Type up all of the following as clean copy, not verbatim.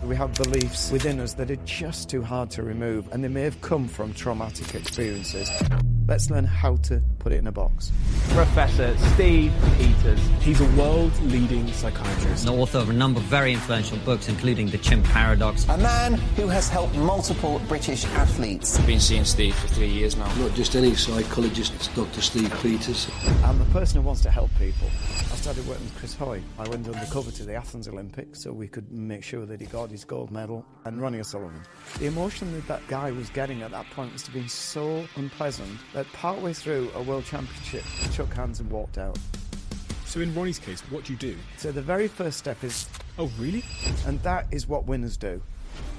We have beliefs within us that are just too hard to remove, and they may have come from traumatic experiences. Let's learn how to put it in a box. Professor Steve Peters. He's a world-leading psychiatrist. The author of a number of very influential books, including The Chimp Paradox. A man who has helped multiple British athletes. I've been seeing Steve for 3 years now. Not just any psychologist, it's Dr. Steve Peters. I'm a person who wants to help people. I started working with Chris Hoy. I went undercover to the Athens Olympics so we could make sure that he got his gold medal, and Ronnie O'Sullivan. The emotion that that guy was getting at that point must have been so unpleasant that partway through a world championship, he shook hands and walked out. So in Ronnie's case, what do you do? So the very first step is... Oh, really? And that is what winners do.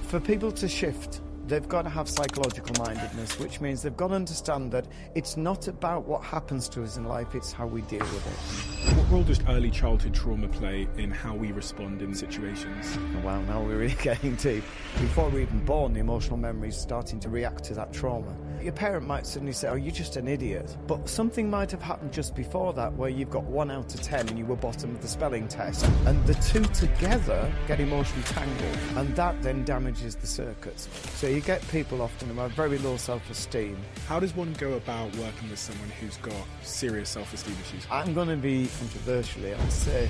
For people to shift, they've got to have psychological mindedness, which means they've got to understand that it's not about what happens to us in life, it's how we deal with it. What role does early childhood trauma play in how we respond in situations? Oh, wow, now we're really getting deep. Before we're even born, the emotional memory is starting to react to that trauma. Your parent might suddenly say, oh, you're just an idiot. But something might have happened just before that where you've got 1 out of 10 and you were bottom of the spelling test. And the two together get emotionally tangled, and that then damages the circuits. So you get people often who have very low self-esteem. How does one go about working with someone who's got serious self-esteem issues? I'm going to be controversially, I'll say...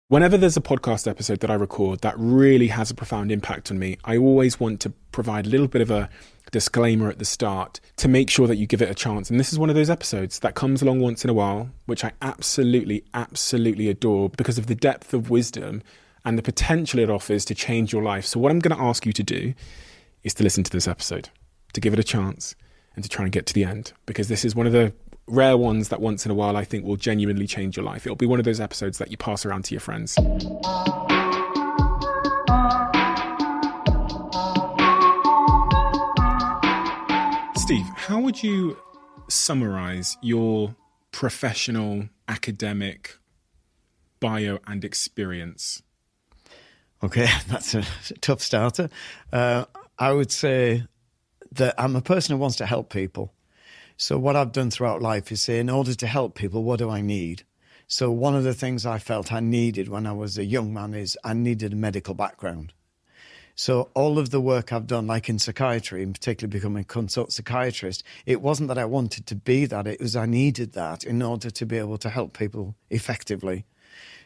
Whenever there's a podcast episode that I record that really has a profound impact on me, I always want to provide a little bit of a disclaimer at the start to make sure that you give it a chance. And this is one of those episodes that comes along once in a while, which I absolutely, absolutely adore because of the depth of wisdom and the potential it offers to change your life. So what I'm going to ask you to do is to listen to this episode, to give it a chance and to try and get to the end, because this is one of the rare ones that once in a while I think will genuinely change your life. It'll be one of those episodes that you pass around to your friends. Steve, how would you summarize your professional, academic bio and experience? Okay, that's a tough starter. I would say that I'm a person who wants to help people. So what I've done throughout life is say, in order to help people, what do I need? So one of the things I felt I needed when I was a young man is I needed a medical background. So all of the work I've done, like in psychiatry, and particularly becoming a consultant psychiatrist, it wasn't that I wanted to be that, it was I needed that in order to be able to help people effectively.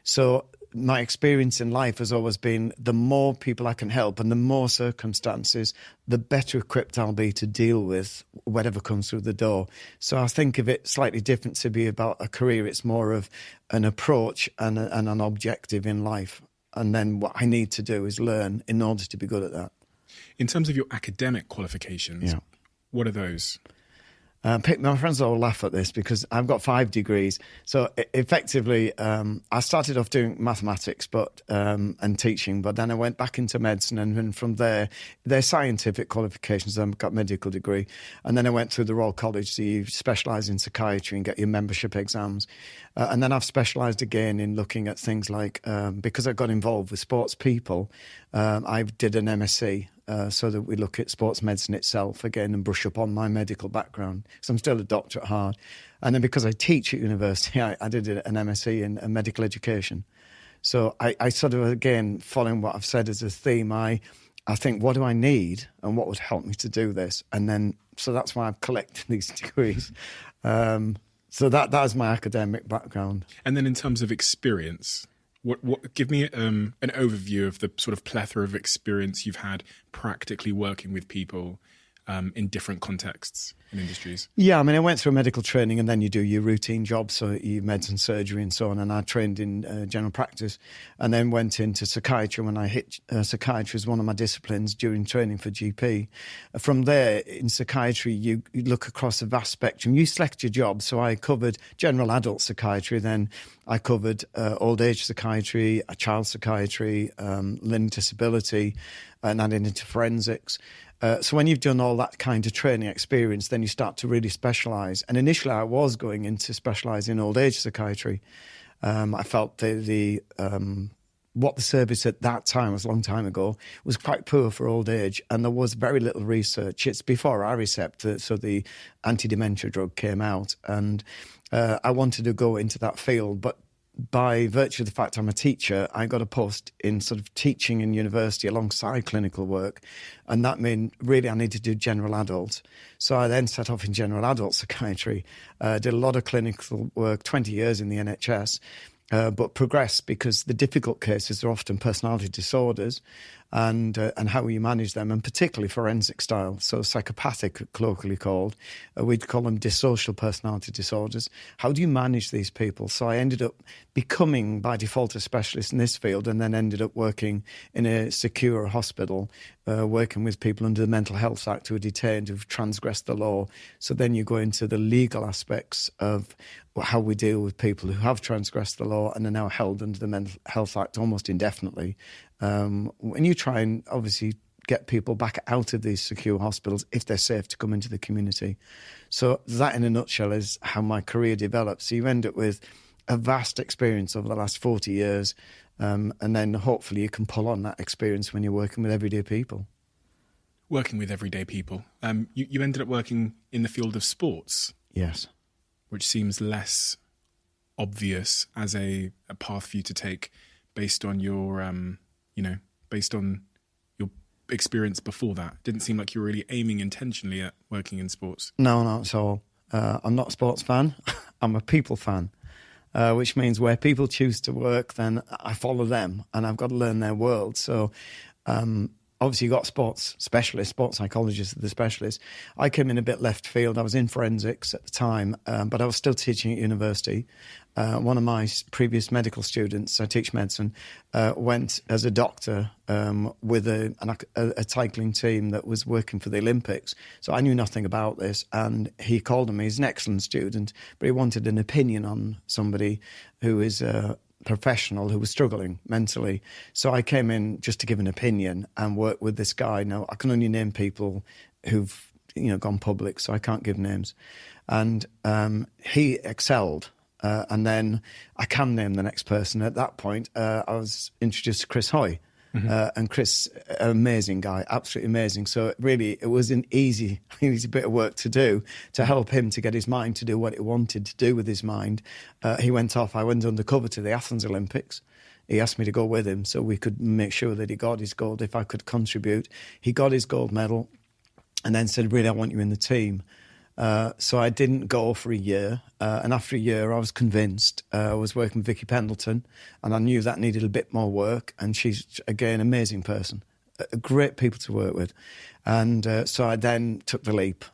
So my experience in life has always been the more people I can help and the more circumstances, the better equipped I'll be to deal with whatever comes through the door. So I think of it slightly different to be about a career. It's more of an approach and an objective in life. And then what I need to do is learn in order to be good at that. In terms of your academic qualifications, what are those? My friends all laugh at this because I've got 5 degrees. So effectively, I started off doing mathematics and teaching, but then I went back into medicine, and from there, they're scientific qualifications. I've got a medical degree. And then I went through the Royal College, so you specialise in psychiatry and get your membership exams. And then I've specialised again in looking at things like, because I got involved with sports people, I did an MSc. So that we look at sports medicine itself again and brush up on my medical background, because I'm still a doctor at heart. And then because I teach at university, I did an MSc in medical education. So I sort of, again, following what I've said as a theme, I think, what do I need and what would help me to do this? And then, so that's why I've collected these degrees. So that is my academic background. And then in terms of experience... What? Give me an overview of the sort of plethora of experience you've had practically working with people in different contexts and industries. Yeah, I mean, I went through medical training and then you do your routine jobs, so your meds and surgery and so on, and I trained in general practice and then went into psychiatry when I hit psychiatry as one of my disciplines during training for GP. From there, in psychiatry, you look across a vast spectrum. You select your job, so I covered general adult psychiatry, then I covered old age psychiatry, child psychiatry, learning disability, and adding into forensics. So when you've done all that kind of training experience, then you start to really specialise. And initially I was going into specialise in old age psychiatry. I felt what the service at that time, was a long time ago, was quite poor for old age, and there was very little research. It's before Aricept, so the anti-dementia drug came out, and I wanted to go into that field, but by virtue of the fact I'm a teacher, I got a post in sort of teaching in university alongside clinical work. And that meant really I needed to do general adult. So I then set off in general adult psychiatry, did a lot of clinical work, 20 years in the NHS, but progressed because the difficult cases are often personality disorders and how you manage them, and particularly forensic style, so psychopathic, colloquially called. We'd call them dissocial personality disorders. How do you manage these people? So I ended up becoming, by default, a specialist in this field, and then ended up working in a secure hospital, working with people under the Mental Health Act who are detained, who've transgressed the law. So then you go into the legal aspects of how we deal with people who have transgressed the law and are now held under the Mental Health Act almost indefinitely. When you try and obviously get people back out of these secure hospitals if they're safe to come into the community. So that in a nutshell is how my career developed. So you end up with a vast experience over the last 40 years, and then hopefully you can pull on that experience when you're working with everyday people. Working with everyday people. You ended up working in the field of sports. Yes. Which seems less obvious as a path for you to take based on your, based on your experience before that. Didn't seem like you were really aiming intentionally at working in sports. No, not at all. I'm not a sports fan. I'm a people fan, which means where people choose to work, then I follow them and I've got to learn their world. So, obviously, you've got sports specialists, sports psychologists are the specialists. I came in a bit left field. I was in forensics at the time, but I was still teaching at university. One of my previous medical students, I teach medicine, went as a doctor with a cycling team that was working for the Olympics. So I knew nothing about this, and he called me. He's an excellent student, but he wanted an opinion on somebody who is professional who was struggling mentally. So I came in just to give an opinion and work with this guy. Now, I can only name people who've gone public, so I can't give names. And he excelled. And then I can name the next person. At that point, I was introduced to Chris Hoy. And Chris, amazing guy, absolutely amazing. So really, it was an easy bit of work to do to help him to get his mind to do what he wanted to do with his mind. He went off. I went undercover to the Athens Olympics. He asked me to go with him so we could make sure that he got his gold if I could contribute. He got his gold medal and then said, really, I want you in the team. So I didn't go for a year. And after a year, I was convinced. I was working with Vicky Pendleton, and I knew that needed a bit more work. And she's, again, an amazing person, great people to work with. And so I then took the leap.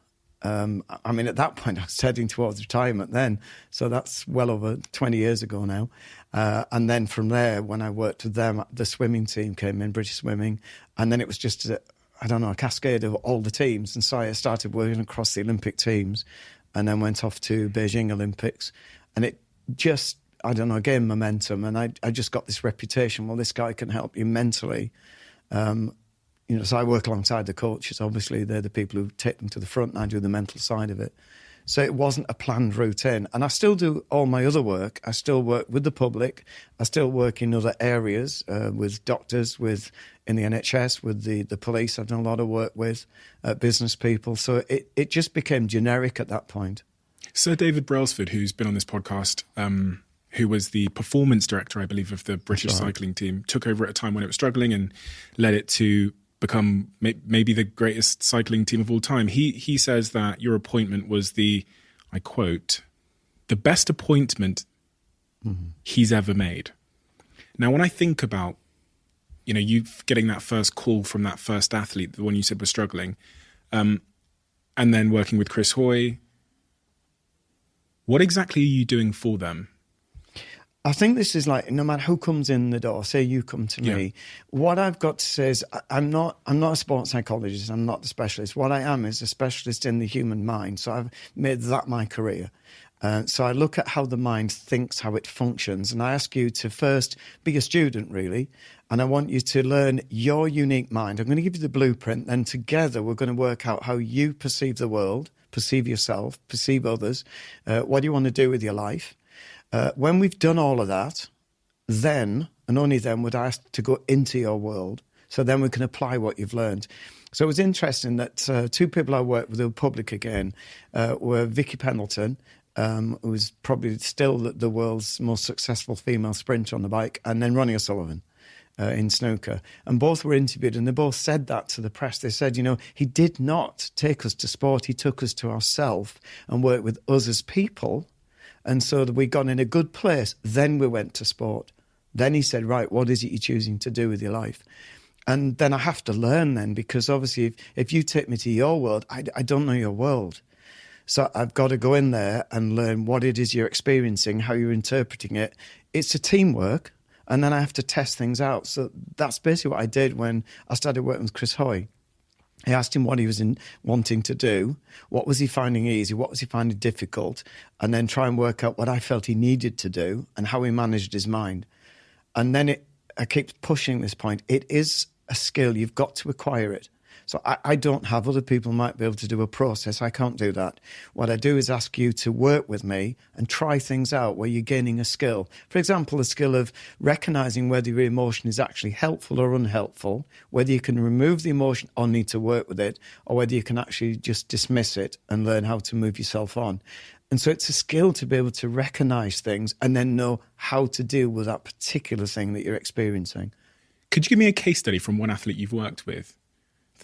I mean, at that point, I was heading towards retirement then. So that's well over 20 years ago now. And then from there, when I worked with them, the swimming team came in, British Swimming. And then it was just a cascade of all the teams. And so I started working across the Olympic teams and then went off to Beijing Olympics. And it just, gained momentum. And I just got this reputation. Well, this guy can help you mentally. So I work alongside the coaches. Obviously, they're the people who take them to the front, and I do the mental side of it. So it wasn't a planned route in. And I still do all my other work. I still work with the public. I still work in other areas with doctors, in the NHS, with the police. I've done a lot of work with business people. So it just became generic at that point. Sir David Brailsford, who's been on this podcast, who was the performance director, I believe, of the British cycling team, took over at a time when it was struggling and led it to become maybe the greatest cycling team of all time. He says that your appointment was I quote, the best appointment he's ever made. Now, when I think about, you getting that first call from that first athlete, the one you said was struggling, and then working with Chris Hoy, what exactly are you doing for them? I think this is like, no matter who comes in the door, say you come to me, what I've got to say is I'm not a sports psychologist, I'm not a specialist. What I am is a specialist in the human mind. So I've made that my career. So I look at how the mind thinks, how it functions, and I ask you to first be a student, really, and I want you to learn your unique mind. I'm going to give you the blueprint, then together we're going to work out how you perceive the world, perceive yourself, perceive others, what do you want to do with your life. When we've done all of that, then, and only then, would I ask to go into your world, so then we can apply what you've learned. So it was interesting that two people I worked with who were public again were Vicky Pendleton who was probably still the world's most successful female sprinter on the bike, and then Ronnie O'Sullivan in snooker. And both were interviewed, and they both said that to the press. They said, he did not take us to sport. He took us to ourselves and worked with us as people. And so that we got in a good place. Then we went to sport. Then he said, right, what is it you're choosing to do with your life? And then I have to learn then, because obviously if you take me to your world, I don't know your world. So I've got to go in there and learn what it is you're experiencing, how you're interpreting it. It's a teamwork, and then I have to test things out. So that's basically what I did when I started working with Chris Hoy. I asked him what he was wanting to do, what was he finding easy, what was he finding difficult, and then try and work out what I felt he needed to do and how he managed his mind. And then I keep pushing this point. It is a skill. You've got to acquire it. So I don't have, other people might be able to do a process. I can't do that. What I do is ask you to work with me and try things out where you're gaining a skill. For example, the skill of recognizing whether your emotion is actually helpful or unhelpful, whether you can remove the emotion or need to work with it, or whether you can actually just dismiss it and learn how to move yourself on. And so it's a skill to be able to recognize things and then know how to deal with that particular thing that you're experiencing. Could you give me a case study from one athlete you've worked with?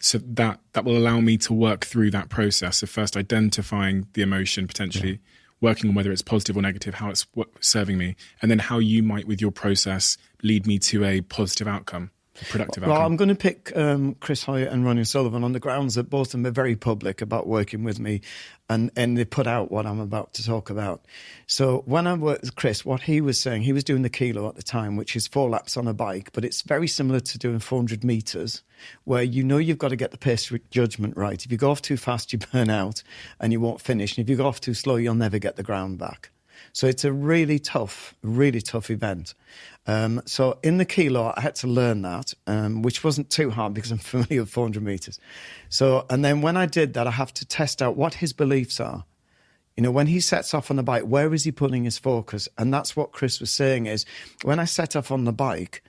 So that will allow me to work through that process of first identifying the emotion, potentially working on whether it's positive or negative, how it's serving me, and then how you might, with your process, lead me to a positive outcome, a productive outcome. Well, I'm going to pick Chris Hoy and Ronnie O'Sullivan on the grounds that both of them are very public about working with me, and they put out what I'm about to talk about. So when I worked with Chris, what he was saying, he was doing the kilo at the time, which is 4 laps on a bike, but it's very similar to doing 400 metres, where you've got to get the pace judgment right. If you go off too fast, you burn out and you won't finish. And if you go off too slow, you'll never get the ground back. So it's a really tough event. So in the kilo, I had to learn that, which wasn't too hard because I'm familiar with 400 metres. So, and then when I did that, I have to test out what his beliefs are. When he sets off on the bike, where is he putting his focus? And that's what Chris was saying is, when I set off on the bike,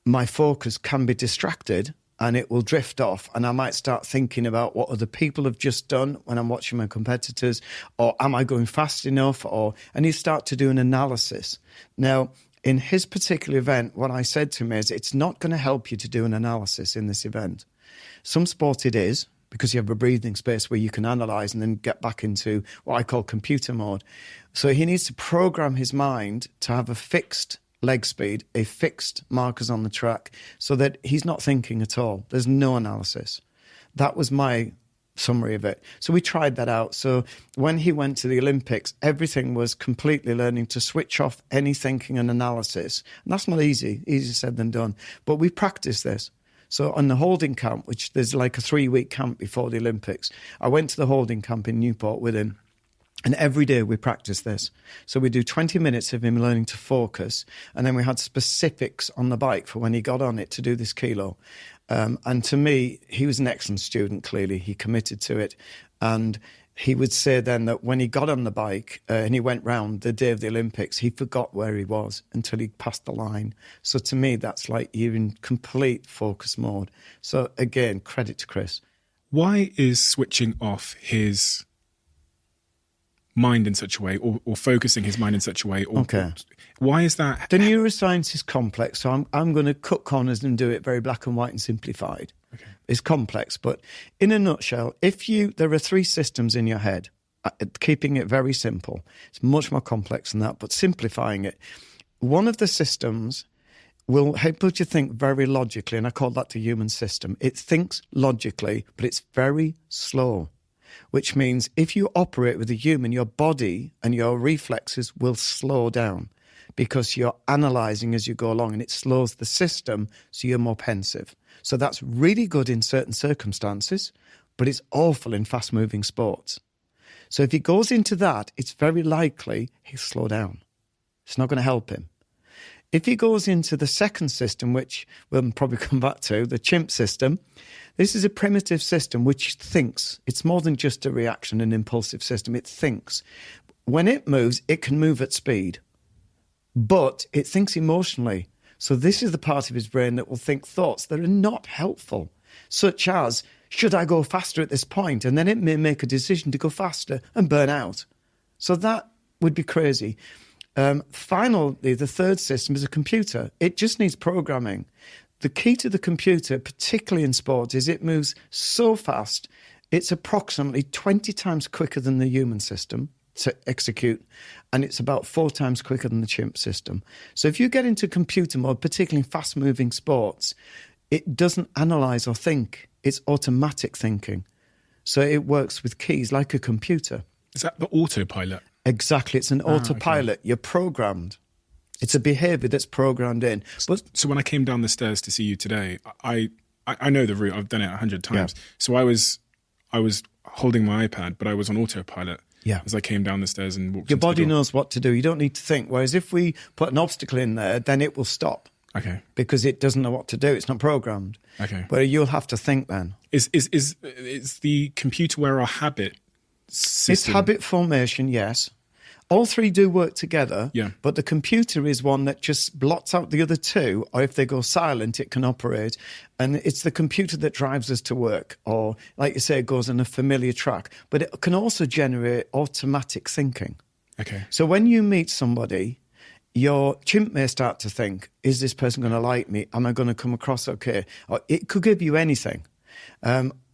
my focus can be distracted and it will drift off, and I might start thinking about what other people have just done when I'm watching my competitors, or am I going fast enough? And you start to do an analysis. Now, in his particular event, what I said to him is, it's not going to help you to do an analysis in this event. Some sport it is, because you have a breathing space where you can analyse and then get back into what I call computer mode. So he needs to program his mind to have a fixed leg speed, a fixed markers on the track, so that he's not thinking at all. There's no analysis. That was my summary of it. So we tried that out. So when he went to the Olympics, everything was completely learning to switch off any thinking and analysis. And that's not easy, easier said than done. But we practiced this. So on the holding camp, which there's like a 3-week camp before the Olympics, I went to the holding camp in Newport with him. And every day we practice this. So we do 20 minutes of him learning to focus. And then we had specifics on the bike for when he got on it to do this kilo. And to me, he was an excellent student, clearly. He committed to it. And he would say then that when he got on the bike and he went round the day of the Olympics, he forgot where he was until he passed the line. So to me, that's like you're in complete focus mode. So again, credit to Chris. Why is switching off his mind in such a way, or focusing his mind in such a way? Why is that? The neuroscience is complex, so I'm going to cut corners and do it very black and white and simplified. Okay. It's complex, but in a nutshell, there are 3 systems in your head, keeping it very simple. It's much more complex than that, but simplifying it. One of the systems will help you think very logically, and I call that the human system. It thinks logically, but it's very slow. Which means if you operate with a human, your body and your reflexes will slow down because you're analysing as you go along, and it slows the system, so you're more pensive. So that's really good in certain circumstances, but it's awful in fast-moving sports. So if he goes into that, it's very likely he'll slow down. It's not going to help him. If he goes into the second system, which we'll probably come back to, the chimp system, this is a primitive system which thinks. It's more than just a reaction, an impulsive system. It thinks. When it moves, it can move at speed, but it thinks emotionally. So this is the part of his brain that will think thoughts that are not helpful, such as, should I go faster at this point? And then it may make a decision to go faster and burn out. So that would be crazy. Finally, the third system is a computer. It just needs programming. The key to the computer, particularly in sports, is it moves so fast. It's approximately 20 times quicker than the human system to execute, and it's about 4 times quicker than the chimp system. So if you get into computer mode, particularly in fast-moving sports, it doesn't analyze or think. It's automatic thinking. So it works with keys like a computer. Is that the autopilot? Exactly. It's an autopilot. Okay. You're programmed. It's a behaviour that's programmed in. But so when I came down the stairs to see you today, I know the route. I've done it 100 times. Yeah. So I was holding my iPad, but I was on autopilot. Yeah. As I came down the stairs and walked. Your body knows what to do. You don't need to think. Whereas if we put an obstacle in there, then it will stop. Okay. Because it doesn't know what to do. It's not programmed. Okay. But you'll have to think then. Is the computer where our habit system? It's habit formation, yes. All three do work together, yeah. But the computer is one that just blots out the other two, or if they go silent, it can operate. And it's the computer that drives us to work, or, like you say, it goes on a familiar track. But it can also generate automatic thinking. Okay. So when you meet somebody, your chimp may start to think, is this person going to like me? Am I going to come across okay? Or it could give you anything.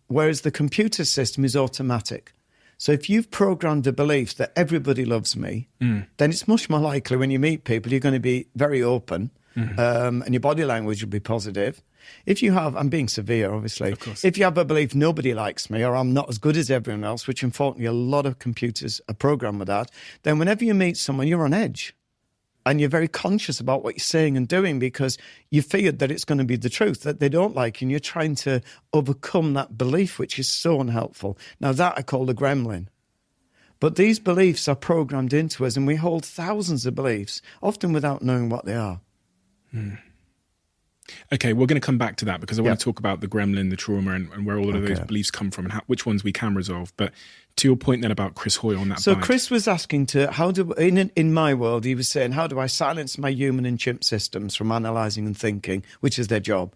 Whereas the computer system is automatic. So if you've programmed a belief that everybody loves me, then it's much more likely when you meet people, you're going to be very open, and your body language will be positive. If you have, I'm being severe, obviously. Of course. If you have a belief nobody likes me, or I'm not as good as everyone else, which unfortunately a lot of computers are programmed with that, then whenever you meet someone, you're on edge. And you're very conscious about what you're saying and doing because you feared that it's going to be the truth, that they don't like you, and you're trying to overcome that belief, which is so unhelpful. Now, that I call the gremlin. But these beliefs are programmed into us, and we hold thousands of beliefs, often without knowing what they are. Okay, we're going to come back to that because I want to talk about the gremlin, the trauma, and where all of those beliefs come from and which ones we can resolve. But to your point then about Chris Hoy on that So bike. Chris was asking in my world, he was saying, how do I silence my human and chimp systems from analysing and thinking, which is their job?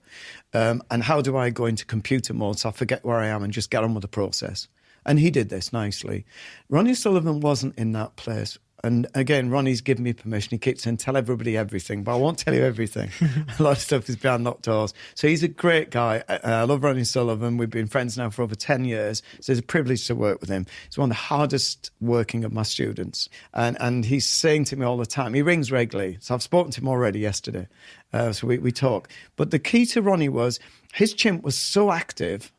And how do I go into computer mode so I forget where I am and just get on with the process? And he did this nicely. Ronnie Sullivan wasn't in that place. And again, Ronnie's given me permission. He keeps saying, tell everybody everything, but I won't tell you everything. A lot of stuff is behind locked doors. So he's a great guy. I love Ronnie Sullivan. We've been friends now for over 10 years. So it's a privilege to work with him. He's one of the hardest working of my students. And he's saying to me all the time, he rings regularly. So I've spoken to him already yesterday. So we talk. But the key to Ronnie was his chimp was so active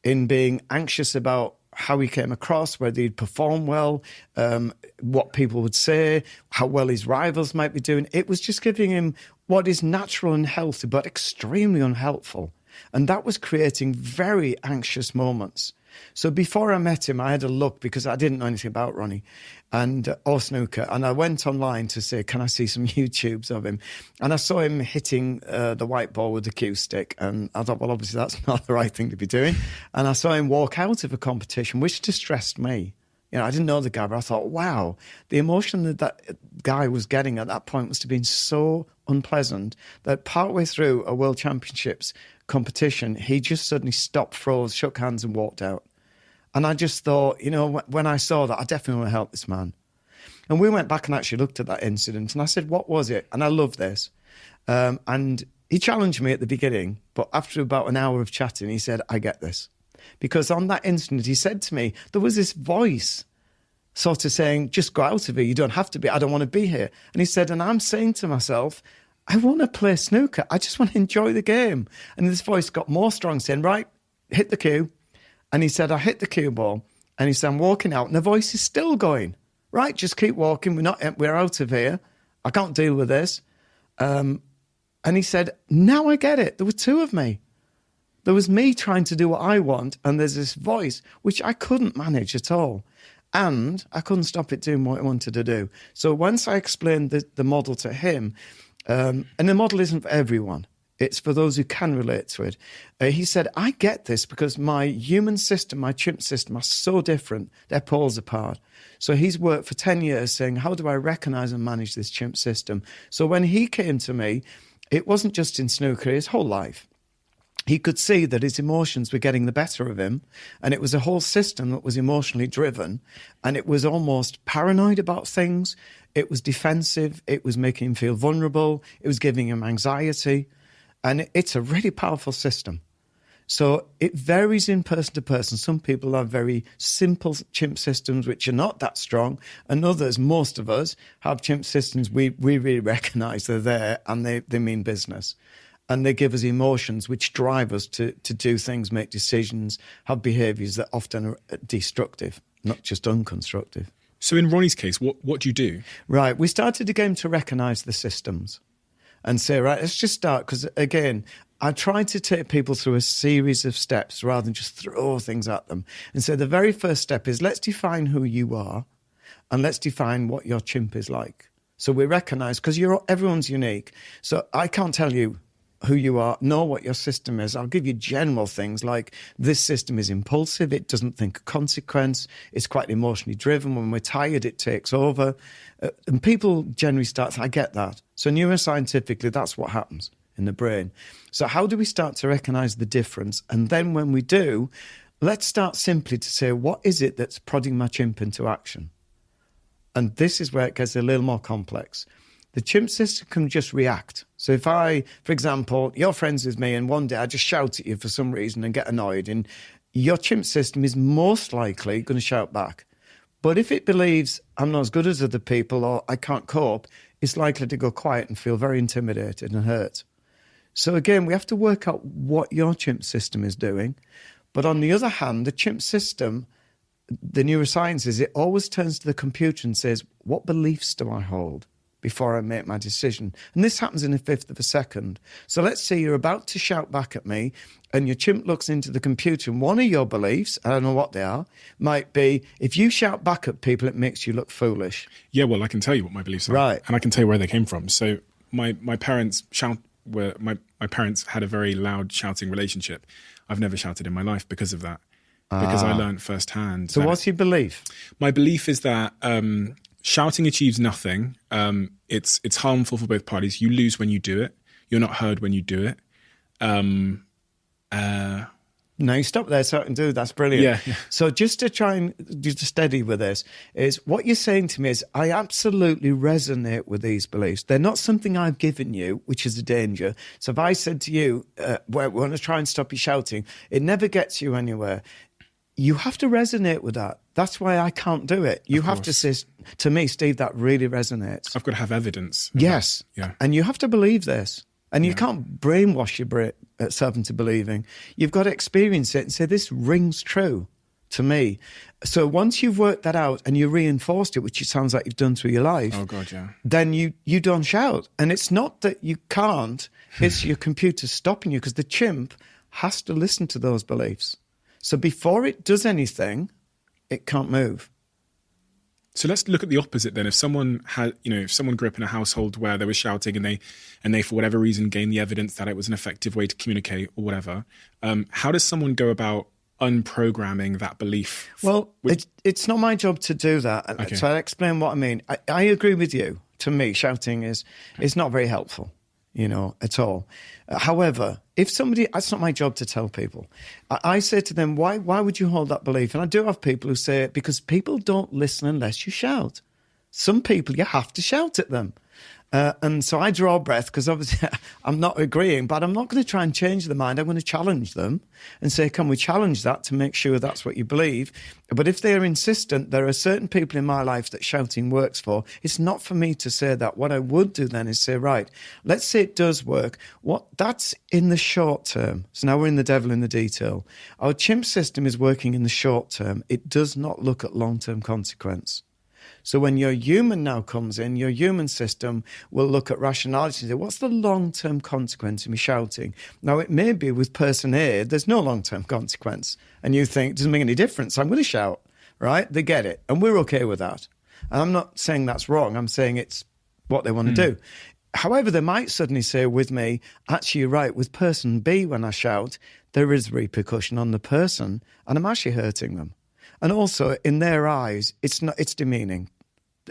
in being anxious about how he came across, whether he'd perform well, what people would say, how well his rivals might be doing. It was just giving him what is natural and healthy, but extremely unhelpful. And that was creating very anxious moments. So before I met him, I had a look because I didn't know anything about Ronnie or snooker. And I went online to say, can I see some YouTubes of him? And I saw him hitting the white ball with the cue stick. And I thought, well, obviously that's not the right thing to be doing. And I saw him walk out of a competition, which distressed me. You know, I didn't know the guy, but I thought, wow, the emotion that guy was getting at that point must have been so unpleasant that partway through a World Championships competition, he just suddenly stopped, froze, shook hands and walked out. And I just thought, you know, when I saw that, I definitely want to help this man. And we went back and actually looked at that incident and I said, what was it? And I love this. And he challenged me at the beginning, but after about an hour of chatting, he said, I get this. Because on that incident, he said to me, there was this voice sort of saying, just go out of here. You don't have to be. I don't want to be here. And he said, and I'm saying to myself, I want to play snooker. I just want to enjoy the game. And this voice got more strong, saying, right, hit the cue. And he said, I hit the cue ball. And he said, I'm walking out. And the voice is still going, right, just keep walking. We're out of here. I can't deal with this. And he said, now I get it. There were two of me. There was me trying to do what I want. And there's this voice, which I couldn't manage at all. And I couldn't stop it doing what it wanted to do. So once I explained the model to him, and the model isn't for everyone. It's for those who can relate to it. He said, I get this because my human system, my chimp system are so different. They're poles apart. So he's worked for 10 years saying, how do I recognize and manage this chimp system? So when he came to me, it wasn't just in snooker, his whole life. he could see that his emotions were getting the better of him, and it was a whole system that was emotionally driven, and it was almost paranoid about things. It was defensive. It was making him feel vulnerable. It was giving him anxiety, and it's a really powerful system. So it varies in person to person. Some people have very simple chimp systems which are not that strong, and others, most of us, have chimp systems we really recognise they're there and they mean business. And they give us emotions which drive us to do things, make decisions, have behaviours that often are destructive, not just unconstructive. So in Ronnie's case, what do you do? Right, we started again to recognise the systems and say, right, let's just start. Because again, I try to take people through a series of steps rather than just throw things at them. And so the very first step is let's define who you are and let's define what your chimp is like. So we recognise, because everyone's unique. So I can't tell you who you are, know what your system is. I'll give you general things like this system is impulsive, it doesn't think of consequence, it's quite emotionally driven. When we're tired, it takes over. And people generally start, I get that. So neuroscientifically, that's what happens in the brain. So how do we start to recognise the difference? And then when we do, let's start simply to say, what is it that's prodding my chimp into action? And this is where it gets a little more complex. The chimp system can just react. So if I, for example, you're friends with me and one day I just shout at you for some reason and get annoyed, and your chimp system is most likely going to shout back. But if it believes I'm not as good as other people or I can't cope, it's likely to go quiet and feel very intimidated and hurt. So again, we have to work out what your chimp system is doing. But on the other hand, the chimp system, the neuroscience is, it always turns to the computer and says, what beliefs do I hold before I make my decision? And this happens in a fifth of a second. So let's say you're about to shout back at me and your chimp looks into the computer, and one of your beliefs, I don't know what they are, might be, if you shout back at people, it makes you look foolish. Yeah, well, I can tell you what my beliefs are. Right. And I can tell you where they came from. So my parents my parents had a very loud shouting relationship. I've never shouted in my life because of that. Because I learned firsthand. So what's your belief? My belief is that shouting achieves nothing. It's harmful for both parties. You lose when you do it. You're not heard when you do it. No, you stop there so I can do. That's brilliant. Yeah. So just to try and do steady with this is what you're saying to me is I absolutely resonate with these beliefs. They're not something I've given you, which is a danger. So if I said to you, we want to try and stop you shouting, it never gets you anywhere. You have to resonate with that. That's why I can't do it. You have to say to me, Steve, that really resonates. I've got to have evidence. Yes. Yeah. And you have to believe this. And you can't brainwash yourself into believing. You've got to experience it and say, this rings true to me. So once you've worked that out and you reinforced it, which it sounds like you've done through your life, oh God, yeah, then you don't shout. And it's not that you can't, it's your computer stopping you, because the chimp has to listen to those beliefs. So before it does anything, it can't move. So let's look at the opposite then. If someone had, if someone grew up in a household where there was shouting and they for whatever reason gained the evidence that it was an effective way to communicate or whatever, how does someone go about unprogramming that belief? Well, it's not my job to do that. Okay. So I'll explain what I mean. I agree with you. To me, shouting is not very helpful, at all. However, if somebody, that's not my job to tell people. I say to them, why would you hold that belief? And I do have people who say, because people don't listen unless you shout. Some people, you have to shout at them. And so I draw a breath, because obviously I'm not agreeing, but I'm not going to try and change their mind. I'm going to challenge them and say, can we challenge that to make sure that's what you believe? But if they're insistent, there are certain people in my life that shouting works for. It's not for me to say that. What I would do then is say, right, let's say it does work. That's in the short term. So now we're in the devil in the detail. Our chimp system is working in the short term. It does not look at long-term consequence. So when your human now comes in, your human system will look at rationality and say, what's the long-term consequence of me shouting? Now, it may be with person A, there's no long-term consequence. And you think, it doesn't make any difference, I'm going to shout, right? They get it. And we're okay with that. And I'm not saying that's wrong. I'm saying it's what they want to do. However, they might suddenly say with me, actually, you're right, with person B, when I shout, there is repercussion on the person, and I'm actually hurting them. And also, in their eyes, it's demeaning.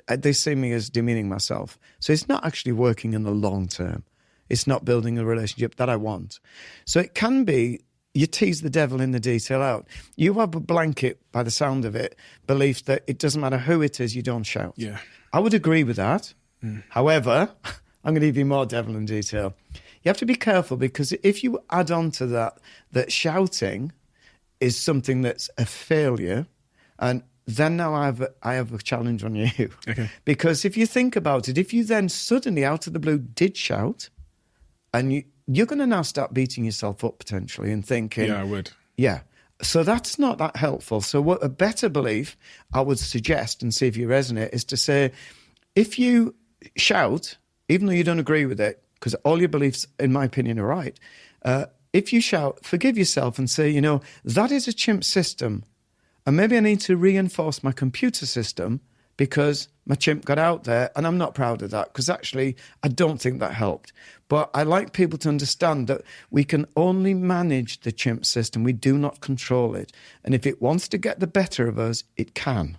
They see me as demeaning myself. So it's not actually working in the long term. It's not building a relationship that I want. So it can be you tease the devil in the detail out. You have a blanket, by the sound of it, belief that it doesn't matter who it is, you don't shout. Yeah. I would agree with that. However, I'm going to give you more devil in detail. You have to be careful, because if you add on to that shouting is something that's a failure, and then now I have a challenge on you. Okay. Because if you think about it, if you then suddenly out of the blue did shout, and you're going to now start beating yourself up potentially and thinking... Yeah, I would. Yeah. So that's not that helpful. So what a better belief I would suggest, and see if you resonate, is to say, if you shout, even though you don't agree with it, because all your beliefs, in my opinion, are right, if you shout, forgive yourself and say, that is a chimp system. And maybe I need to reinforce my computer system because my chimp got out there, and I'm not proud of that, because actually I don't think that helped. But I like people to understand that we can only manage the chimp system. We do not control it. And if it wants to get the better of us, it can.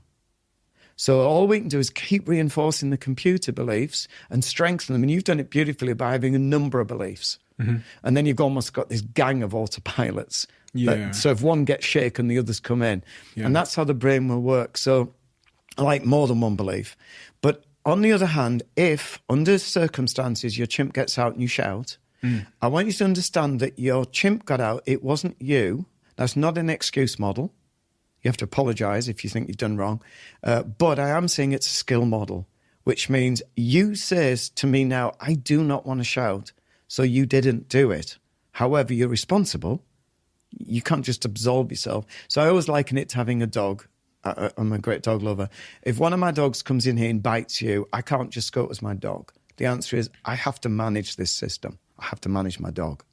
So all we can do is keep reinforcing the computer beliefs and strengthen them. And you've done it beautifully by having a number of beliefs. Mm-hmm. And then you've almost got this gang of autopilots. Yeah. So if one gets shaken, the others come in. Yeah. And that's how the brain will work. So I like more than one belief. But on the other hand, if under circumstances your chimp gets out and you shout, I want you to understand that your chimp got out, it wasn't you. That's not an excuse model. You have to apologise if you think you've done wrong. But I am saying it's a skill model, which means you says to me now, I do not want to shout, so you didn't do it. However, you're responsible. You can't just absolve yourself. So I always liken it to having a dog. I'm a great dog lover. If one of my dogs comes in here and bites you, I can't just go as my dog. The answer is I have to manage this system. I have to manage my dog.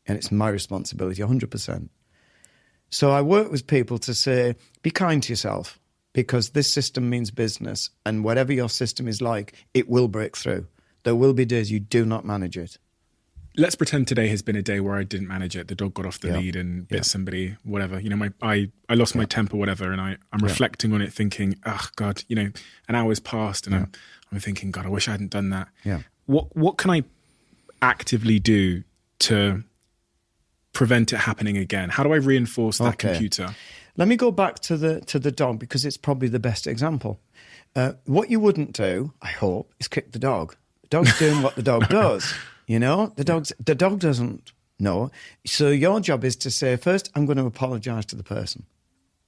And it's my responsibility, 100%. So I work with people to say, be kind to yourself, because this system means business, and whatever your system is like, it will break through. There will be days you do not manage it. Let's pretend today has been a day where I didn't manage it. The dog got off the lead and bit somebody, whatever. I lost my temper, whatever, and I'm reflecting on it thinking, oh, God, an hour's passed, and I'm thinking, God, I wish I hadn't done that. Yeah. What can I actively do to prevent it happening again? How do I reinforce that computer? Let me go back to the dog, because it's probably the best example. What you wouldn't do, I hope, is kick the dog. The dog's doing what the dog does. The dog doesn't know. So your job is to say, first, I'm going to apologise to the person,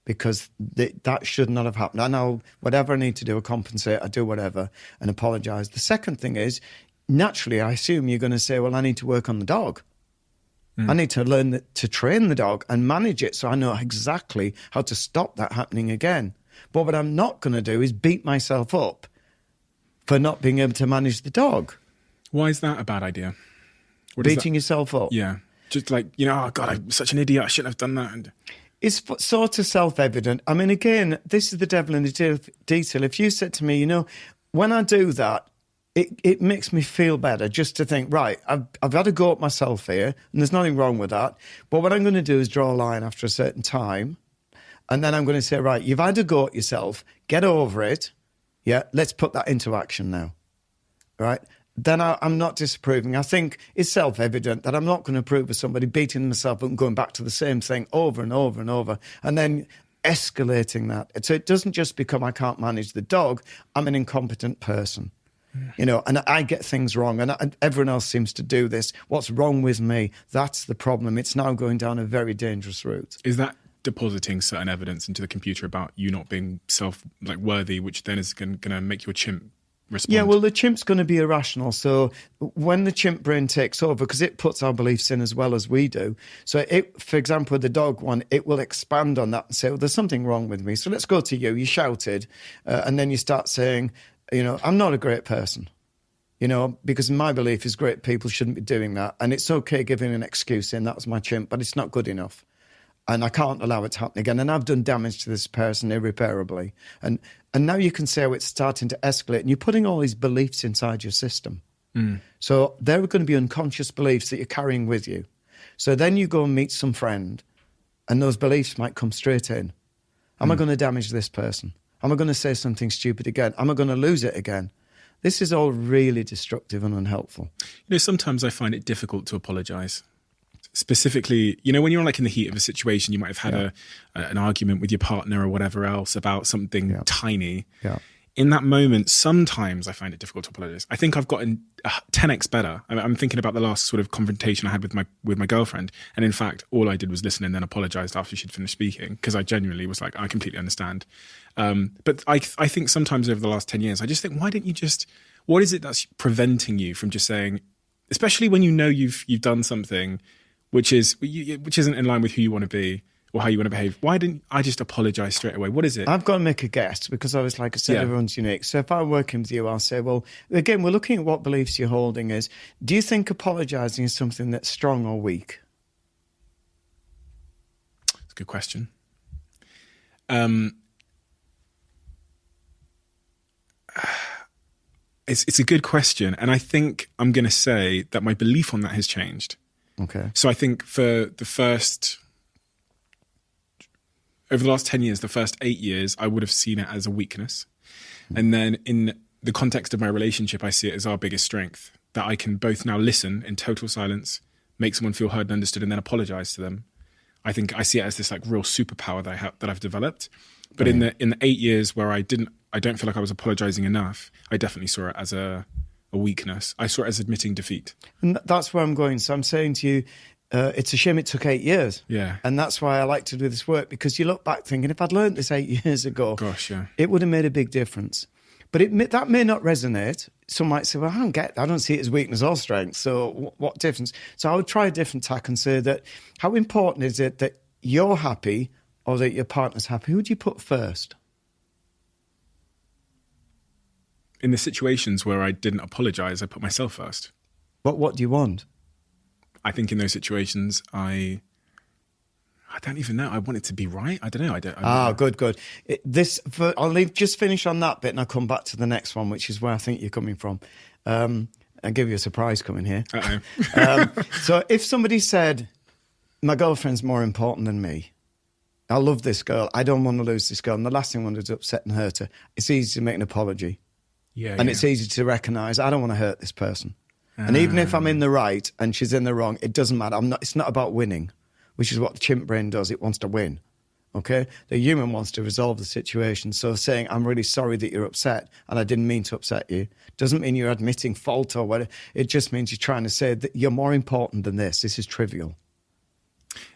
because that should not have happened. I know whatever I need to do to compensate, I do whatever and apologise. The second thing is, naturally, I assume you're going to say, well, I need to work on the dog. I need to learn to train the dog and manage it so I know exactly how to stop that happening again. But what I'm not going to do is beat myself up for not being able to manage the dog. Why is that a bad idea? Beating yourself up? Yeah. Just like, oh, God, I'm such an idiot. I shouldn't have done that. It's sort of self-evident. I mean, again, this is the devil in the detail. If you said to me, when I do that, it makes me feel better just to think, right, I've had to go at myself here, and there's nothing wrong with that. But what I'm going to do is draw a line after a certain time, and then I'm going to say, right, you've had to go at yourself, get over it. Yeah, let's put that into action now. Right? Then I'm not disapproving. I think it's self-evident that I'm not going to approve of somebody beating themselves up and going back to the same thing over and over and over, and then escalating that. So it doesn't just become I can't manage the dog, I'm an incompetent person. And I get things wrong, and everyone else seems to do this. What's wrong with me? That's the problem. It's now going down a very dangerous route. Is that depositing certain evidence into the computer about you not being worthy, which then is going to make your chimp respond? Yeah, well, the chimp's going to be irrational. So when the chimp brain takes over, because it puts our beliefs in as well as we do. So for example, with the dog one, it will expand on that and say, well, there's something wrong with me. So let's go to you. You shouted, and then you start saying, I'm not a great person, because my belief is great people shouldn't be doing that. And it's okay giving an excuse in, that was my chimp, but it's not good enough. And I can't allow it to happen again. And I've done damage to this person irreparably. And now you can say, it's starting to escalate, and you're putting all these beliefs inside your system. So they're going to be unconscious beliefs that you're carrying with you. So then you go and meet some friend, and those beliefs might come straight in. Am I going to damage this person? Am I going to say something stupid again? Am I going to lose it again? This is all really destructive and unhelpful. Sometimes I find it difficult to apologize. Specifically, when you're like in the heat of a situation, you might have had an argument with your partner or whatever else about something tiny. Yeah. In that moment, sometimes I find it difficult to apologize. I think I've gotten 10x better. I'm thinking about the last sort of confrontation I had with my girlfriend. And in fact, all I did was listen and then apologized after she'd finished speaking, because I genuinely was like, I completely understand. But I think sometimes over the last 10 years, I just think, why don't you what is it that's preventing you from just saying, especially when you've done something which isn't in line with who you want to be or how you want to behave? Why didn't I just apologize straight away? What is it? I've got to make a guess, because I was like I said, everyone's unique. So if I'm working with you, I'll say, well, again, we're looking at what beliefs you're holding is. Do you think apologizing is something that's strong or weak? That's a good question. It's a good question. And I think I'm going to say that my belief on that has changed. Okay. So I think over the last 10 years, the first 8 years, I would have seen it as a weakness. And then in the context of my relationship, I see it as our biggest strength, that I can both now listen in total silence, make someone feel heard and understood, and then apologize to them. I think I see it as this like real superpower that I've developed. But in the 8 years where I don't feel like I was apologizing enough, I definitely saw it as a weakness. I saw it as admitting defeat. And that's where I'm going. So I'm saying to you, it's a shame it took 8 years. Yeah. And that's why I like to do this work, because you look back thinking, if I'd learned this 8 years ago, it would have made a big difference. But that may not resonate. Some might say, well, I don't see it as weakness or strength. So what difference? So I would try a different tack and say that, how important is it that you're happy or that your partner's happy? Who would you put first? In the situations where I didn't apologize, I put myself first. But what do you want? I think in those situations, I don't even know. I want it to be right. I don't know. Good. I'll just finish on that bit and I'll come back to the next one, which is where I think you're coming from. I'll give you a surprise coming here. So if somebody said, my girlfriend's more important than me, I love this girl, I don't want to lose this girl, and the last thing I want to do is upset and hurt her, it's easy to make an apology. It's easy to recognise, I don't want to hurt this person. And even if I'm in the right and she's in the wrong, it doesn't matter. It's not about winning, which is what the chimp brain does. It wants to win, okay? The human wants to resolve the situation. So saying, I'm really sorry that you're upset and I didn't mean to upset you, doesn't mean you're admitting fault or whatever. It just means you're trying to say that you're more important than this. This is trivial.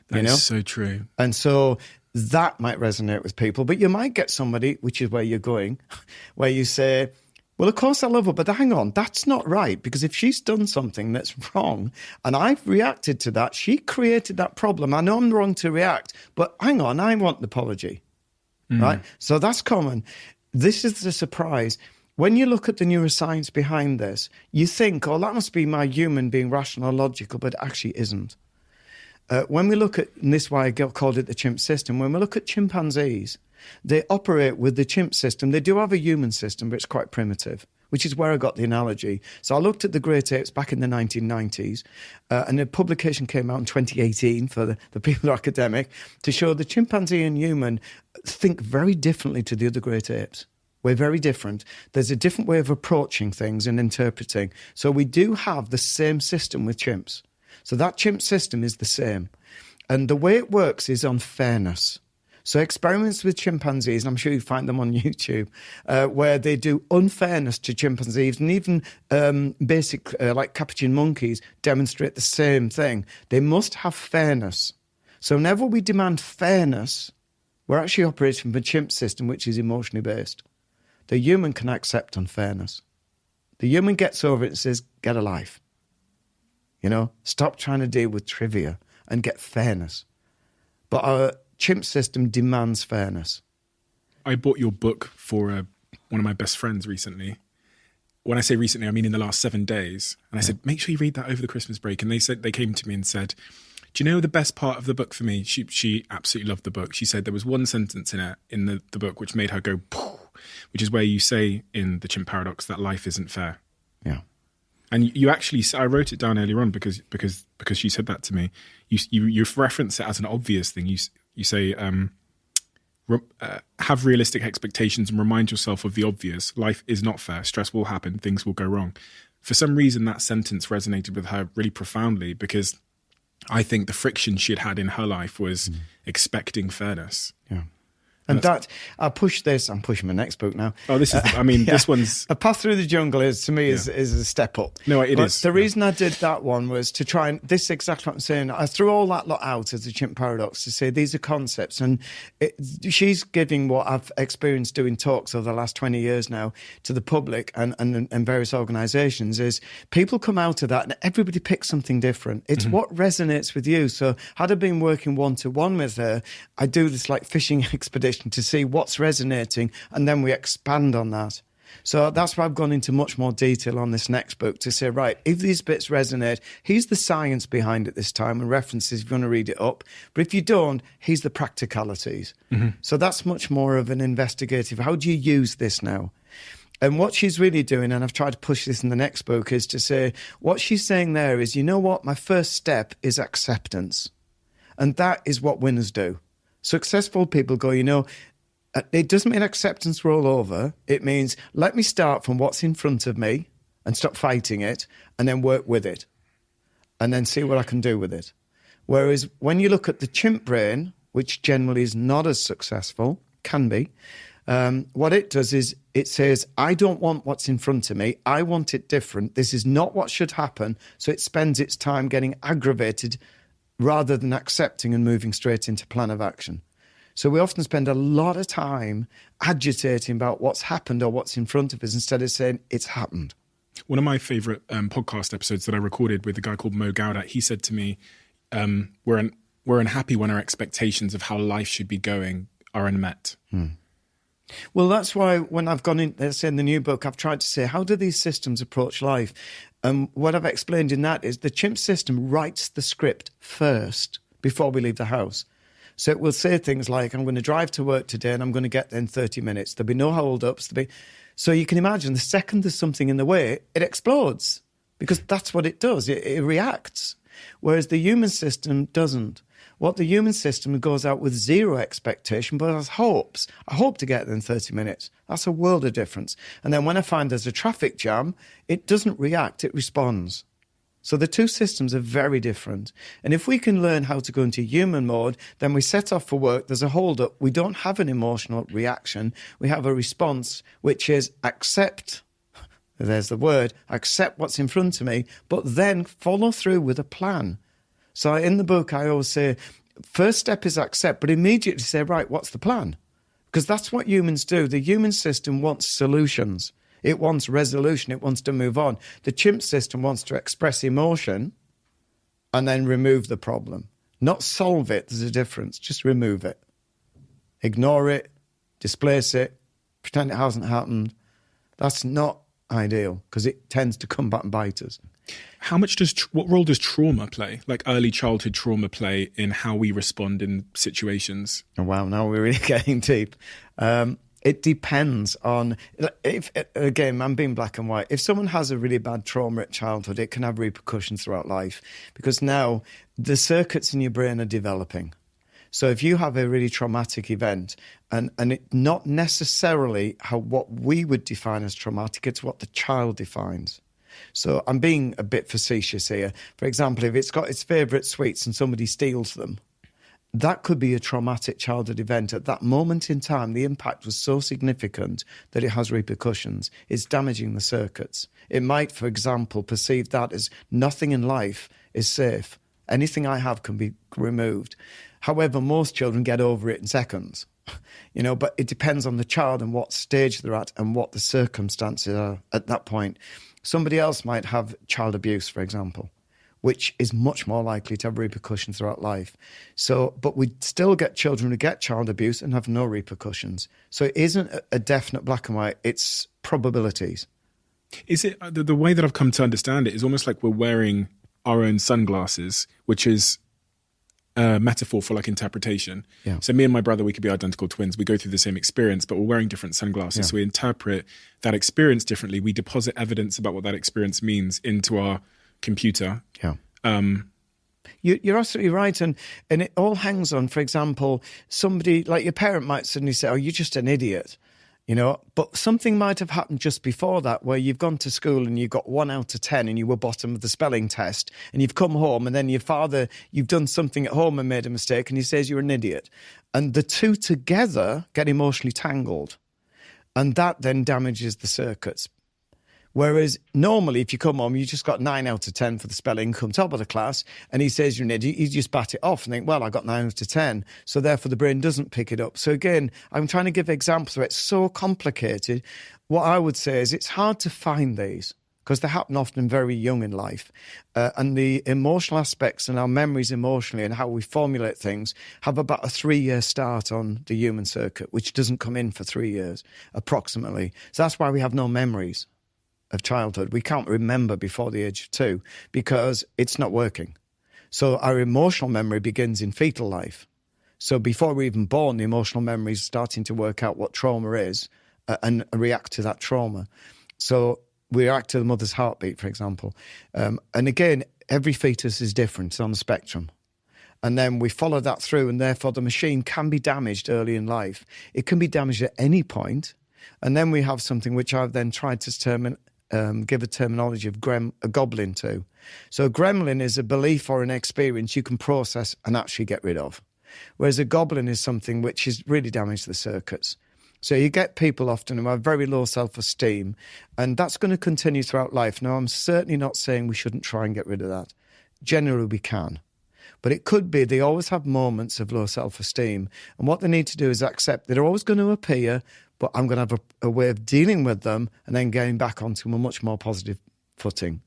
That is so true. And so that might resonate with people. But you might get somebody, which is where you're going, where you say, well, of course I love her, but hang on, that's not right. Because if she's done something that's wrong and I've reacted to that, she created that problem. I know I'm wrong to react, but hang on, I want an apology, right? So that's common. This is the surprise. When you look at the neuroscience behind this, you think, oh, that must be my human being rational or logical, but it actually isn't. When we look at, and this is why I called it the chimp system, when we look at chimpanzees, they operate with the chimp system. They do have a human system, but it's quite primitive, which is where I got the analogy. So I looked at the great apes back in the 1990s, and a publication came out in 2018 for the people who are academic to show the chimpanzee and human think very differently to the other great apes. We're very different. There's a different way of approaching things and interpreting. So we do have the same system with chimps. So that chimp system is the same. And the way it works is on fairness. So experiments with chimpanzees, and I'm sure you find them on YouTube, where they do unfairness to chimpanzees, and even basic, like capuchin monkeys, demonstrate the same thing. They must have fairness. So whenever we demand fairness, we're actually operating from a chimp system, which is emotionally based. The human can accept unfairness. The human gets over it and says, get a life. Stop trying to deal with trivia and get fairness. But our chimp system demands fairness. I bought your book for one of my best friends recently. When I say recently, I mean in the last 7 days. And I said, make sure you read that over the Christmas break. And they came to me and said, do you know the best part of the book for me? She absolutely loved the book. She said there was one sentence in it, in the book, which made her go, poof, which is where you say in the Chimp Paradox that life isn't fair. Yeah. And you actually, I wrote it down earlier on because she said that to me. You reference it as an obvious thing. You say, have realistic expectations and remind yourself of the obvious. Life is not fair. Stress will happen. Things will go wrong. For some reason, that sentence resonated with her really profoundly, because I think the friction she had in her life was expecting fairness. Yeah. And that, I'm pushing my next book now. Oh, this is, this one's... A Path Through the Jungle is a step up. No, it is. The reason I did that one was to try and, this is exactly what I'm saying, I threw all that lot out as a Chimp Paradox to say these are concepts, and she's giving what I've experienced doing talks over the last 20 years now to the public and various organisations, is people come out of that and everybody picks something different. It's what resonates with you. So had I been working one-to-one with her, I do this like fishing expedition to see what's resonating, and then we expand on that. So that's why I've gone into much more detail on this next book to say, right, if these bits resonate, here's the science behind it this time and references if you want to read it up. But if you don't, here's the practicalities. So that's much more of an investigative. How do you use this now? And what she's really doing, and I've tried to push this in the next book, is to say, what she's saying there is, you know what, my first step is acceptance. And that is what winners do. Successful people go, you know, it doesn't mean acceptance roll over. It means let me start from what's in front of me and stop fighting it, and then work with it and then see what I can do with it. Whereas when you look at the chimp brain, which generally is not as successful, can be, what it does is it says, I don't want what's in front of me. I want it different. This is not what should happen. So it spends its time getting aggravated rather than accepting and moving straight into plan of action. So we often spend a lot of time agitating about what's happened or what's in front of us instead of saying it's happened. One of my favourite podcast episodes that I recorded with a guy called Mo Gaudat, he said to me, we're unhappy when our expectations of how life should be going are unmet. Well, that's why when I've gone in, let's say in the new book, I've tried to say, how do these systems approach life? What I've explained in that is the chimp system writes the script first before we leave the house. So it will say things like, I'm going to drive to work today and I'm going to get there in 30 minutes. There'll be no hold-ups. So you can imagine the second there's something in the way, it explodes, because that's what it does. It reacts, whereas the human system doesn't. What the human system goes out with zero expectation, but has hopes. I hope to get there in 30 minutes. That's a world of difference. And then when I find there's a traffic jam, it doesn't react, it responds. So the two systems are very different. And if we can learn how to go into human mode, then we set off for work, there's a hold-up, we don't have an emotional reaction, we have a response, which is accept, there's the word, accept what's in front of me, but then follow through with a plan. So in the book, I always say, first step is accept, but immediately say, right, what's the plan? Because that's what humans do. The human system wants solutions. It wants resolution. It wants to move on. The chimp system wants to express emotion and then remove the problem. Not solve it. There's a difference. Just remove it. Ignore it. Displace it. Pretend it hasn't happened. That's not ideal because it tends to come back and bite us. What role does trauma play, like early childhood trauma play in how we respond in situations? Oh, wow, now we're really getting deep. It depends on, again, I'm being black and white. If someone has a really bad trauma at childhood, it can have repercussions throughout life because now the circuits in your brain are developing. So if you have a really traumatic event, and it not necessarily what we would define as traumatic, it's what the child defines. So I'm being a bit facetious here. For example, if it's got its favourite sweets and somebody steals them, that could be a traumatic childhood event. At that moment in time, the impact was so significant that it has repercussions. It's damaging the circuits. It might, for example, perceive that as nothing in life is safe. Anything I have can be removed. However, most children get over it in seconds. But it depends on the child and what stage they're at and what the circumstances are at that point. Somebody else might have child abuse, for example, which is much more likely to have repercussions throughout life. But we still get children who get child abuse and have no repercussions. So it isn't a definite black and white, it's probabilities. Is it, the way that I've come to understand it is almost like we're wearing our own sunglasses, which is a metaphor for like interpretation. Yeah. So me and my brother, we could be identical twins. We go through the same experience, but we're wearing different sunglasses. Yeah. So we interpret that experience differently. We deposit evidence about what that experience means into our computer. Yeah. You're absolutely right. And it all hangs on, for example, somebody like your parent might suddenly say, oh, you're just an idiot. You know, but something might have happened just before that where you've gone to school and you got 1 out of 10 and you were bottom of the spelling test, and you've come home and then your father, you've done something at home and made a mistake and he says you're an idiot. And the two together get emotionally tangled, and that then damages the circuits. Whereas normally if you come home, you just got 9 out of 10 for the spelling, come top of the class, and he says you're an idiot, you just bat it off and think, well, I got 9 out of 10. So therefore the brain doesn't pick it up. So again, I'm trying to give examples where it's so complicated. What I would say is it's hard to find these because they happen often very young in life. And the emotional aspects and our memories emotionally and how we formulate things have about a 3-year start on the human circuit, which doesn't come in for 3 years, approximately. So that's why we have no memories of childhood. We can't remember before the age of 2 because it's not working. So our emotional memory begins in fetal life. So before we're even born, the emotional memory is starting to work out what trauma is and react to that trauma. So we react to the mother's heartbeat, for example. And again, every fetus is different. It's on the spectrum. And then we follow that through, and therefore the machine can be damaged early in life. It can be damaged at any point. And then we have something which I've then tried to determine, give a terminology of a goblin to. So a gremlin is a belief or an experience you can process and actually get rid of. Whereas a goblin is something which is really damaged the circuits. So you get people often who have very low self-esteem, and that's going to continue throughout life. Now, I'm certainly not saying we shouldn't try and get rid of that. Generally, we can. But it could be they always have moments of low self-esteem, and what they need to do is accept they're always going to appear, but I'm going to have a way of dealing with them and then getting back onto a much more positive footing.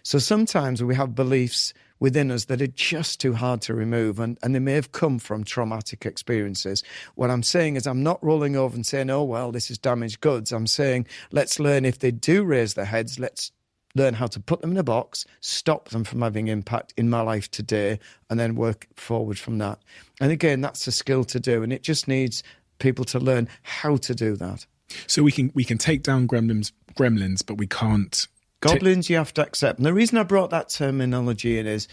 So sometimes we have beliefs within us that are just too hard to remove, and they may have come from traumatic experiences. What I'm saying is I'm not rolling over and saying, oh, well, this is damaged goods. I'm saying let's learn if they do raise their heads, let's learn how to put them in a box, stop them from having impact in my life today, and then work forward from that. And again, that's a skill to do, and it just needs people to learn how to do that. So we can take down gremlins, but we can't. Goblins you have to accept. And the reason I brought that terminology in is,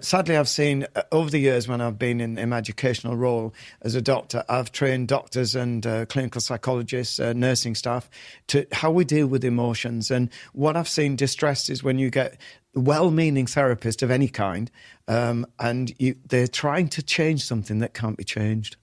sadly, I've seen over the years when I've been in my educational role as a doctor, I've trained doctors and clinical psychologists, nursing staff, to how we deal with emotions. And what I've seen distress is when you get well-meaning therapist of any kind, and they're trying to change something that can't be changed.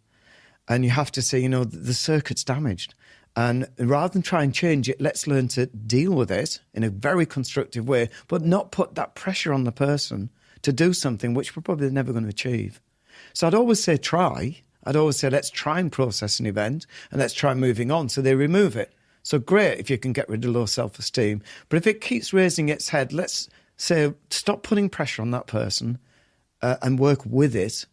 And you have to say, the circuit's damaged. And rather than try and change it, let's learn to deal with it in a very constructive way, but not put that pressure on the person to do something which we're probably never going to achieve. So I'd always say try. I'd always say let's try and process an event and let's try moving on. So they remove it. So great if you can get rid of low self-esteem. But if it keeps raising its head, let's say stop putting pressure on that person and work with it.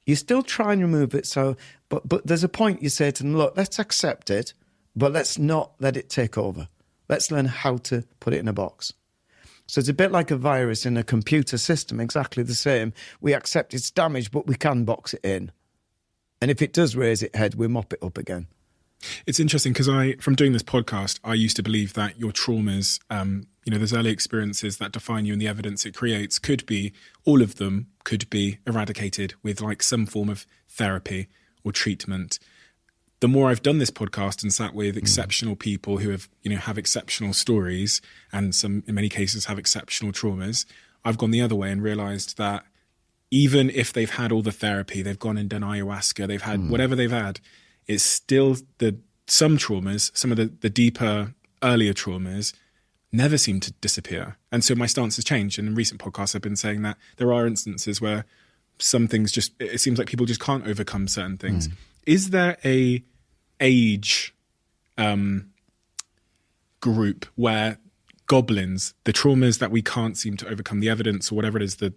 You still try and remove it. So, but there's a point you say to them, look, let's accept it, but let's not let it take over. Let's learn how to put it in a box. So it's a bit like a virus in a computer system, exactly the same. We accept it's damaged, but we can box it in. And if it does raise its head, we mop it up again. It's interesting because from doing this podcast, I used to believe that your traumas, those early experiences that define you and the evidence it creates all of them could be eradicated with like some form of therapy or treatment. The more I've done this podcast and sat with exceptional people who have exceptional stories and some, in many cases, have exceptional traumas, I've gone the other way and realized that even if they've had all the therapy, they've gone and done ayahuasca, they've had whatever they've had, it's still some traumas, some of the deeper, earlier traumas never seem to disappear. And so my stance has changed. And in recent podcasts, I've been saying that there are instances where some things it seems like people just can't overcome certain things. Is there a age group where goblins, the traumas that we can't seem to overcome, the evidence or whatever it is, the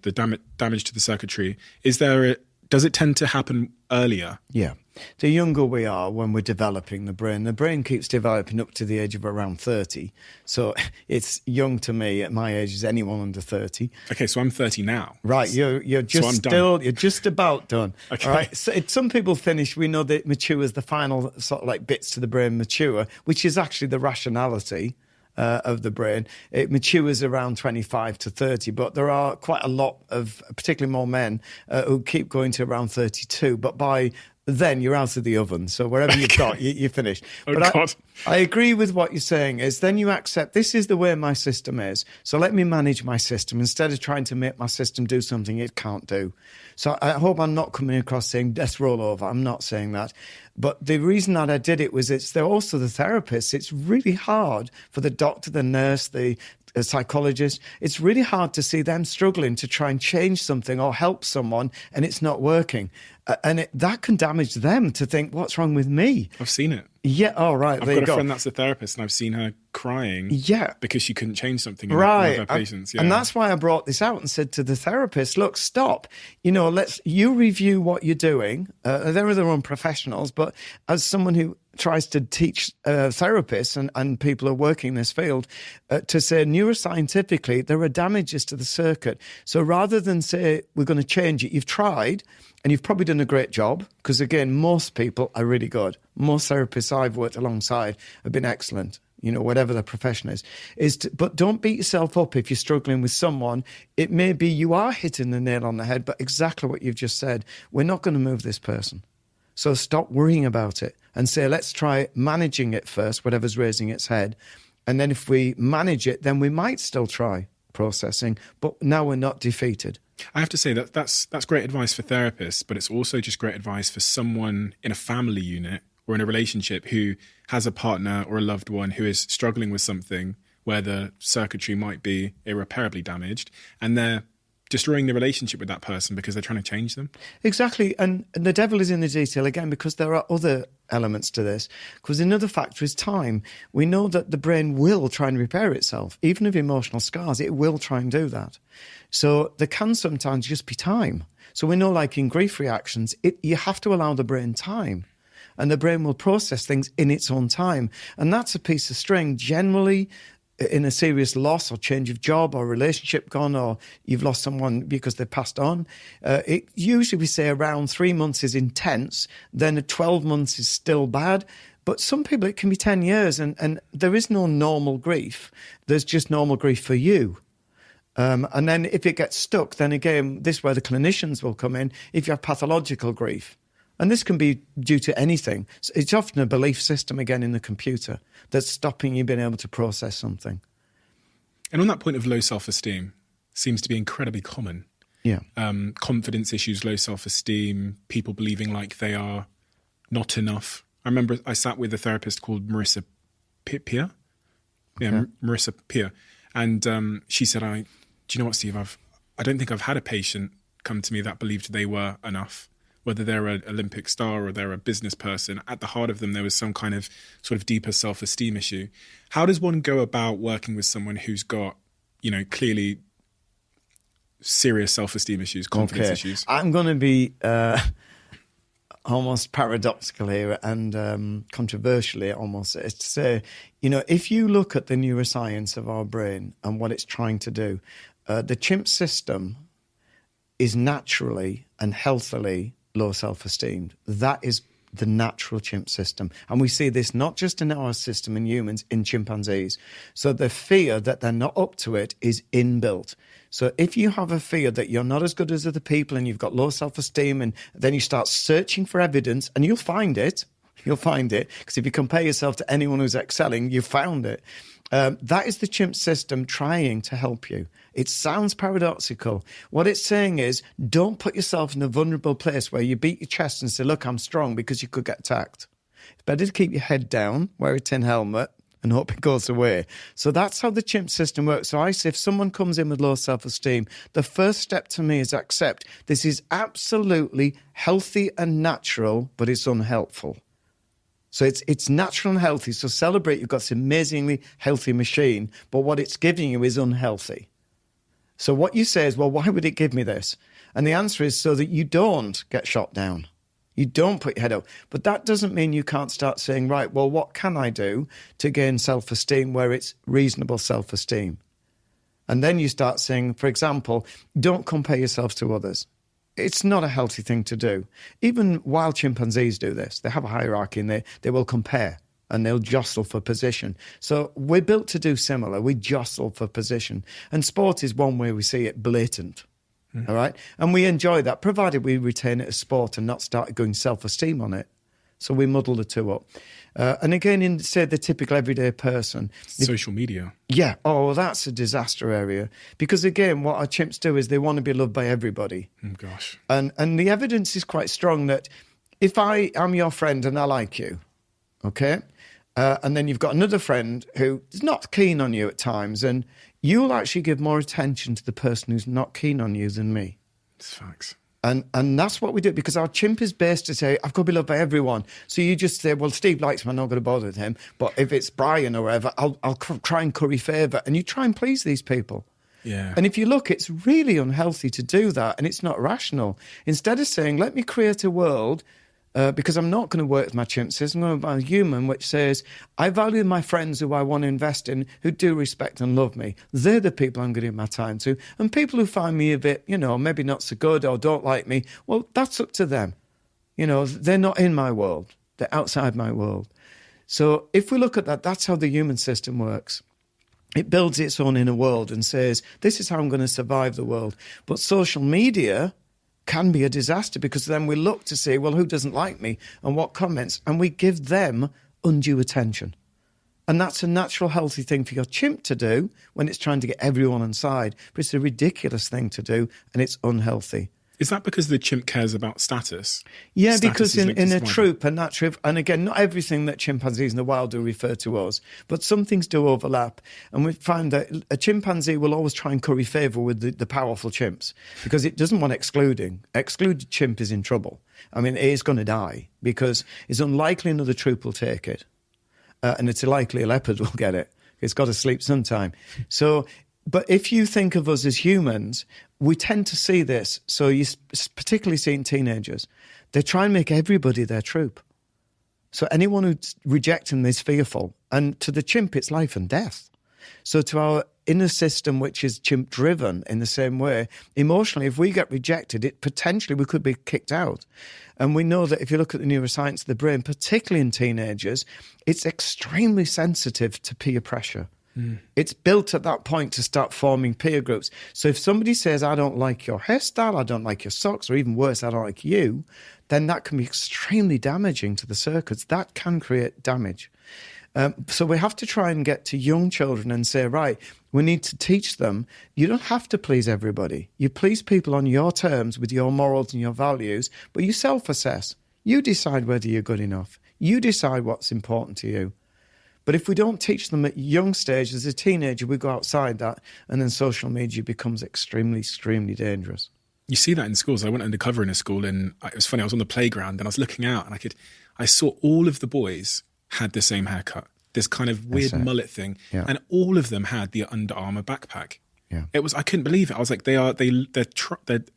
damage to the circuitry, does it tend to happen earlier? Yeah. The younger we are when we're developing the brain keeps developing up to the age of around 30. So it's young to me at my age as anyone under 30. Okay, so I'm 30 now. Right, you're just you're just about done. Okay. All right. So some people finish, we know that mature is the final sort of like bits to the brain mature, which is actually the rationality. of the brain. It matures around 25 to 30, but there are quite a lot of, particularly more men, who keep going to around 32. But by then you're out of the oven. So wherever you've got, you're finished. God. I agree with what you're saying is then you accept this is the way my system is. So let me manage my system instead of trying to make my system do something it can't do. So I hope I'm not coming across saying death roll over. I'm not saying that. But the reason that I did it was they're also the therapists. It's really hard for the doctor, the nurse, the psychologist. It's really hard to see them struggling to try and change something or help someone and it's not working. That can damage them to think, what's wrong with me? I've seen it. Yeah, oh, right. I've got a friend that's a therapist and I've seen her crying because she couldn't change something in one of her patients. Yeah. And that's why I brought this out and said to the therapist, look, stop. You review what you're doing. They're their own professionals, but as someone who tries to teach therapists and people who are working in this field to say neuroscientifically there are damages to the circuit. So rather than say we're going to change it, you've tried and you've probably done a great job because, again, most people are really good. Most therapists I've worked alongside have been excellent, whatever their profession is. But don't beat yourself up if you're struggling with someone. It may be you are hitting the nail on the head, but exactly what you've just said, we're not going to move this person. So stop worrying about it and say, let's try managing it first, whatever's raising its head. And then if we manage it, then we might still try processing, but now we're not defeated. I have to say that's great advice for therapists, but it's also just great advice for someone in a family unit or in a relationship who has a partner or a loved one who is struggling with something where the circuitry might be irreparably damaged and they're destroying the relationship with that person because they're trying to change them. Exactly. And the devil is in the detail again, because there are other elements to this. Because another factor is time. We know that the brain will try and repair itself. Even of emotional scars, it will try and do that. So there can sometimes just be time. So we know, like in grief reactions, you have to allow the brain time. And the brain will process things in its own time. And that's a piece of string. Generally, in a serious loss or change of job or relationship gone, or you've lost someone because they've passed on, usually we say around 3 months is intense, then 12 months is still bad. But some people, it can be 10 years, and there is no normal grief. There's just normal grief for you. And then if it gets stuck, then again, this is where the clinicians will come in, if you have pathological grief. And this can be due to anything. It's often a belief system, again, in the computer that's stopping you being able to process something. And on that point of low self-esteem, seems to be incredibly common. Yeah. Confidence issues, low self-esteem, people believing like they are not enough. I remember I sat with a therapist called Marissa Peer. Yeah, okay. Marissa Peer. And she said, do you know what, Steve? I don't think I've had a patient come to me that believed they were enough. Whether they're an Olympic star or they're a business person, at the heart of them, there was some kind of sort of deeper self-esteem issue. How does one go about working with someone who's got, clearly serious self-esteem issues, confidence issues? I'm going to be almost paradoxical here and controversially almost. It's to say, if you look at the neuroscience of our brain and what it's trying to do, the chimp system is naturally and healthily low self-esteem. That is the natural chimp system. And we see this not just in our system in humans, in chimpanzees. So the fear that they're not up to it is inbuilt. So if you have a fear that you're not as good as other people and you've got low self-esteem, and then you start searching for evidence, and you'll find it. You'll find it, because if you compare yourself to anyone who's excelling, you've found it. That is the chimp system trying to help you. It sounds paradoxical. What it's saying is, don't put yourself in a vulnerable place where you beat your chest and say, look, I'm strong, because you could get attacked. It's better to keep your head down, wear a tin helmet, and hope it goes away. So that's how the chimp system works. So I say, if someone comes in with low self-esteem, the first step to me is accept this is absolutely healthy and natural, but it's unhelpful. So it's natural and healthy. So celebrate you've got this amazingly healthy machine, but what it's giving you is unhealthy. So what you say is, well, why would it give me this? And the answer is so that you don't get shot down. You don't put your head up. But that doesn't mean you can't start saying, right, well, what can I do to gain self-esteem where it's reasonable self-esteem? And then you start saying, for example, don't compare yourselves to others. It's not a healthy thing to do. Even wild chimpanzees do this. They have a hierarchy and they will compare. and they'll jostle for position. So we're built to do similar. We jostle for position. And sport is one way we see it blatant. All right? And we enjoy that, provided we retain it as sport and not start going self-esteem on it. So we muddle the two up. And again, in, say, the typical everyday person. Social media. Yeah. Oh, that's a disaster area. Because again, what our chimps do is they want to be loved by everybody. Oh, gosh. And the evidence is quite strong that if I'm your friend and I like you, okay, and then you've got another friend who is not keen on you at times, and you'll actually give more attention to the person who's not keen on you than me. It's facts. And that's what we do, because our chimp is based to say, I've got to be loved by everyone. So you just say, well, Steve likes me, I'm not going to bother with him. But if it's Brian or whatever, I'll try and curry favour. And you try and please these people. Yeah. And if you look, it's really unhealthy to do that, and it's not rational. Instead of saying, let me create a world, because I'm not going to work with my chimp system, I'm going to buy a human which says, I value my friends who I want to invest in, who do respect and love me. They're the people I'm going to give my time to. And people who find me a bit, maybe not so good or don't like me, well, that's up to them. They're not in my world. They're outside my world. So if we look at that, that's how the human system works. It builds its own inner world and says, this is how I'm going to survive the world. But social media can be a disaster, because then we look to see, well, who doesn't like me and what comments, and we give them undue attention. And that's a natural, healthy thing for your chimp to do when it's trying to get everyone on side. But it's a ridiculous thing to do, and it's unhealthy. Is that because the chimp cares about status? Yeah, Status because is linked in to a survival. troop, and again, not everything that chimpanzees in the wild do refer to us, but some things do overlap. And we find that a chimpanzee will always try and curry favour with the powerful chimps, because it doesn't want excluding. Excluded chimp is in trouble. I mean, it is going to die, because it's unlikely another troop will take it. And it's likely a leopard will get it. It's got to sleep sometime. So, but if you think of us as humans, we tend to see this. So you particularly see in teenagers, they try and make everybody their troop. So anyone who's rejecting them is fearful. And to the chimp, it's life and death. So to our inner system, which is chimp driven in the same way, emotionally, if we get rejected, we could be kicked out. And we know that if you look at the neuroscience of the brain, particularly in teenagers, it's extremely sensitive to peer pressure. It's built at that point to start forming peer groups. So if somebody says, I don't like your hairstyle, I don't like your socks, or even worse, I don't like you, then that can be extremely damaging to the circuits. That can create damage. So we have to try and get to young children and say, right, we need to teach them, you don't have to please everybody. You please people on your terms with your morals and your values, but you self-assess. You decide whether you're good enough. You decide what's important to you. But if we don't teach them at young stage, as a teenager, we go outside that, and then social media becomes extremely, extremely dangerous. You see that in schools. I went undercover in a school, and it was funny. I was on the playground and I was looking out, and I saw all of the boys had the same haircut, this kind of weird mullet thing, and all of them had the Under Armour backpack. Yeah, I couldn't believe it. I was like, they're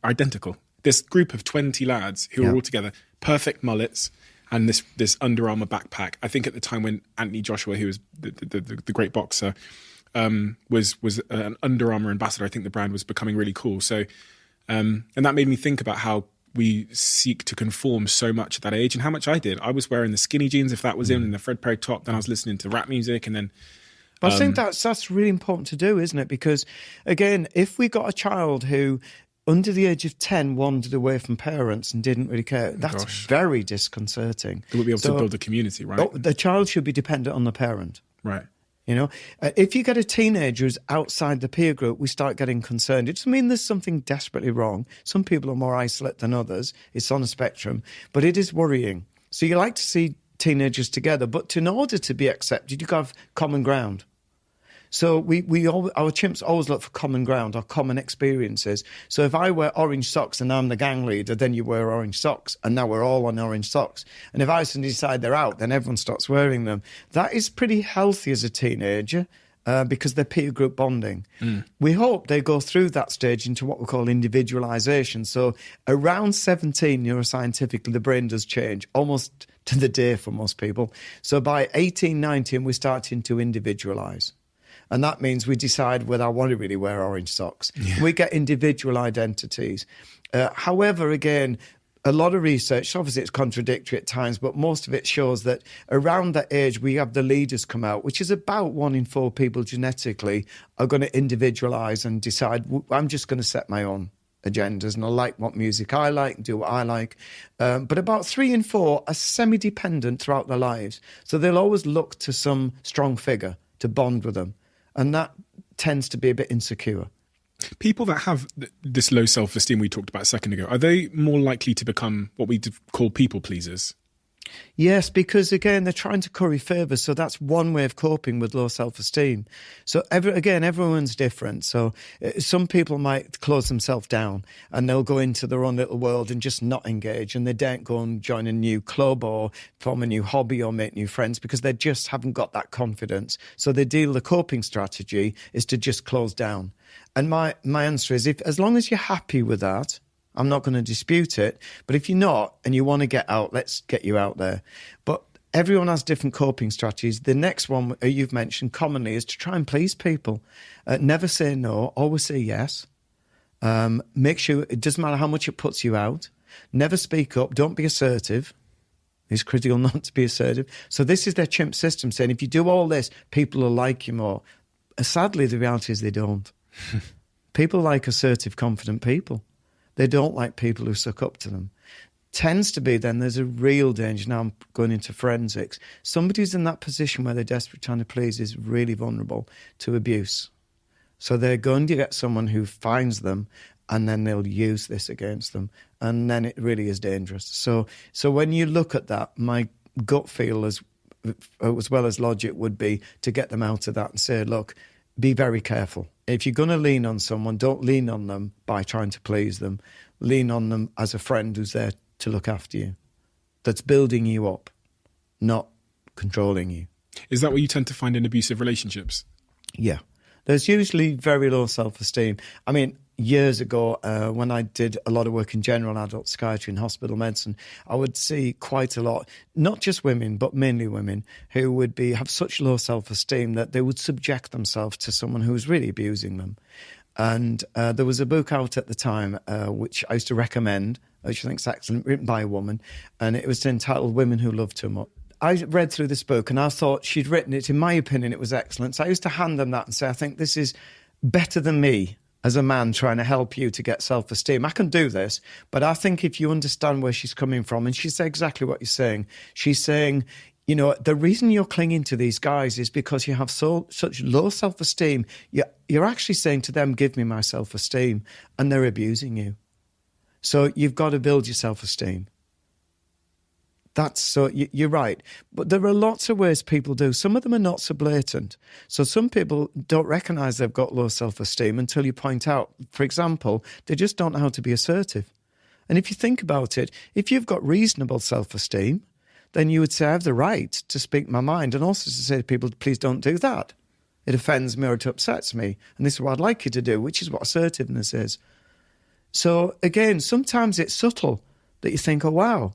identical. This group of 20 lads who are all together, perfect mullets, and this Under Armour backpack. I think at the time when Anthony Joshua, who was the great boxer, was an Under Armour ambassador, I think the brand was becoming really cool. So, and that made me think about how we seek to conform so much at that age, and how much I did. I was wearing the skinny jeans, if that was in, and the Fred Perry top. Then I was listening to rap music, and then. But I think that's really important to do, isn't it? Because again, if we got a child who, under the age of 10, wandered away from parents and didn't really care, that's very disconcerting. They would be able to build a community, right? The child should be dependent on the parent. Right. If you get a teenager who's outside the peer group, we start getting concerned. It doesn't mean there's something desperately wrong. Some people are more isolate than others. It's on a spectrum. But it is worrying. So you like to see teenagers together, but in order to be accepted, you've got to have common ground. So our chimps always look for common ground or common experiences. So if I wear orange socks and I'm the gang leader, then you wear orange socks, and now we're all on orange socks. And if I suddenly decide they're out, then everyone starts wearing them. That is pretty healthy as a teenager because they're peer group bonding. We hope they go through that stage into what we call individualization. So around 17, neuroscientifically, the brain does change, almost to the day for most people. So by 18, 19, we're starting to individualize. And that means we decide whether I want to really wear orange socks. Yeah. We get individual identities. However, again, a lot of research, obviously it's contradictory at times, but most of it shows that around that age we have the leaders come out, which is about 1 in 4 people genetically are going to individualise and decide, I'm just going to set my own agendas and I like what music I like, do what I like. But about 3 in 4 are semi-dependent throughout their lives. So they'll always look to some strong figure to bond with them. And that tends to be a bit insecure. People that have this low self-esteem we talked about a second ago, are they more likely to become what we call people pleasers? Yes, because again, they're trying to curry favour. So that's one way of coping with low self-esteem. So everyone's different. So some people might close themselves down and they'll go into their own little world and just not engage. And they don't go and join a new club or form a new hobby or make new friends because they just haven't got that confidence. So the coping strategy is to just close down. And my answer is, as long as you're happy with that, I'm not going to dispute it. But if you're not and you want to get out, let's get you out there. But everyone has different coping strategies. The next one you've mentioned commonly is to try and please people. Never say no, always say yes. Make sure it doesn't matter how much it puts you out. Never speak up. Don't be assertive. It's critical not to be assertive. So this is their chimp system saying, if you do all this, people will like you more. Sadly, the reality is they don't. People like assertive, confident people. They don't like people who suck up to them. Tends to be then there's a real danger. Now I'm going into forensics. Somebody who's in that position where they're desperate trying to please is really vulnerable to abuse. So they're going to get someone who finds them and then they'll use this against them. And then it really is dangerous. So when you look at that, my gut feel as well as logic would be to get them out of that and say, look, be very careful. If you're going to lean on someone, don't lean on them by trying to please them. Lean on them as a friend who's there to look after you, that's building you up, not controlling you. Is that what you tend to find in abusive relationships? Yeah. There's usually very low self-esteem. I mean, years ago, when I did a lot of work in general adult psychiatry and hospital medicine, I would see quite a lot, not just women, but mainly women, who would have such low self-esteem that they would subject themselves to someone who was really abusing them. And there was a book out at the time, which I used to recommend, which I think is excellent, written by a woman, and it was entitled Women Who Love Too Much. I read through this book and I thought she'd written it. In my opinion, it was excellent. So I used to hand them that and say, I think this is better than me as a man trying to help you to get self-esteem. I can do this, but I think if you understand where she's coming from, and she said exactly what you're saying. She's saying, you know, the reason you're clinging to these guys is because you have such low self-esteem. You're actually saying to them, give me my self-esteem, and they're abusing you. So you've got to build your self-esteem. You're right. But there are lots of ways people do. Some of them are not so blatant. So some people don't recognise they've got low self-esteem until you point out, for example, they just don't know how to be assertive. And if you think about it, if you've got reasonable self-esteem, then you would say, I have the right to speak my mind, and also to say to people, please don't do that. It offends me or it upsets me. And this is what I'd like you to do, which is what assertiveness is. So again, sometimes it's subtle that you think, oh, wow,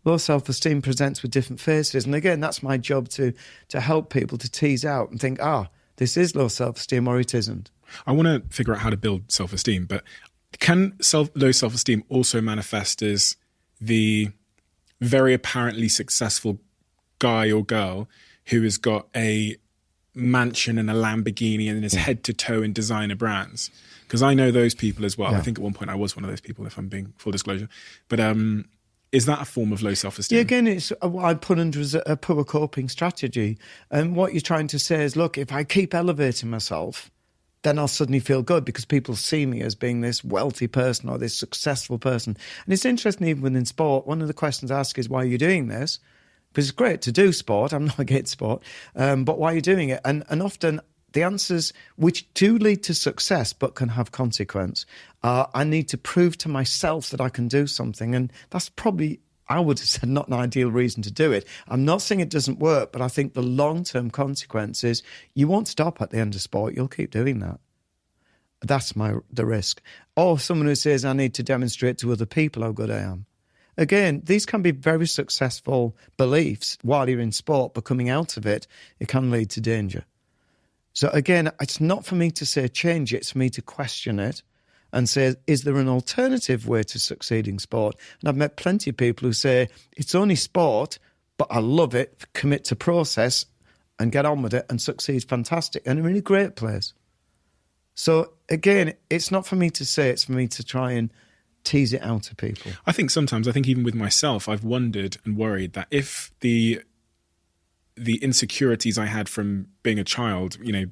low self-esteem presents with different faces. And again, that's my job to help people to tease out and think, this is low self-esteem or it isn't. I want to figure out how to build self-esteem, but can low self-esteem also manifest as the very apparently successful guy or girl who has got a mansion and a Lamborghini and is head to toe in designer brands? Because I know those people as well. Yeah. I think at one point I was one of those people, if I'm being full disclosure. But is that a form of low self-esteem? Yeah, again, it's what I'd put under as a poor coping strategy. And what you're trying to say is, look, if I keep elevating myself, then I'll suddenly feel good because people see me as being this wealthy person or this successful person. And it's interesting, even within sport, one of the questions I ask is, why are you doing this? Because it's great to do sport. I'm not against sport. But why are you doing it? And often the answers, which do lead to success but can have consequence, I need to prove to myself that I can do something. And that's probably, I would have said, not an ideal reason to do it. I'm not saying it doesn't work, but I think the long-term consequence is you won't stop at the end of sport. You'll keep doing that. That's the risk. Or someone who says, I need to demonstrate to other people how good I am. Again, these can be very successful beliefs while you're in sport, but coming out of it, it can lead to danger. So again, it's not for me to say change it, it's for me to question it and say, is there an alternative way to succeeding sport? And I've met plenty of people who say, it's only sport, but I love it, commit to process and get on with it and succeed fantastic. And I'm in a great place. So again, it's not for me to say, it's for me to try and tease it out to people. I think sometimes, even with myself, I've wondered and worried that if the insecurities I had from being a child, you know,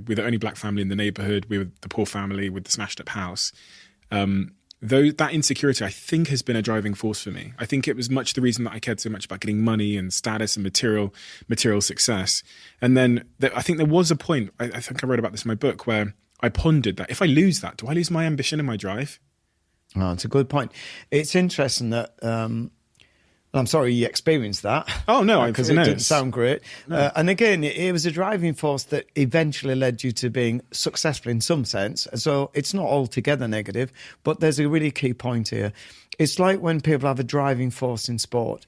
with the only black family in the neighborhood, with the poor family, with the smashed up house, that insecurity, I think, has been a driving force for me. I think it was much the reason that I cared so much about getting money and status and material success. And then I think there was a point, I think I wrote about this in my book, where I pondered that if I lose that, do I lose my ambition and my drive? Oh, it's a good point. It's interesting that, I'm sorry you experienced that. Oh, no. Because it didn't sound great. No. And again, it was a driving force that eventually led you to being successful in some sense. So it's not altogether negative, but there's a really key point here. It's like when people have a driving force in sport.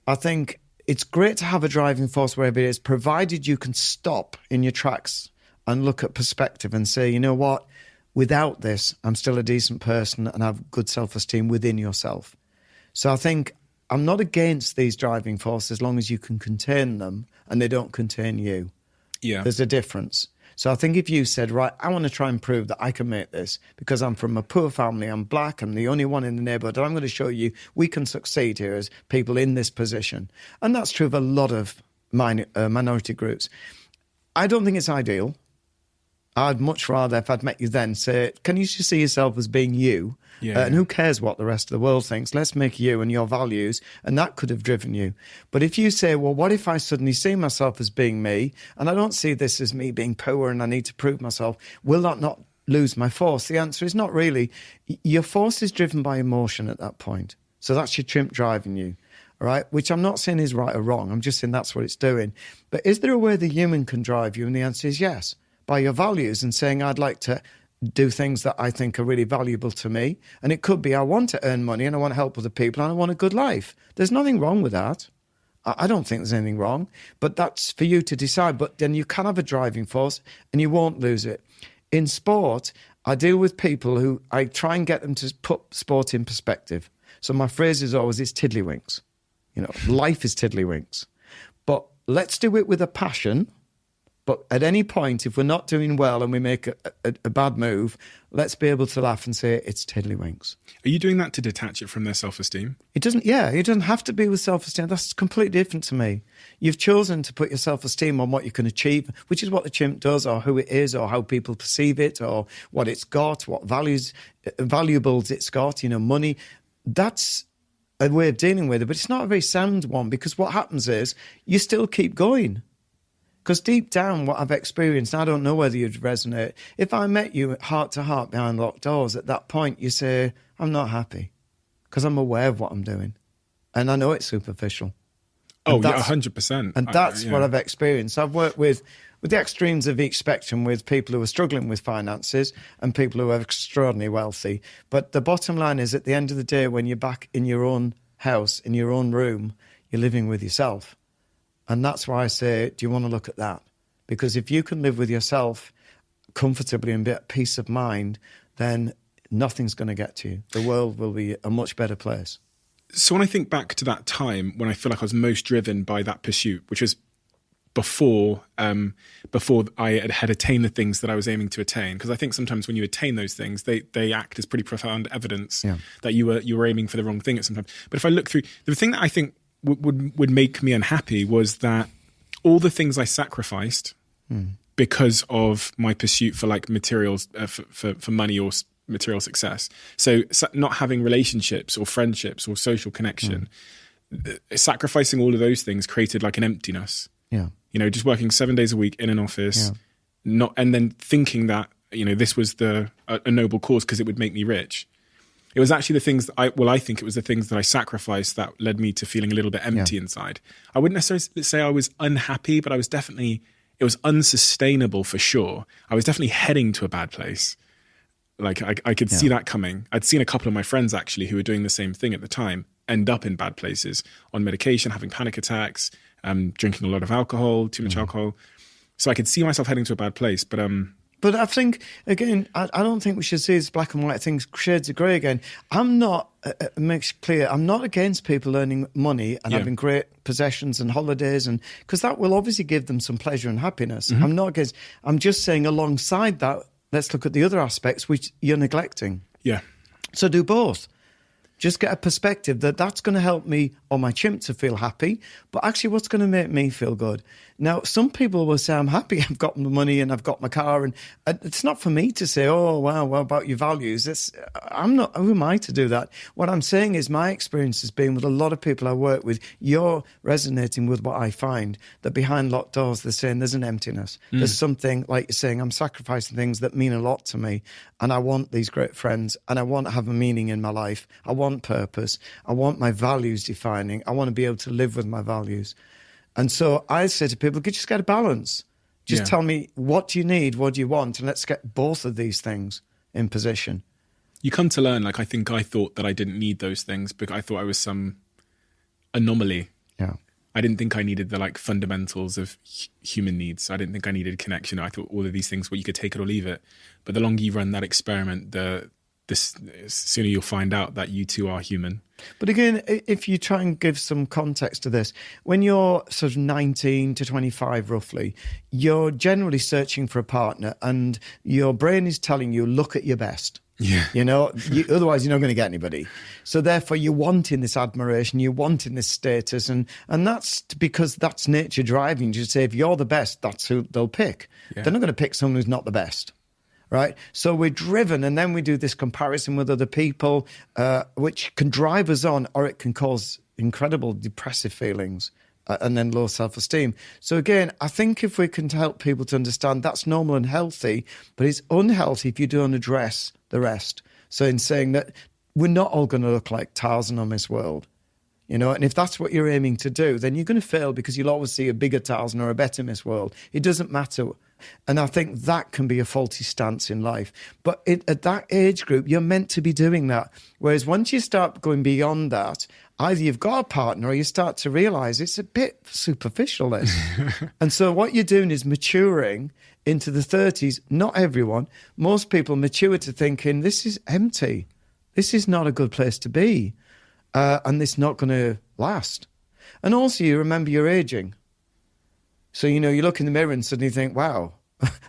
I think it's great to have a driving force wherever it is, provided you can stop in your tracks and look at perspective and say, you know what, without this, I'm still a decent person and have good self-esteem within yourself. So I think I'm not against these driving forces as long as you can contain them and they don't contain you. Yeah. There's a difference. So I think if you said, right, I want to try and prove that I can make this because I'm from a poor family, I'm black, I'm the only one in the neighborhood, and I'm going to show you we can succeed here as people in this position. And that's true of a lot of minority groups. I don't think it's ideal. I'd much rather, if I'd met you then, say, can you just see yourself as being you? Yeah. And who cares what the rest of the world thinks? Let's make you and your values. And that could have driven you. But if you say, well, what if I suddenly see myself as being me, and I don't see this as me being poor and I need to prove myself, will that not lose my force? The answer is not really. Your force is driven by emotion at that point. So that's your chimp driving you, all right? Which I'm not saying is right or wrong. I'm just saying that's what it's doing. But is there a way the human can drive you? And the answer is yes. By your values and saying, I'd like to do things that I think are really valuable to me. And it could be, I want to earn money and I want to help other people and I want a good life. There's nothing wrong with that. I don't think there's anything wrong, but that's for you to decide. But then you can have a driving force and you won't lose it. In sport, I deal with people who I try and get them to put sport in perspective. So my phrase is always, it's tiddlywinks. You know, life is tiddlywinks. But let's do it with a passion. But at any point, if we're not doing well and we make a bad move, let's be able to laugh and say it's tiddlywinks. Are you doing that to detach it from their self-esteem? It doesn't have to be with self-esteem. That's completely different to me. You've chosen to put your self-esteem on what you can achieve, which is what the chimp does, or who it is, or how people perceive it, or what it's got, what valuables it's got, you know, money. That's a way of dealing with it, but it's not a very sound one, because what happens is you still keep going. Because deep down, what I've experienced, I don't know whether you'd resonate. If I met you heart to heart behind locked doors, at that point you say, I'm not happy because I'm aware of what I'm doing. And I know it's superficial. Oh, yeah, 100%. And that's what I've experienced. I've worked with the extremes of each spectrum, with people who are struggling with finances and people who are extraordinarily wealthy. But the bottom line is, at the end of the day, when you're back in your own house, in your own room, you're living with yourself. And that's why I say, do you want to look at that? Because if you can live with yourself comfortably and be at peace of mind, then nothing's going to get to you. The world will be a much better place. So when I think back to that time when I feel like I was most driven by that pursuit, which was before I had attained the things that I was aiming to attain, because I think sometimes when you attain those things, they act as pretty profound evidence that you were aiming for the wrong thing at some time. But if I look through, the thing that I think would make me unhappy was that all the things I sacrificed because of my pursuit for like materials, for money or material success. So not having relationships or friendships or social connection, sacrificing all of those things created like an emptiness. Yeah. You know, just working 7 days a week in an office, and then thinking that, you know, this was a noble cause because it would make me rich. It was actually the things that I think it was the things that I sacrificed that led me to feeling a little bit empty inside. I wouldn't necessarily say I was unhappy, but it was unsustainable for sure. I was definitely heading to a bad place. Like I could see that coming. I'd seen a couple of my friends actually who were doing the same thing at the time end up in bad places, on medication, having panic attacks, drinking a lot of alcohol, too much alcohol. So I could see myself heading to a bad place. But But I think, again, I don't think we should see this black and white things, shades of grey again. I'm not, makes clear, I'm not against people earning money and having great possessions and holidays, and because that will obviously give them some pleasure and happiness. I'm not against, I'm just saying alongside that, let's look at the other aspects which you're neglecting. Yeah. So do both. Just get a perspective that that's going to help me or my chimp to feel happy, but actually what's going to make me feel good? Now, some people will say, I'm happy, I've got the money and I've got my car, and it's not for me to say, oh, wow, what about your values? I'm not, who am I to do that? What I'm saying is my experience has been with a lot of people I work with, you're resonating with what I find, that behind locked doors, they're saying there's an emptiness. There's something, like you're saying, I'm sacrificing things that mean a lot to me, and I want these great friends, and I want to have a meaning in my life. I want purpose. I want my values defining. I want to be able to live with my values. And so I say to people, just get a balance. Just tell me, what do you need? What do you want? And let's get both of these things in position. You come to learn, like, I think I thought that I didn't need those things because I thought I was some anomaly. Yeah. I didn't think I needed the, like, fundamentals of human needs. I didn't think I needed connection. I thought all of these things, well, you could take it or leave it. But the longer you run that experiment, the sooner you'll find out that you too are human. But again, if you try and give some context to this, when you're sort of 19 to 25 roughly, you're generally searching for a partner and your brain is telling you, look at your best. Yeah. You know, otherwise you're not going to get anybody. So therefore you're wanting this admiration, you're wanting this status, and that's because that's nature driving you to say, if you're the best, that's who they'll pick. Yeah. They're not going to pick someone who's not the best. Right? So we're driven, and then we do this comparison with other people, which can drive us on, or it can cause incredible depressive feelings and then low self-esteem. So again, I think if we can help people to understand that's normal and healthy, but it's unhealthy if you don't address the rest. So in saying that we're not all going to look like Tarzan on Miss World, you know, and if that's what you're aiming to do, then you're going to fail because you'll always see a bigger Tarzan or a better Miss World. It doesn't matter. And I think that can be a faulty stance in life. But at that age group, you're meant to be doing that. Whereas once you start going beyond that, either you've got a partner or you start to realise it's a bit superficial, this. And so what you're doing is maturing into the 30s. Not everyone. Most people mature to thinking, this is empty. This is not a good place to be. And it's not going to last. And also you remember you're ageing. So, you know, you look in the mirror and suddenly think, wow,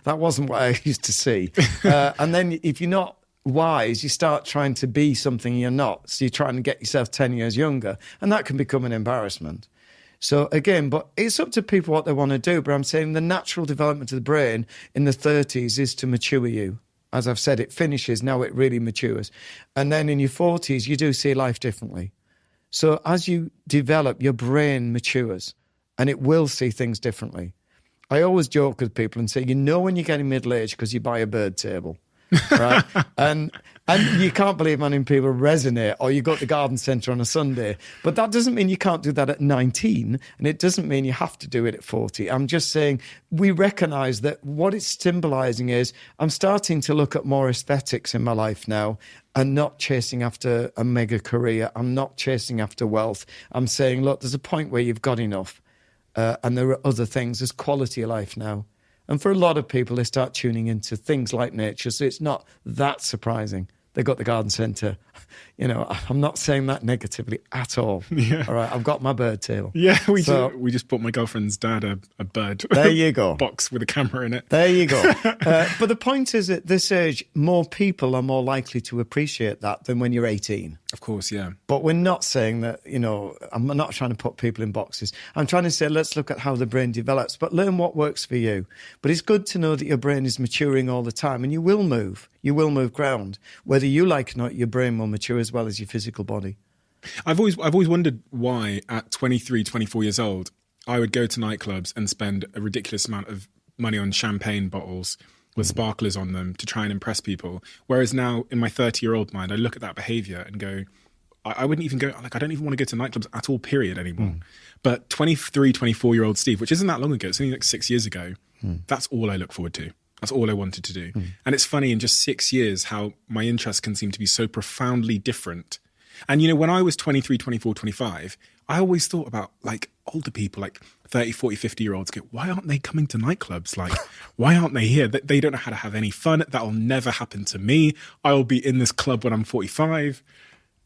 that wasn't what I used to see. And then if you're not wise, you start trying to be something you're not. So you're trying to get yourself 10 years younger. And that can become an embarrassment. So again, but it's up to people what they want to do. But I'm saying the natural development of the brain in the 30s is to mature you. As I've said, it finishes, now it really matures. And then in your 40s, you do see life differently. So as you develop, your brain matures. And it will see things differently. I always joke with people and say, you know when you're getting middle-aged because you buy a bird table, right? and you can't believe how many people resonate, or you go to the garden centre on a Sunday. But that doesn't mean you can't do that at 19, and it doesn't mean you have to do it at 40. I'm just saying we recognise that what it's symbolising is I'm starting to look at more aesthetics in my life now and not chasing after a mega career. I'm not chasing after wealth. I'm saying, look, there's a point where you've got enough. And there are other things. There's quality of life now. And for a lot of people, they start tuning into things like nature. So it's not that surprising. They got the garden centre. You know, I'm not saying that negatively at all. Yeah. All right, I've got my bird table. Yeah, we just bought my girlfriend's dad a bird. There you go. Box with a camera in it. There you go. But the point is, at this age, more people are more likely to appreciate that than when you're 18. Of course, yeah. But we're not saying that, you know, I'm not trying to put people in boxes. I'm trying to say, let's look at how the brain develops, but learn what works for you. But it's good to know that your brain is maturing all the time, and you will move. You will move ground. Whether you like it or not, your brain will mature as well as your physical body. I've always wondered why at 23, 24 years old, I would go to nightclubs and spend a ridiculous amount of money on champagne bottles with sparklers on them to try and impress people. Whereas now in my 30-year-old mind, I look at that behavior and go, I wouldn't even go, like, I don't even want to go to nightclubs at all, period, anymore. But 23, 24-year-old Steve, which isn't that long ago, it's only like 6 years ago, that's all I look forward to. That's all I wanted to do. And it's funny in just 6 years how my interests can seem to be so profoundly different. And, when I was 23, 24, 25, I always thought about like older people, like 30, 40, 50-year-olds go, why aren't they coming to nightclubs? Like, why aren't they here? They don't know how to have any fun. That'll never happen to me. I'll be in this club when I'm 45.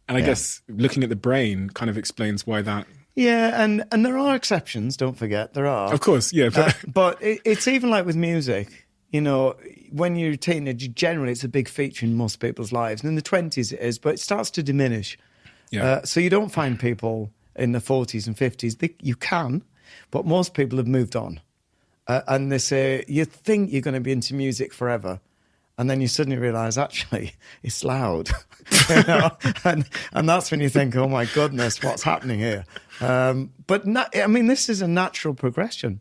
And I guess looking at the brain kind of explains why that... Yeah, and there are exceptions, don't forget. There are. Of course, yeah. But it's even like with music. When you're a teenager, generally it's a big feature in most people's lives. And in the 20s it is, but it starts to diminish. Yeah. So you don't find people in the 40s and 50s. You can, but most people have moved on. And they say, you think you're going to be into music forever. And then you suddenly realise, actually, it's loud. And that's when you think, oh, my goodness, what's happening here? This is a natural progression.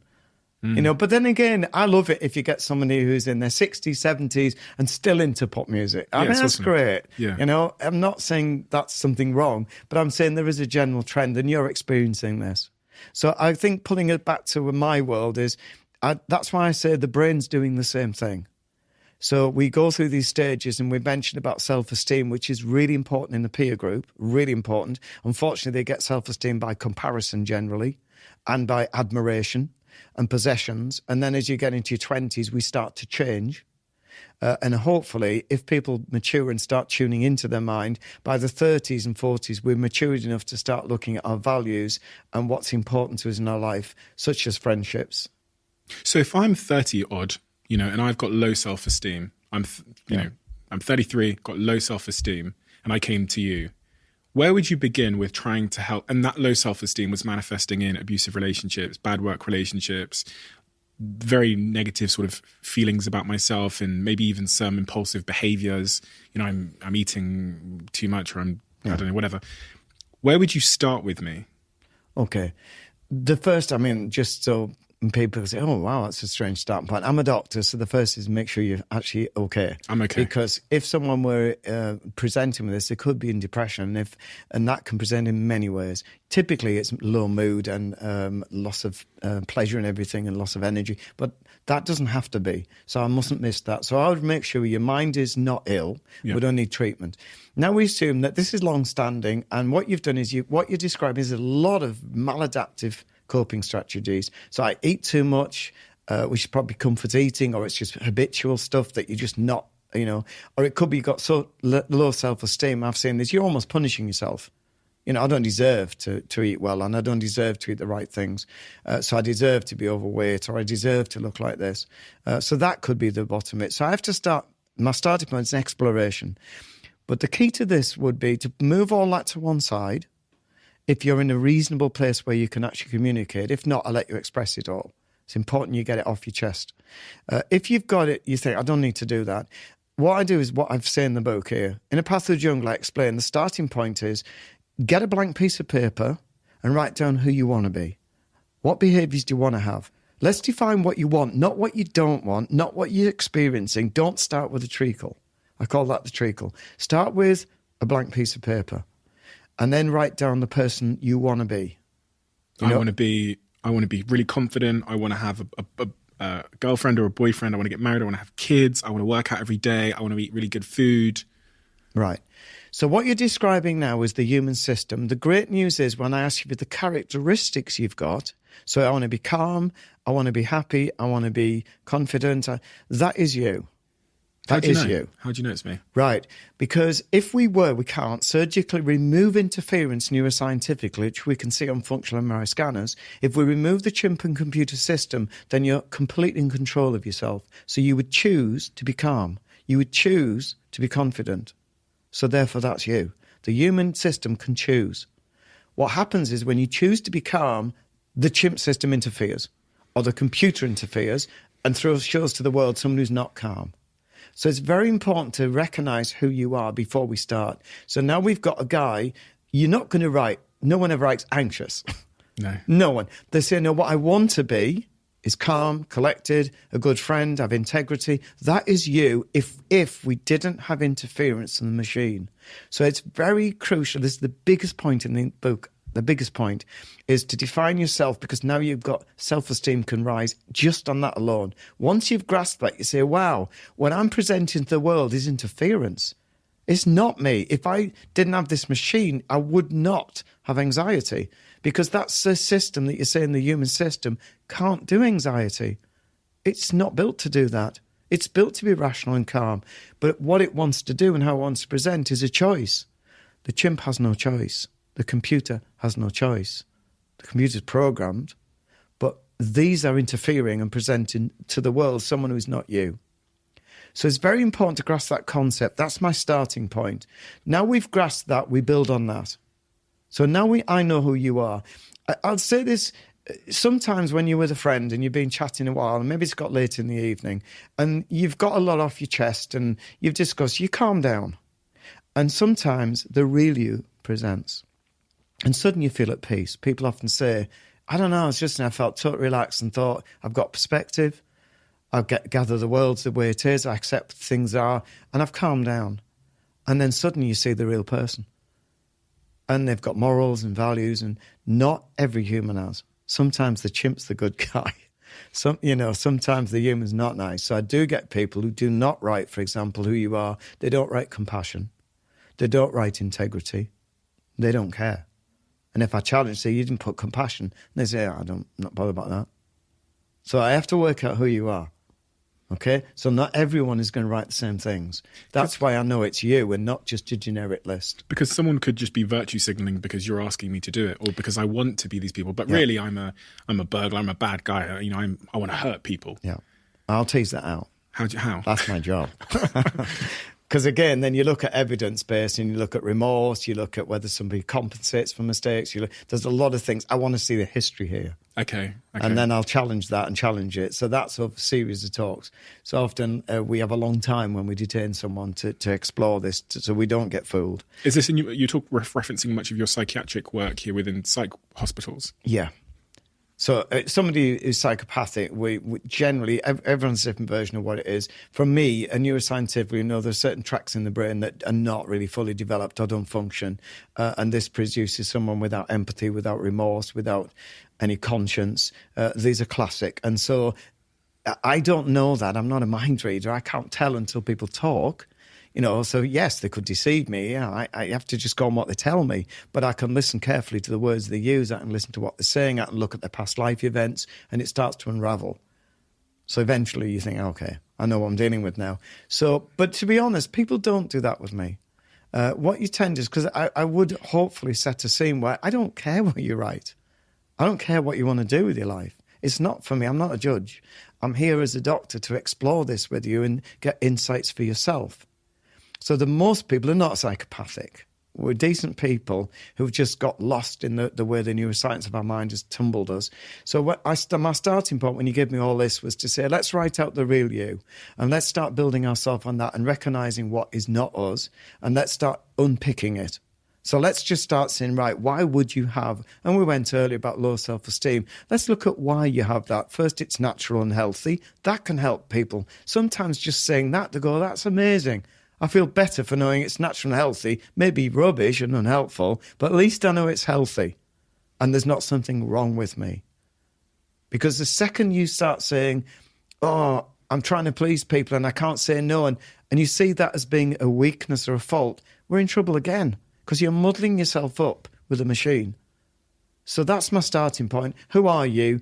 But then again, I love it if you get somebody who's in their 60s, 70s and still into pop music. I mean, that's great. Yeah. I'm not saying that's something wrong, but I'm saying there is a general trend and you're experiencing this. So I think pulling it back to my world is, that's why I say the brain's doing the same thing. So we go through these stages and we mentioned about self-esteem, which is really important in the peer group, really important. Unfortunately, they get self-esteem by comparison generally and by admiration and possessions. And then as you get into your 20s, we start to change. And hopefully, if people mature and start tuning into their mind, by the 30s and 40s, we're matured enough to start looking at our values and what's important to us in our life, such as friendships. So if I'm 30 odd, and I've got low self-esteem, I'm 33, got low self-esteem, and I came to you, where would you begin with trying to help? And that low self-esteem was manifesting in abusive relationships, bad work relationships, very negative sort of feelings about myself, and maybe even some impulsive behaviors. I'm eating too much, or I don't know, whatever. Where would you start with me? Okay. The first, just so people say, oh, wow, that's a strange starting point. I'm a doctor, so the first is make sure you're actually okay. I'm okay. Because if someone were presenting with this, they could be in depression, and that can present in many ways. Typically, it's low mood and loss of pleasure and everything and loss of energy, but that doesn't have to be. So I mustn't miss that. So I would make sure your mind is not ill. We don't need treatment. Now we assume that this is long-standing, and what you've done is what you're describing is a lot of maladaptive coping strategies. So I eat too much, which is probably comfort eating, or it's just habitual stuff that you're just not, or it could be you've got so low self-esteem. I've seen this, you're almost punishing yourself. I don't deserve to eat well, and I don't deserve to eat the right things. So I deserve to be overweight, or I deserve to look like this. So that could be the bottom of it. So I have to start, my starting point is an exploration. But the key to this would be to move all that to one side. If you're in a reasonable place where you can actually communicate. If not, I'll let you express it all. It's important you get it off your chest. If you've got it, you think, I don't need to do that. What I do is what I've said in the book here. In A Path Through the Jungle, I explain the starting point is get a blank piece of paper and write down who you want to be. What behaviours do you want to have? Let's define what you want, not what you don't want, not what you're experiencing. Don't start with a treacle. I call that the treacle. Start with a blank piece of paper. And then write down the person you want to be. I want to be really confident. I want to have a girlfriend or a boyfriend. I want to get married. I want to have kids. I want to work out every day. I want to eat really good food. Right. So what you're describing now is the human system. The great news is when I ask you for the characteristics you've got, so I want to be calm, I want to be happy, I want to be confident, that is you. That is you. How do you know it's me? Right. Because if we can't surgically remove interference neuroscientifically, which we can see on functional MRI scanners. If we remove the chimp and computer system, then you're completely in control of yourself. So you would choose to be calm. You would choose to be confident. So therefore, that's you. The human system can choose. What happens is when you choose to be calm, the chimp system interferes, or the computer interferes and shows to the world someone who's not calm. So it's very important to recognise who you are before we start. So now we've got a guy, you're not going to write, no one ever writes anxious. No. No one. They say, no, what I want to be is calm, collected, a good friend, have integrity. That is you if we didn't have interference in the machine. So it's very crucial. This is the biggest point in the book. The biggest point is to define yourself, because now you've got self-esteem can rise just on that alone. Once you've grasped that, you say, wow, what I'm presenting to the world is interference. It's not me. If I didn't have this machine, I would not have anxiety, because that's the system that you're saying, the human system can't do anxiety. It's not built to do that. It's built to be rational and calm. But what it wants to do and how it wants to present is a choice. The chimp has no choice. The computer has no choice. The computer's programmed, but these are interfering and presenting to the world someone who's not you. So it's very important to grasp that concept. That's my starting point. Now we've grasped that, we build on that. So now I know who you are. I'll say this, sometimes when you're with a friend and you've been chatting a while, and maybe it's got late in the evening, and you've got a lot off your chest and you've discussed, you calm down. And sometimes the real you presents. And suddenly you feel at peace. People often say, I don't know, it's just I felt totally relaxed and thought, I've got perspective. I've gather the world the way it is. I accept things are, and I've calmed down. And then suddenly you see the real person. And they've got morals and values, and not every human has. Sometimes the chimp's the good guy. Sometimes the human's not nice. So I do get people who do not write, for example, who you are. They don't write compassion. They don't write integrity. They don't care. And if I challenge, say, you didn't put compassion, they say, I'm not bothered about that. So I have to work out who you are. Okay? So not everyone is going to write the same things. That's why I know it's you and not just a generic list. Because someone could just be virtue signaling because you're asking me to do it, or because I want to be these people. But really, I'm a burglar. I'm a bad guy. I want to hurt people. Yeah. I'll tease that out. How? That's my job. Because again, then you look at evidence-based and you look at remorse, you look at whether somebody compensates for mistakes. There's a lot of things. I want to see the history here. Okay. And then I'll challenge that and challenge it. So that's a series of talks. So often we have a long time when we detain someone to explore this so we don't get fooled. Is this, you talk referencing much of your psychiatric work here within psych hospitals? Yeah. So somebody who's psychopathic, we generally, everyone's a different version of what it is. For me, a neuroscientific, there's certain tracks in the brain that are not really fully developed or don't function. And this produces someone without empathy, without remorse, without any conscience. These are classic. And so I don't know that. I'm not a mind reader. I can't tell until people talk. So yes, they could deceive me. I have to just go on what they tell me. But I can listen carefully to the words they use. I can listen to what they're saying. I can look at their past life events, and it starts to unravel. So eventually you think, okay, I know what I'm dealing with now. So, but to be honest, people don't do that with me. What you tend is, because I would hopefully set a scene where I don't care what you write. I don't care what you want to do with your life. It's not for me. I'm not a judge. I'm here as a doctor to explore this with you and get insights for yourself. So most people are not psychopathic. We're decent people who've just got lost in the way the neuroscience of our mind has tumbled us. So my starting point when you gave me all this was to say, let's write out the real you, and let's start building ourselves on that and recognising what is not us, and let's start unpicking it. So let's just start saying, right, why would you have, and we went earlier about low self-esteem. Let's look at why you have that. First, it's natural and healthy. That can help people. Sometimes just saying that, they go, that's amazing. I feel better for knowing it's natural and healthy, maybe rubbish and unhelpful, but at least I know it's healthy and there's not something wrong with me. Because the second you start saying, oh, I'm trying to please people and I can't say no, and you see that as being a weakness or a fault, we're in trouble again because you're muddling yourself up with a machine. So that's my starting point. Who are you?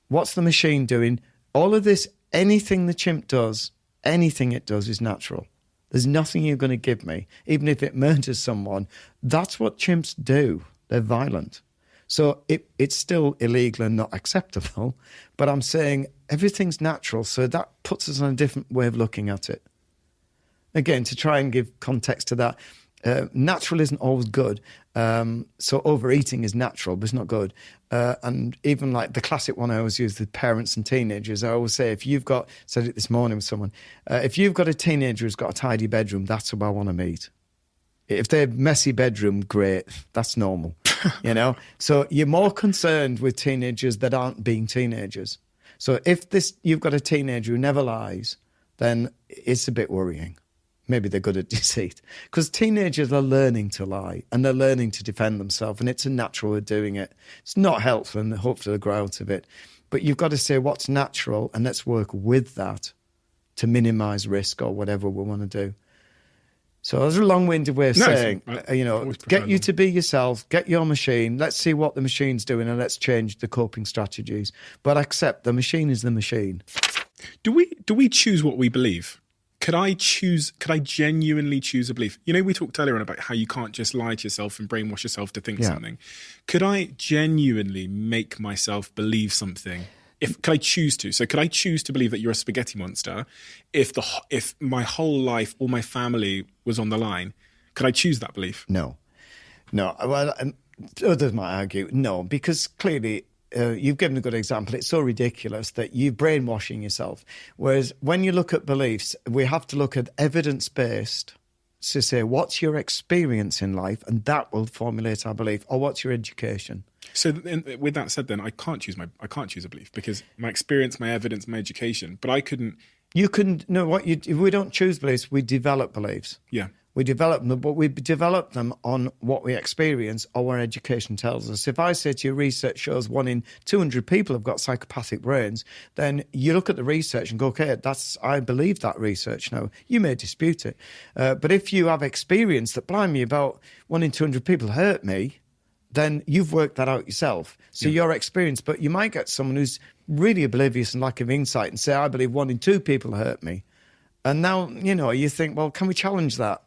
What's the machine doing? All of this, anything the chimp does, anything it does is natural. There's nothing you're going to give me, even if it murders someone. That's what chimps do. They're violent. So it's still illegal and not acceptable. But I'm saying everything's natural, so that puts us on a different way of looking at it. Again, to try and give context to that, natural isn't always good. So overeating is natural, but it's not good. And even like the classic one I always use with parents and teenagers, I always say, if you've got, said it this morning with someone, if you've got a teenager who's got a tidy bedroom, that's who I want to meet. If they're messy bedroom, great, that's normal, So you're more concerned with teenagers that aren't being teenagers. So if you've got a teenager who never lies, then it's a bit worrying. Maybe they're good at deceit. Because teenagers are learning to lie and they're learning to defend themselves, and it's a natural way of doing it. It's not helpful and hopefully they'll grow out of it. But you've got to say what's natural and let's work with that to minimise risk or whatever we want to do. So that's a long-winded way of saying, always prefer get you to be yourself, get your machine, let's see what the machine's doing and let's change the coping strategies. But accept the machine is the machine. Do we choose what we believe? Could I genuinely choose a belief? You know, we talked earlier on about how you can't just lie to yourself and brainwash yourself to think something. Could I genuinely make myself believe something? Could I choose to? So could I choose to believe that you're a spaghetti monster if my whole life, all my family was on the line? Could I choose that belief? No. Well, others might argue no, because clearly you've given a good example. It's so ridiculous that you're brainwashing yourself. Whereas when you look at beliefs, we have to look at evidence-based to say, what's your experience in life? And that will formulate our belief. Or what's your education? So with that said, then I can't choose a belief because my experience, my evidence, my education. But I couldn't. You couldn't. No, we don't choose beliefs. We develop beliefs. Yeah. We develop them, but we develop them on what we experience or what education tells us. If I say to you, research shows 1 in 200 people have got psychopathic brains, then you look at the research and go, okay, I believe that research now. You may dispute it. But if you have experience that, blimey, about 1 in 200 people hurt me, then you've worked that out yourself. So your experience, but you might get someone who's really oblivious and lack of insight and say, I believe 1 in 2 people hurt me. And now, you think, well, can we challenge that?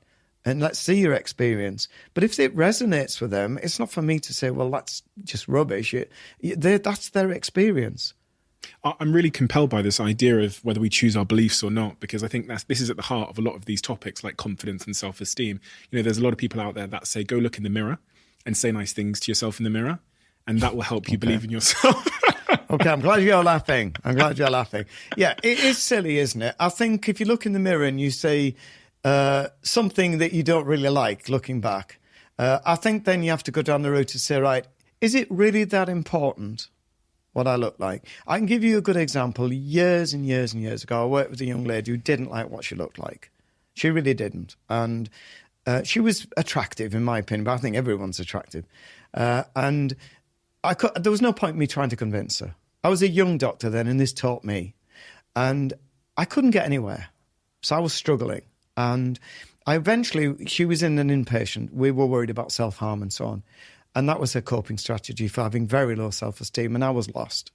And let's see your experience. But if it resonates with them, it's not for me to say, well, that's just rubbish. That's their experience. I'm really compelled by this idea of whether we choose our beliefs or not, because I think this is at the heart of a lot of these topics like confidence and self-esteem. There's a lot of people out there that say, go look in the mirror and say nice things to yourself in the mirror, and that will help you believe in yourself. Okay, I'm glad you're laughing. Yeah, it is silly, isn't it? I think if you look in the mirror and you say something that you don't really like looking back, I think then you have to go down the road to say, right, is it really that important what I look like? I can give you a good example. Years and years and years ago, I worked with a young lady who didn't like what she looked like. She really didn't. And she was attractive, in my opinion, but I think everyone's attractive. And there was no point in me trying to convince her. I was a young doctor then, and this taught me. And I couldn't get anywhere. So I was struggling. And she was in an inpatient. We were worried about self-harm and so on. And that was her coping strategy for having very low self-esteem, and I was lost.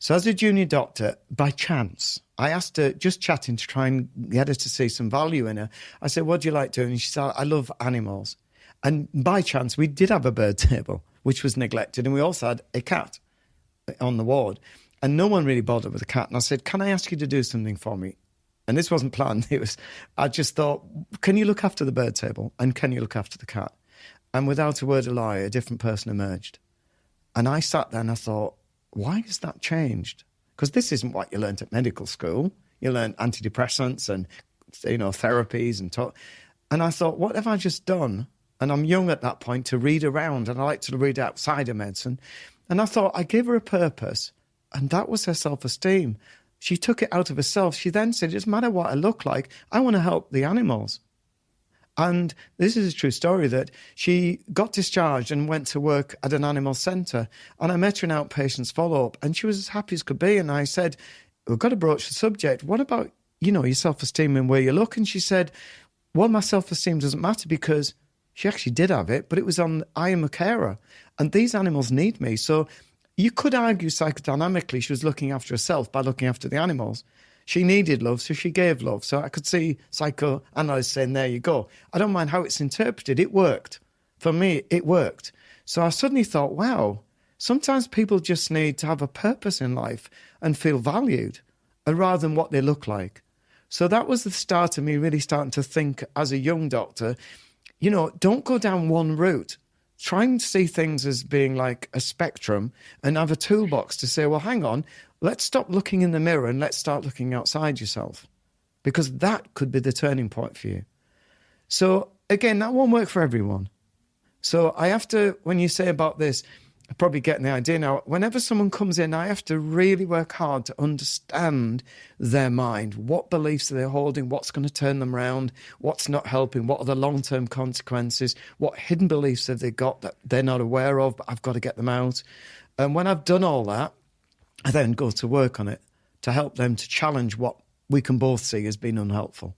So as a junior doctor, by chance, I asked her, just chatting to try and get her to see some value in her. I said, what do you like doing? And she said, I love animals. And by chance, we did have a bird table, which was neglected. And we also had a cat on the ward. And no one really bothered with the cat. And I said, can I ask you to do something for me? And this wasn't planned. I just thought, can you look after the bird table? And can you look after the cat? And without a word of lie, a different person emerged. And I sat there and I thought, why has that changed? Because this isn't what you learned at medical school. You learn antidepressants and, therapies and talk. And I thought, what have I just done? And I'm young at that point to read around, and I like to read outside of medicine. And I thought, I gave her a purpose, and that was her self-esteem. She took it out of herself. She then said, it doesn't matter what I look like, I want to help the animals. And this is a true story that she got discharged and went to work at an animal centre. And I met her in outpatients follow-up, and she was as happy as could be. And I said, we've got to broach the subject. What about, your self-esteem and where you look? And she said, well, my self-esteem doesn't matter, because she actually did have it, but it was on, I am a carer, and these animals need me. So you could argue psychodynamically she was looking after herself by looking after the animals. She needed love, so she gave love. So I could see psychoanalysts saying, there you go. I don't mind how it's interpreted. It worked. For me, it worked. So I suddenly thought, wow, sometimes people just need to have a purpose in life and feel valued, rather than what they look like. So that was the start of me really starting to think as a young doctor, don't go down one route. Try and see things as being like a spectrum and have a toolbox to say, well, hang on, let's stop looking in the mirror and let's start looking outside yourself, because that could be the turning point for you. So again, that won't work for everyone. So I have to, when you say about this, I'm probably getting the idea now, whenever someone comes in, I have to really work hard to understand their mind. What beliefs are they holding? What's going to turn them around? What's not helping? What are the long-term consequences? What hidden beliefs have they got that they're not aware of, but I've got to get them out? And when I've done all that, I then go to work on it to help them to challenge what we can both see as being unhelpful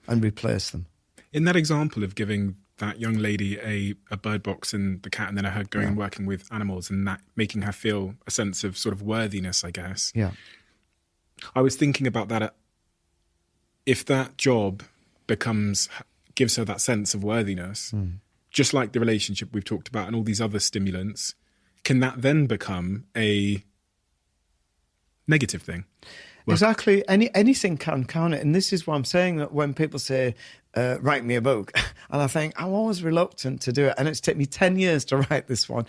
and replace them. In that example of giving that young lady a bird box and the cat, and then her going and working with animals and that making her feel a sense of sort of worthiness, I guess. Yeah. I was thinking about that. If that job gives her that sense of worthiness, just like the relationship we've talked about and all these other stimulants, can that then become a negative thing? Exactly. Anything can, can't it? And this is what I'm saying, that when people say, write me a book, and I think I'm always reluctant to do it. And it's taken me 10 years to write this one,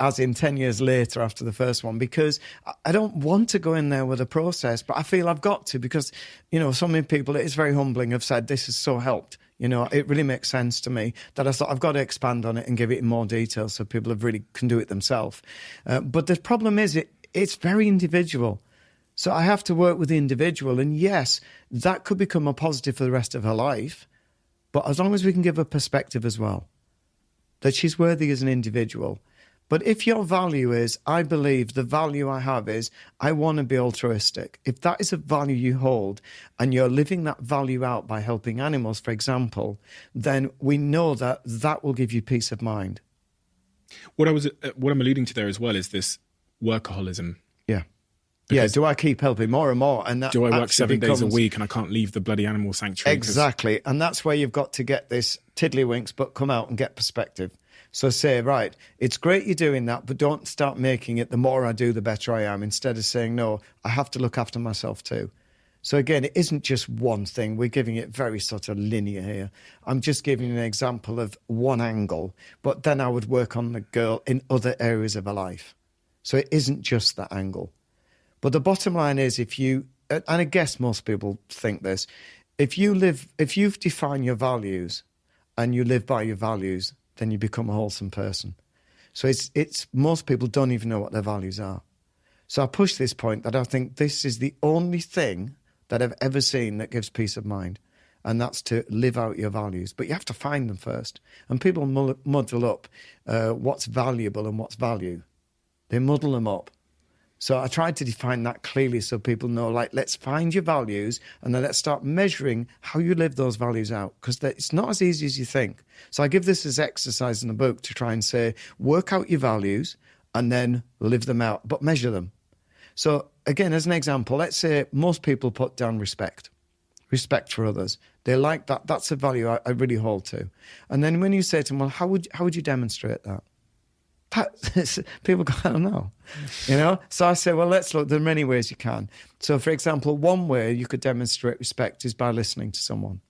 as in 10 years later after the first one, because I don't want to go in there with a process, but I feel I've got to, because, so many people, it's very humbling, have said this has so helped. It really makes sense to me that I thought I've got to expand on it and give it in more detail so people have really can do it themselves. But the problem is it's very individual. So I have to work with the individual. And yes, that could become a positive for the rest of her life. But as long as we can give her perspective as well, that she's worthy as an individual. But if your value is, I believe the value I have is, I want to be altruistic. If that is a value you hold and you're living that value out by helping animals, for example, then we know that that will give you peace of mind. What I'm alluding to there as well is this workaholism. Yeah. Yeah, do I keep helping more and more? And that do I work 7 days a week and I can't leave the bloody animal sanctuary? Exactly. And that's where you've got to get this tiddlywinks, but come out and get perspective. So say, right, it's great you're doing that, but don't start making it the more I do, the better I am, instead of saying, no, I have to look after myself too. So again, it isn't just one thing. We're giving it very sort of linear here. I'm just giving you an example of one angle, but then I would work on the girl in other areas of her life. So it isn't just that angle. But the bottom line is, if you, and I guess most people think this, if you've defined your values and you live by your values, then you become a wholesome person. So it's most people don't even know what their values are. So I push this point that I think this is the only thing that I've ever seen that gives peace of mind, and that's to live out your values. But you have to find them first. And people muddle up what's valuable and what's value. They muddle them up. So I tried to define that clearly so people know, let's find your values and then let's start measuring how you live those values out, because it's not as easy as you think. So I give this as exercise in the book to try and say, work out your values and then live them out, but measure them. So again, as an example, let's say most people put down respect for others. They like that. That's a value I really hold to. And then when you say to them, well, how would you demonstrate that? People go, I don't know, So I say, well, let's look. There are many ways you can. So, for example, one way you could demonstrate respect is by listening to someone,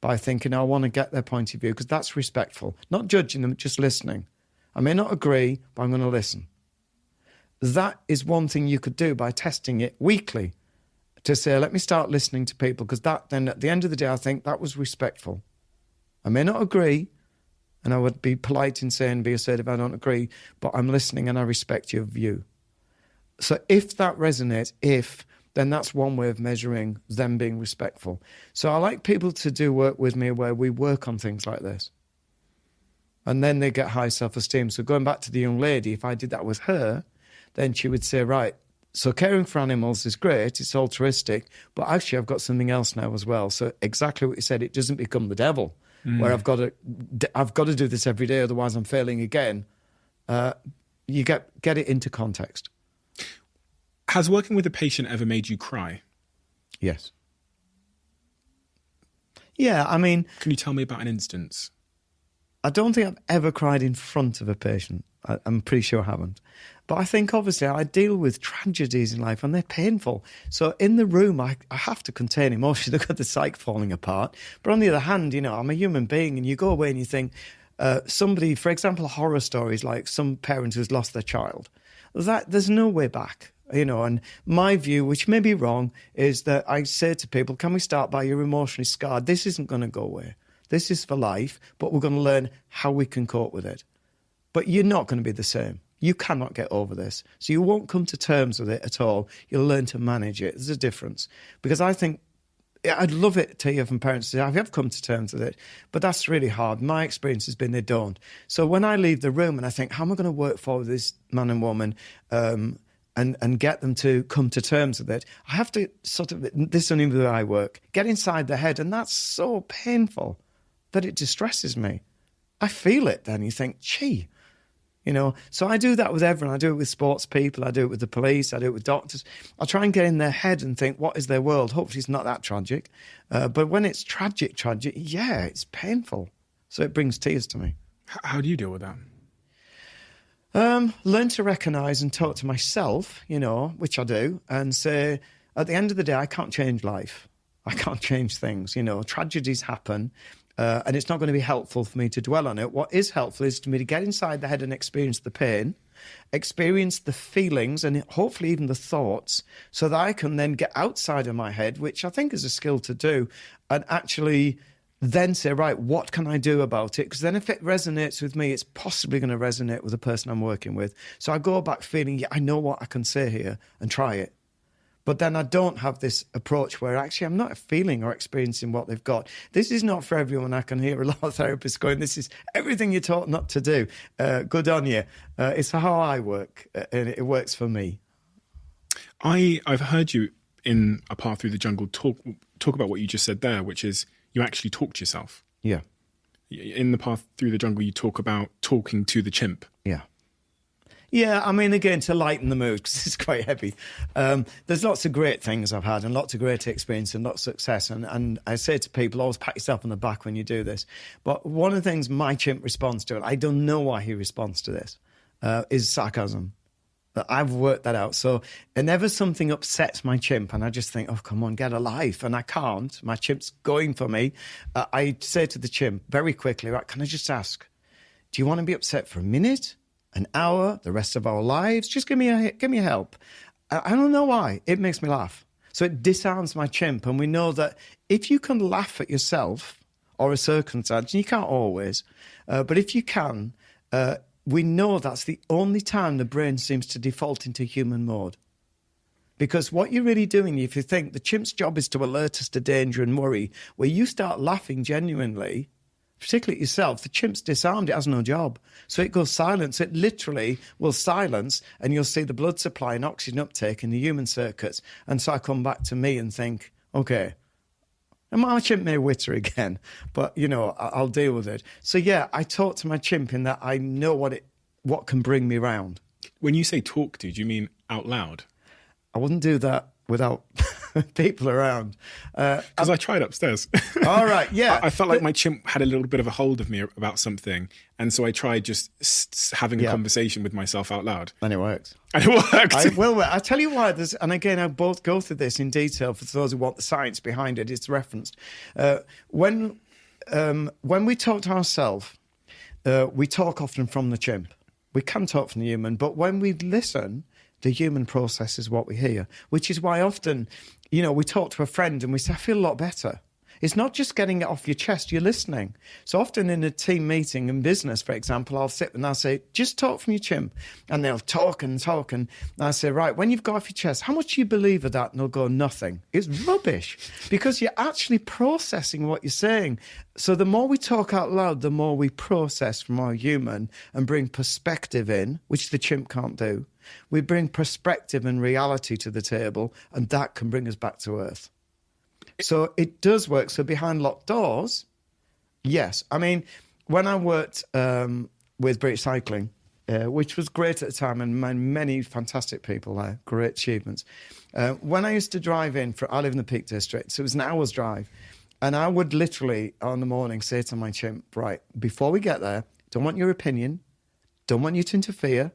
by thinking, I want to get their point of view, because that's respectful. Not judging them, just listening. I may not agree, but I'm going to listen. That is one thing you could do by testing it weekly, to say, let me start listening to people, because that then at the end of the day, I think that was respectful. I may not agree, and I would be polite in saying, be assertive, I don't agree, but I'm listening and I respect your view. So if that resonates, then that's one way of measuring them being respectful. So I like people to do work with me where we work on things like this. And then they get high self-esteem. So going back to the young lady, if I did that with her, then she would say, right, so caring for animals is great, it's altruistic, but actually I've got something else now as well. So exactly what you said, it doesn't become the devil. Where I've got to do this every day, otherwise I'm failing again. You get it into context. Has working with a patient ever made you cry? Yes. Yeah, I mean... Can you tell me about an instance? I don't think I've ever cried in front of a patient. I'm pretty sure I haven't. But I think, obviously, I deal with tragedies in life and they're painful. So in the room, I have to contain emotion. Look at the psyche falling apart. But on the other hand, I'm a human being, and you go away and you think, somebody, for example, horror stories like some parent who's lost their child, that there's no way back. And my view, which may be wrong, is that I say to people, can we start by you're emotionally scarred? This isn't going to go away. This is for life, but we're going to learn how we can cope with it. But you're not going to be the same. You cannot get over this. So you won't come to terms with it at all. You'll learn to manage it. There's a difference. Because I think, I'd love it to hear from parents say, I have come to terms with it, but that's really hard. My experience has been they don't. So when I leave the room and I think, how am I going to work for this man and woman and get them to come to terms with it, I have to this is only the way I work, get inside their head, and that's so painful. that it distresses me. I feel it then. You think, gee, you know. So I do that with everyone. I do it with sports people. I do it with the police. I do it with doctors. I try and get in their head and think, what is their world? Hopefully it's not that tragic. But when it's tragic, yeah, it's painful. So it brings tears to me. How do you deal with that? Learn to recognise and talk to myself, you know, which I do, and say, at the end of the day, I can't change life. I can't change things, you know. Tragedies happen, and it's not going to be helpful for me to dwell on it. What is helpful is for me to get inside the head and experience the pain, experience the feelings, and hopefully even the thoughts, so that I can then get outside of my head, which I think is a skill to do, and actually then say, right, what can I do about it? Because then if it resonates with me, it's possibly going to resonate with the person I'm working with. So I go back feeling, yeah, I know what I can say here and try it. But then I don't have this approach where actually I'm not feeling or experiencing what they've got. This is not for everyone. I can hear a lot of therapists going, this is everything you're taught not to do. Good on you. It's how I work, and it works for me. I've heard you in A Path Through the Jungle talk about what you just said there, which is you actually talk to yourself. Yeah. In The Path Through the Jungle, you talk about talking to the chimp. Yeah. Yeah, I mean, again, to lighten the mood, because it's quite heavy. There's lots of great things I've had and lots of great experience and lots of success. And I say to people, always pat yourself on the back when you do this. But one of the things my chimp responds to, and I don't know why he responds to this, is sarcasm. But I've worked that out. So whenever something upsets my chimp and I just think, oh, come on, get a life, and I can't, my chimp's going for me, I say to the chimp very quickly, right, can I just ask, do you want to be upset for a minute, an hour, the rest of our lives? Just give me a help. I don't know why. It makes me laugh. So it disarms my chimp. And we know that if you can laugh at yourself or a circumstance, and you can't always, but if you can, we know that's the only time the brain seems to default into human mode. Because what you're really doing, if you think the chimp's job is to alert us to danger and worry, where you start laughing genuinely, particularly yourself, the chimp's disarmed, it has no job. So it goes silent. So it literally will silence, and you'll see the blood supply and oxygen uptake in the human circuits. And so I come back to me and think, okay, and my chimp may witter again, but, you know, I'll deal with it. So, yeah, I talk to my chimp in that I know what can bring me round. When you say talk to, do you mean out loud? I wouldn't do that without people around. Because I tried upstairs. All right, yeah. I felt like my chimp had a little bit of a hold of me about something. And so I tried just having a conversation with myself out loud. And it works. And it worked. I tell you why. And again, I both go through this in detail for those who want the science behind it. It's referenced. When we talk to ourselves, we talk often from the chimp. We can talk from the human, but when we listen, the human process is what we hear, which is why often, you know, we talk to a friend and we say, I feel a lot better. It's not just getting it off your chest, you're listening. So often in a team meeting in business, for example, I'll sit and I'll say, just talk from your chimp. And they'll talk and talk. And I say, right, when you've got off your chest, how much do you believe of that? And they'll go, nothing. It's rubbish, because you're actually processing what you're saying. So the more we talk out loud, the more we process from our human and bring perspective in, which the chimp can't do. We bring perspective and reality to the table, and that can bring us back to earth. So it does work. So behind locked doors, yes. I mean, when I worked with British Cycling, which was great at the time, and many fantastic people there, great achievements. When I used to drive I live in the Peak District, so it was an hour's drive. And I would literally, on the morning, say to my chimp, right, before we get there, don't want your opinion, don't want you to interfere,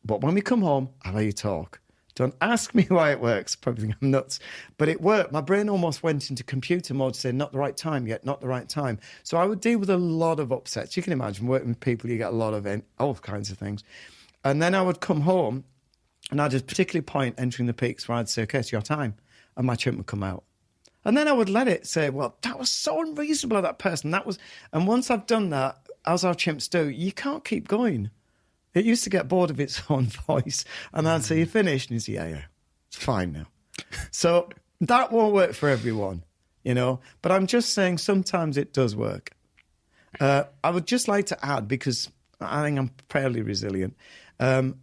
but when we come home, I'll let you talk. Don't ask me why it works. Probably think I'm nuts. But it worked. My brain almost went into computer mode, saying, not the right time yet, not the right time. So I would deal with a lot of upsets. You can imagine working with people, you get a lot of all kinds of things. And then I would come home, and I'd just particularly point entering the peaks where I'd say, okay, it's your time. And my chimp would come out. And then I would let it say, well, that was so unreasonable of that person. And once I've done that, as our chimps do, you can't keep going. It used to get bored of its own voice. And I'd say, you finished? And he'd say, yeah, it's fine now. So that won't work for everyone, you know. But I'm just saying sometimes it does work. I would just like to add, because I think I'm fairly resilient. When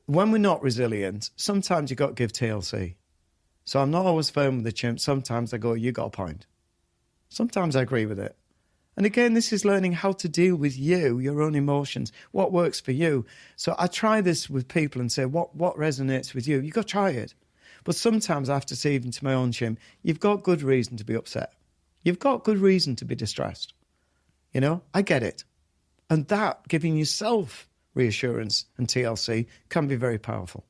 we're not resilient, sometimes you've got to give TLC. So I'm not always firm with the chimp. Sometimes I go, you got a point. Sometimes I agree with it. And again, this is learning how to deal with you, your own emotions, what works for you. So I try this with people and say, what resonates with you? You've got to try it. But sometimes I have to say, even to my own Chimp, you've got good reason to be upset. You've got good reason to be distressed. You know, I get it. And that, giving yourself reassurance and TLC, can be very powerful.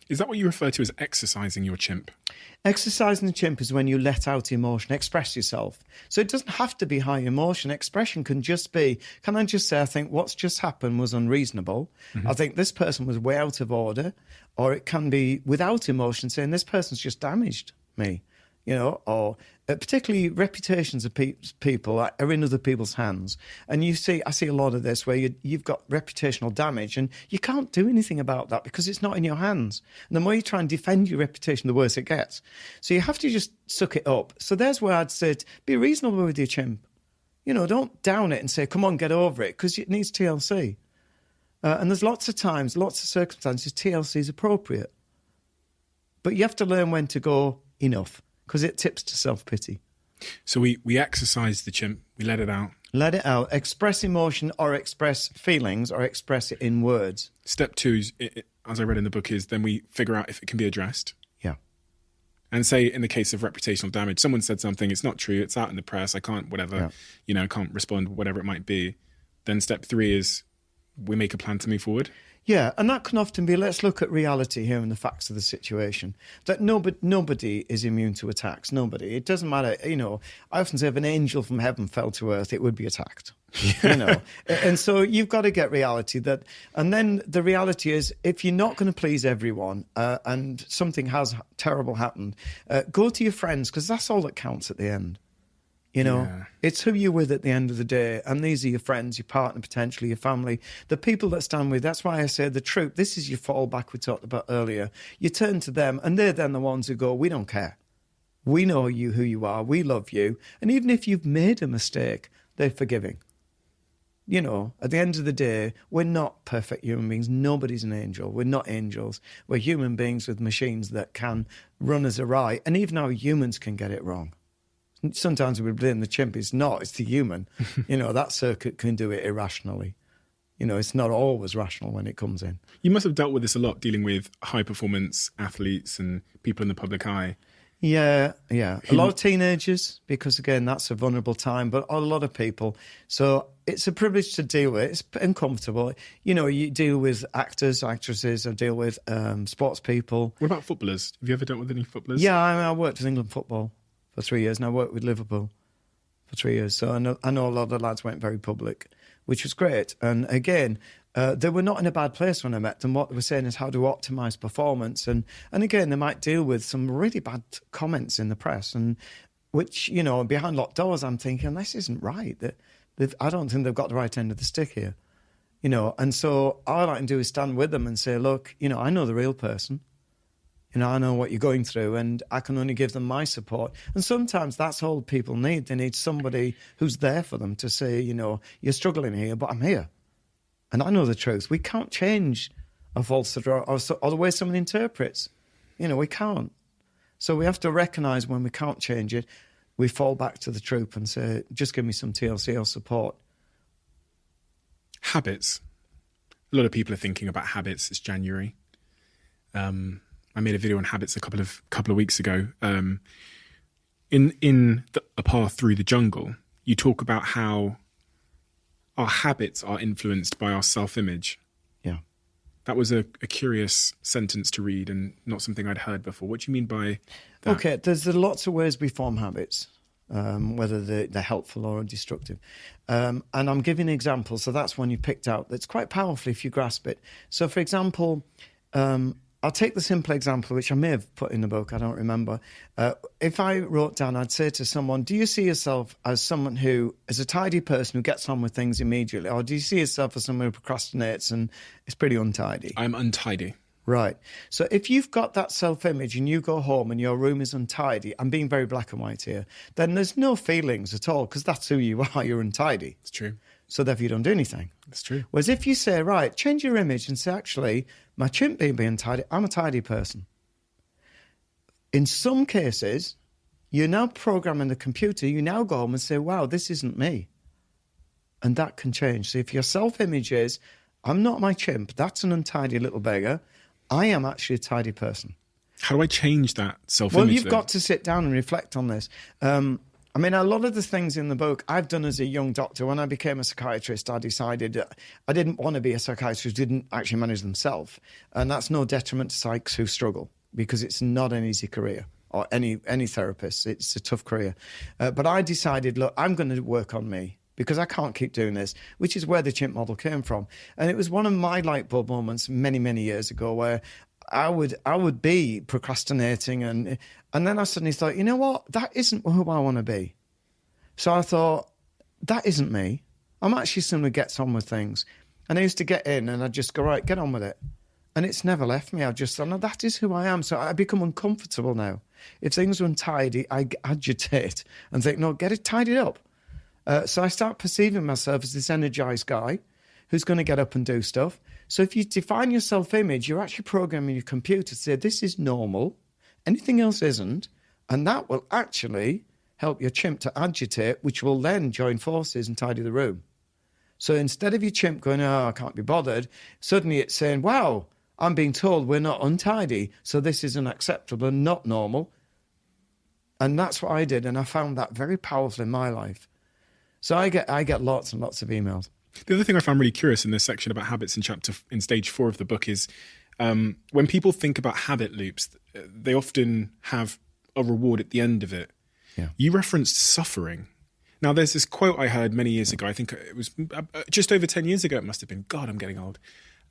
Is that what you refer to as exercising your chimp? Exercising the chimp is when you let out emotion, express yourself. So it doesn't have to be high emotion. Expression can just be, can I just say, I think what's just happened was unreasonable. I think this person was way out of order. Or it can be without emotion, saying this person's just damaged me. You know, or particularly reputations of people are in other people's hands. And I see a lot of this where you've got reputational damage and you can't do anything about that because it's not in your hands. And the more you try and defend your reputation, the worse it gets. So you have to just suck it up. So there's where I'd say, be reasonable with your chimp. You know, don't down it and say, come on, get over it, because it needs TLC. And there's lots of times, lots of circumstances, TLC is appropriate. But you have to learn when to go enough, because it tips to self-pity. So we exercise the chimp, we let it out. Let it out. Express emotion or express feelings or express it in words. Step 2, as I read in the book, is then we figure out if it can be addressed. Yeah. And say in the case of reputational damage, someone said something, it's not true, it's out in the press, I can't, whatever, can't respond, whatever it might be. Then step 3 is we make a plan to move forward. Yeah, and that can often be, let's look at reality here and the facts of the situation. That nobody is immune to attacks, nobody. It doesn't matter, you know, I often say if an angel from heaven fell to earth, it would be attacked, you know. And so you've got to get reality that, and then the reality is if you're not going to please everyone and something has terrible happened, go to your friends, because that's all that counts at the end. You know, It's who you're with at the end of the day. And these are your friends, your partner, potentially your family, the people that stand with. That's why I say the truth. This is your fallback we talked about earlier. You turn to them and they're then the ones who go, we don't care. We know you, who you are. We love you. And even if you've made a mistake, they're forgiving. You know, at the end of the day, we're not perfect human beings. Nobody's an angel. We're not angels. We're human beings with machines that can run us awry. And even our humans can get it wrong. Sometimes we blame the chimp. It's not. It's the human. You know, that circuit can do it irrationally. You know, it's not always rational when it comes in. You must have dealt with this a lot, dealing with high-performance athletes and people in the public eye. Yeah. A lot of teenagers, because, again, that's a vulnerable time, but a lot of people. So it's a privilege to deal with. It's uncomfortable. You know, you deal with actors, actresses, I deal with sports people. What about footballers? Have you ever dealt with any footballers? Yeah, I worked with England football for 3 years, and I worked with Liverpool for 3 years. So I know a lot of the lads went very public, which was great. And again, they were not in a bad place when I met them. What they were saying is how to optimise performance. And again, they might deal with some really bad comments in the press, and which, you know, behind locked doors, I'm thinking, this isn't right. I don't think they've got the right end of the stick here. You know, and so all I like to do is stand with them and say, look, you know, I know the real person. You know, I know what you're going through, and I can only give them my support. And sometimes that's all people need. They need somebody who's there for them to say, you know, you're struggling here, but I'm here. And I know the truth. We can't change a falsehood or the way someone interprets. You know, we can't. So we have to recognise when we can't change it, we fall back to the truth and say, just give me some TLC or support. Habits. A lot of people are thinking about habits. It's January. I made a video on habits a couple of weeks ago. In A Path Through the Jungle, you talk about how our habits are influenced by our self-image. Yeah. That was a curious sentence to read and not something I'd heard before. What do you mean by that? Okay, there's lots of ways we form habits, whether they're helpful or destructive. And I'm giving examples, so that's one you picked out that's quite powerful if you grasp it. So, for example, I'll take the simple example, which I may have put in the book, I don't remember. If I wrote down, I'd say to someone, do you see yourself as someone who is a tidy person who gets on with things immediately? Or do you see yourself as someone who procrastinates and is pretty untidy? I'm untidy. Right. So if you've got that self-image and you go home and your room is untidy, I'm being very black and white here, then there's no feelings at all, because that's who you are, you're untidy. It's true. So therefore you don't do anything. That's true. Whereas if you say, right, change your image and say, actually, my chimp being tidy, I'm a tidy person. In some cases, you're now programming the computer, you now go home and say, wow, this isn't me. And that can change. So if your self-image is, I'm not my chimp, that's an untidy little beggar, I am actually a tidy person. How do I change that self-image? Well, you've got to sit down and reflect on this. I mean, a lot of the things in the book I've done as a young doctor. When I became a psychiatrist, I decided I didn't want to be a psychiatrist who didn't actually manage themselves. And that's no detriment to psychs who struggle, because it's not an easy career, or any therapist. It's a tough career. But I decided, look, I'm going to work on me, because I can't keep doing this, which is where the chimp model came from. And it was one of my light bulb moments many, many years ago where I would be procrastinating, and then I suddenly thought, you know what, that isn't who I want to be. So I thought, that isn't me. I'm actually someone who gets on with things. And I used to get in and I'd just go, right, get on with it. And it's never left me. I just thought, no, that is who I am. So I become uncomfortable now. If things are untidy, I agitate and think, no, get it tidied up. So I start perceiving myself as this energized guy who's going to get up and do stuff. So if you define your self-image, you're actually programming your computer to say, this is normal, anything else isn't, and that will actually help your chimp to agitate, which will then join forces and tidy the room. So instead of your chimp going, oh, I can't be bothered, suddenly it's saying, wow, I'm being told we're not untidy, so this is unacceptable and not normal. And that's what I did, and I found that very powerful in my life. So I get lots and lots of emails. The other thing I found really curious in this section about habits in stage 4 of the book is when people think about habit loops, they often have a reward at the end of it. Yeah. You referenced suffering. Now, there's this quote I heard many years ago. I think it was just over 10 years ago. It must have been. God, I'm getting old.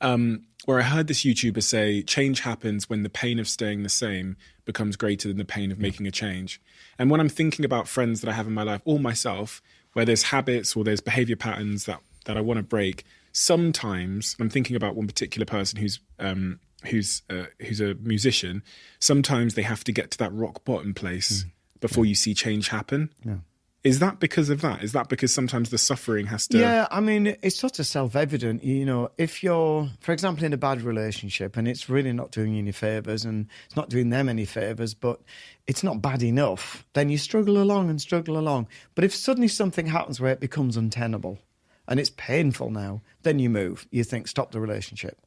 Where I heard this YouTuber say, change happens when the pain of staying the same becomes greater than the pain of making a change. And when I'm thinking about friends that I have in my life, or myself, where there's habits or there's behavior patterns that I want to break, sometimes, I'm thinking about one particular person who's a musician, sometimes they have to get to that rock bottom place before you see change happen. Yeah. Is that because of that? Is that because sometimes the suffering has to... Yeah, I mean, it's sort of self-evident. You know, if you're, for example, in a bad relationship and it's really not doing you any favours and it's not doing them any favours, but it's not bad enough, then you struggle along and struggle along. But if suddenly something happens where it becomes untenable and it's painful now, then you move. You think, stop the relationship.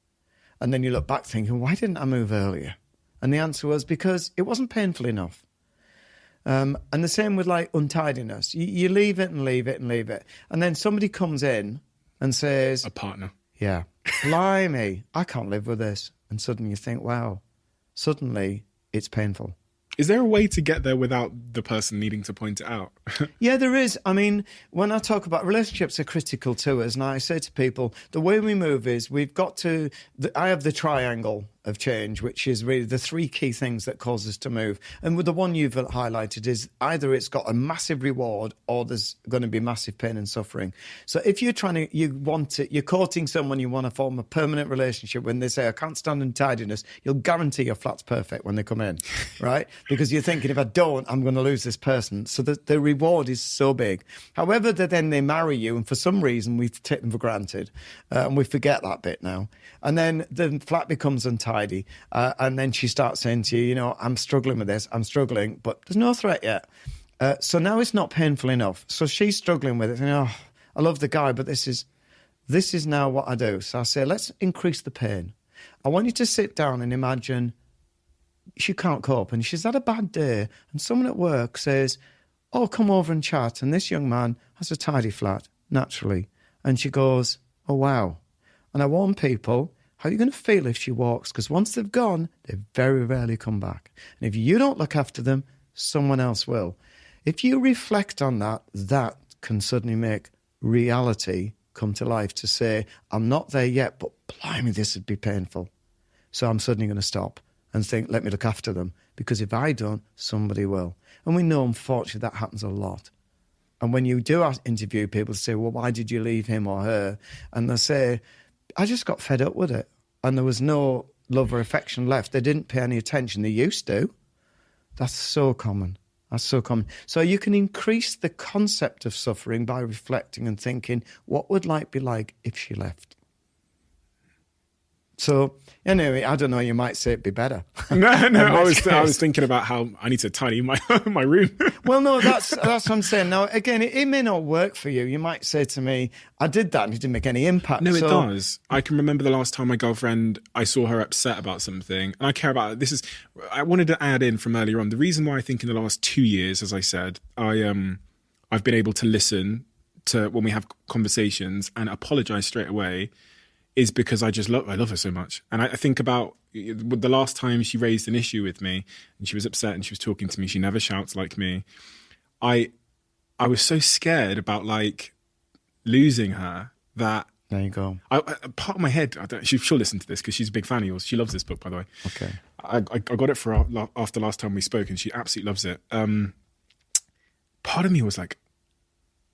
And then you look back thinking, why didn't I move earlier? And the answer was because it wasn't painful enough. And the same with like untidiness. You leave it and leave it and leave it. And then somebody comes in and says... A partner. Yeah. Blimey, I can't live with this. And suddenly you think, wow, suddenly it's painful. Is there a way to get there without the person needing to point it out? Yeah, there is. I mean, when I talk about relationships are critical to us, and I say to people, the way we move is we've got to... I have the triangle of change, which is really the 3 key things that cause us to move. And with the one you've highlighted is either it's got a massive reward or there's going to be massive pain and suffering. So if you're you're courting someone, you want to form a permanent relationship, when they say, I can't stand untidiness, you'll guarantee your flat's perfect when they come in, right? Because you're thinking, if I don't, I'm going to lose this person. So the reward is so big. However, then they marry you, and for some reason we take them for granted, and we forget that bit now. And then the flat becomes untidy, and then she starts saying to you, you know, I'm struggling with this, I'm struggling, but there's no threat yet. So now it's not painful enough. So she's struggling with it, and I love the guy, but this is now what I do. So I say, let's increase the pain. I want you to sit down and imagine she can't cope, and she's had a bad day, and someone at work says, oh, come over and chat, and this young man has a tidy flat, naturally. And she goes, oh, wow. And I warn people, how are you going to feel if she walks? Because once they've gone, they very rarely come back. And if you don't look after them, someone else will. If you reflect on that, that can suddenly make reality come to life to say, I'm not there yet, but blimey, this would be painful. So I'm suddenly going to stop and think, let me look after them. Because if I don't, somebody will. And we know, unfortunately, that happens a lot. And when you do interview people, say, well, why did you leave him or her? And they say, I just got fed up with it. And there was no love or affection left. They didn't pay any attention. They used to. That's so common. That's so common. So you can increase the concept of suffering by reflecting and thinking, what would life be like if she left? So anyway, I don't know. You might say it'd be better. No. I was thinking about how I need to tidy my my room. Well, no, that's what I'm saying. Now, again, it may not work for you. You might say to me, "I did that, and it didn't make any impact." No, it does. I can remember the last time my girlfriend, I saw her upset about something, and I care about it. I wanted to add in from earlier on the reason why I think in the last 2 years, as I said, I've been able to listen to when we have conversations and apologize straight away. Is because I love her so much. And I think about the last time she raised an issue with me and she was upset and she was talking to me, she never shouts like me. I was so scared about like losing her that... There you go. Part of my head, she'll listen to this because she's a big fan of yours. She loves this book, by the way. Okay. I got it for after last time we spoke and she absolutely loves it. Part of me was like,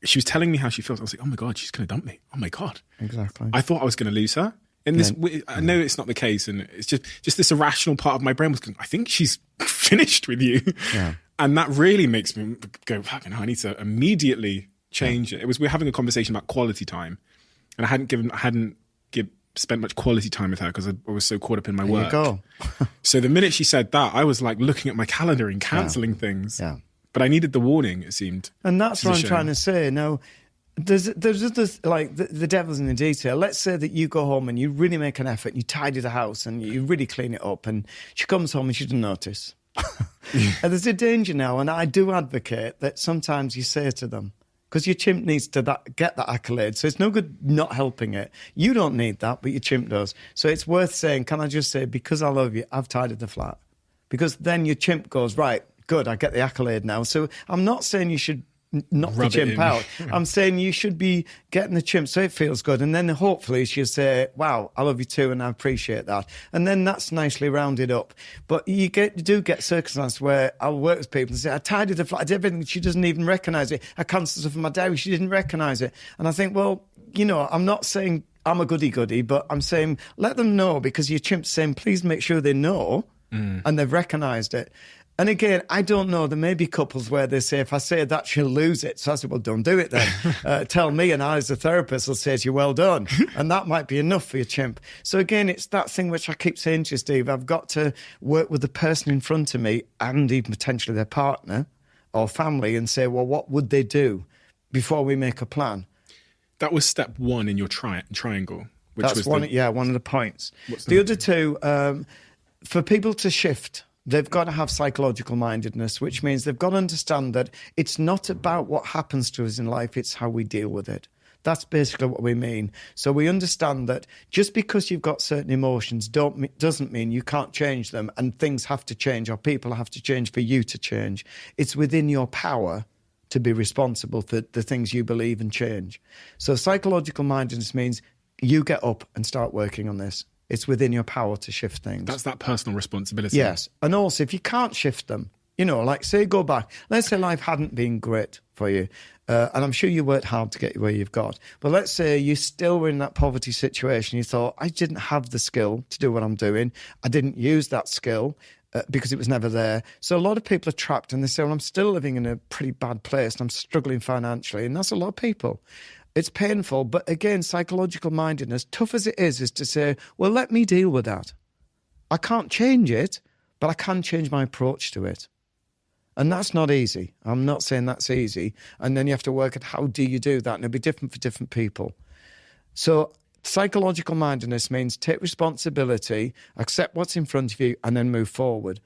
she was telling me how she feels. I was like, oh my God, she's going to dump me. Oh my God. Exactly. I thought I was going to lose her. And I know it's not the case. And it's just this irrational part of my brain was going, I think she's finished with you. Yeah. And that really makes me go, fucking hell, I need to immediately change it. We were having a conversation about quality time. And I hadn't spent much quality time with her because I was so caught up in my work. There you go. So the minute she said that, I was like looking at my calendar and cancelling things. Yeah. But I needed the warning, it seemed. And that's what I'm trying to say. Now, there's just like the devil's in the detail. Let's say that you go home and you really make an effort, and you tidy the house and you really clean it up, and she comes home and she doesn't notice. And there's a danger now, and I do advocate that sometimes you say to them, because your chimp needs to get that accolade, so it's no good not helping it. You don't need that, but your chimp does. So it's worth saying, can I just say, because I love you, I've tidied the flat. Because then your chimp goes, right, good, I get the accolade now. So I'm not saying you should knock the chimp out. I'm saying you should be getting the chimp so it feels good. And then hopefully she'll say, wow, I love you too and I appreciate that. And then that's nicely rounded up. But you do get circumstances where I'll work with people and say, I tidied the flat, I did everything, she doesn't even recognise it. I cancelled stuff in my diary, she didn't recognise it. And I think, well, you know, I'm not saying I'm a goody-goody, but I'm saying let them know, because your chimp's saying, please make sure they know and they've recognised it. And again, I don't know, there may be couples where they say, if I say that, she'll lose it. So I said, well, don't do it then. Tell me, and I as a therapist will say to you, well done. And that might be enough for your chimp. So again, it's that thing which I keep saying to you, Steve, I've got to work with the person in front of me and even potentially their partner or family and say, well, what would they do before we make a plan? That was step one in your triangle. That's one of the points. The other two, for people to shift, they've got to have psychological mindedness, which means they've got to understand that it's not about what happens to us in life, it's how we deal with it. That's basically what we mean. So we understand that just because you've got certain emotions doesn't mean you can't change them, and things have to change or people have to change for you to change. It's within your power to be responsible for the things you believe and change. So psychological mindedness means you get up and start working on this. It's within your power to shift things. That's that personal responsibility. Yes. And also, if you can't shift them, you know, like say go back. Let's say life hadn't been great for you. And I'm sure you worked hard to get where you've got. But let's say you still were in that poverty situation. You thought, I didn't have the skill to do what I'm doing. I didn't use that skill because it was never there. So a lot of people are trapped and they say, well, I'm still living in a pretty bad place and I'm struggling financially. And that's a lot of people. It's painful, but again, psychological mindedness, tough as it is to say, well, let me deal with that. I can't change it, but I can change my approach to it. And that's not easy. I'm not saying that's easy. And then you have to work at how do you do that? And it'll be different for different people. So psychological mindedness means take responsibility, accept what's in front of you, and then move forward.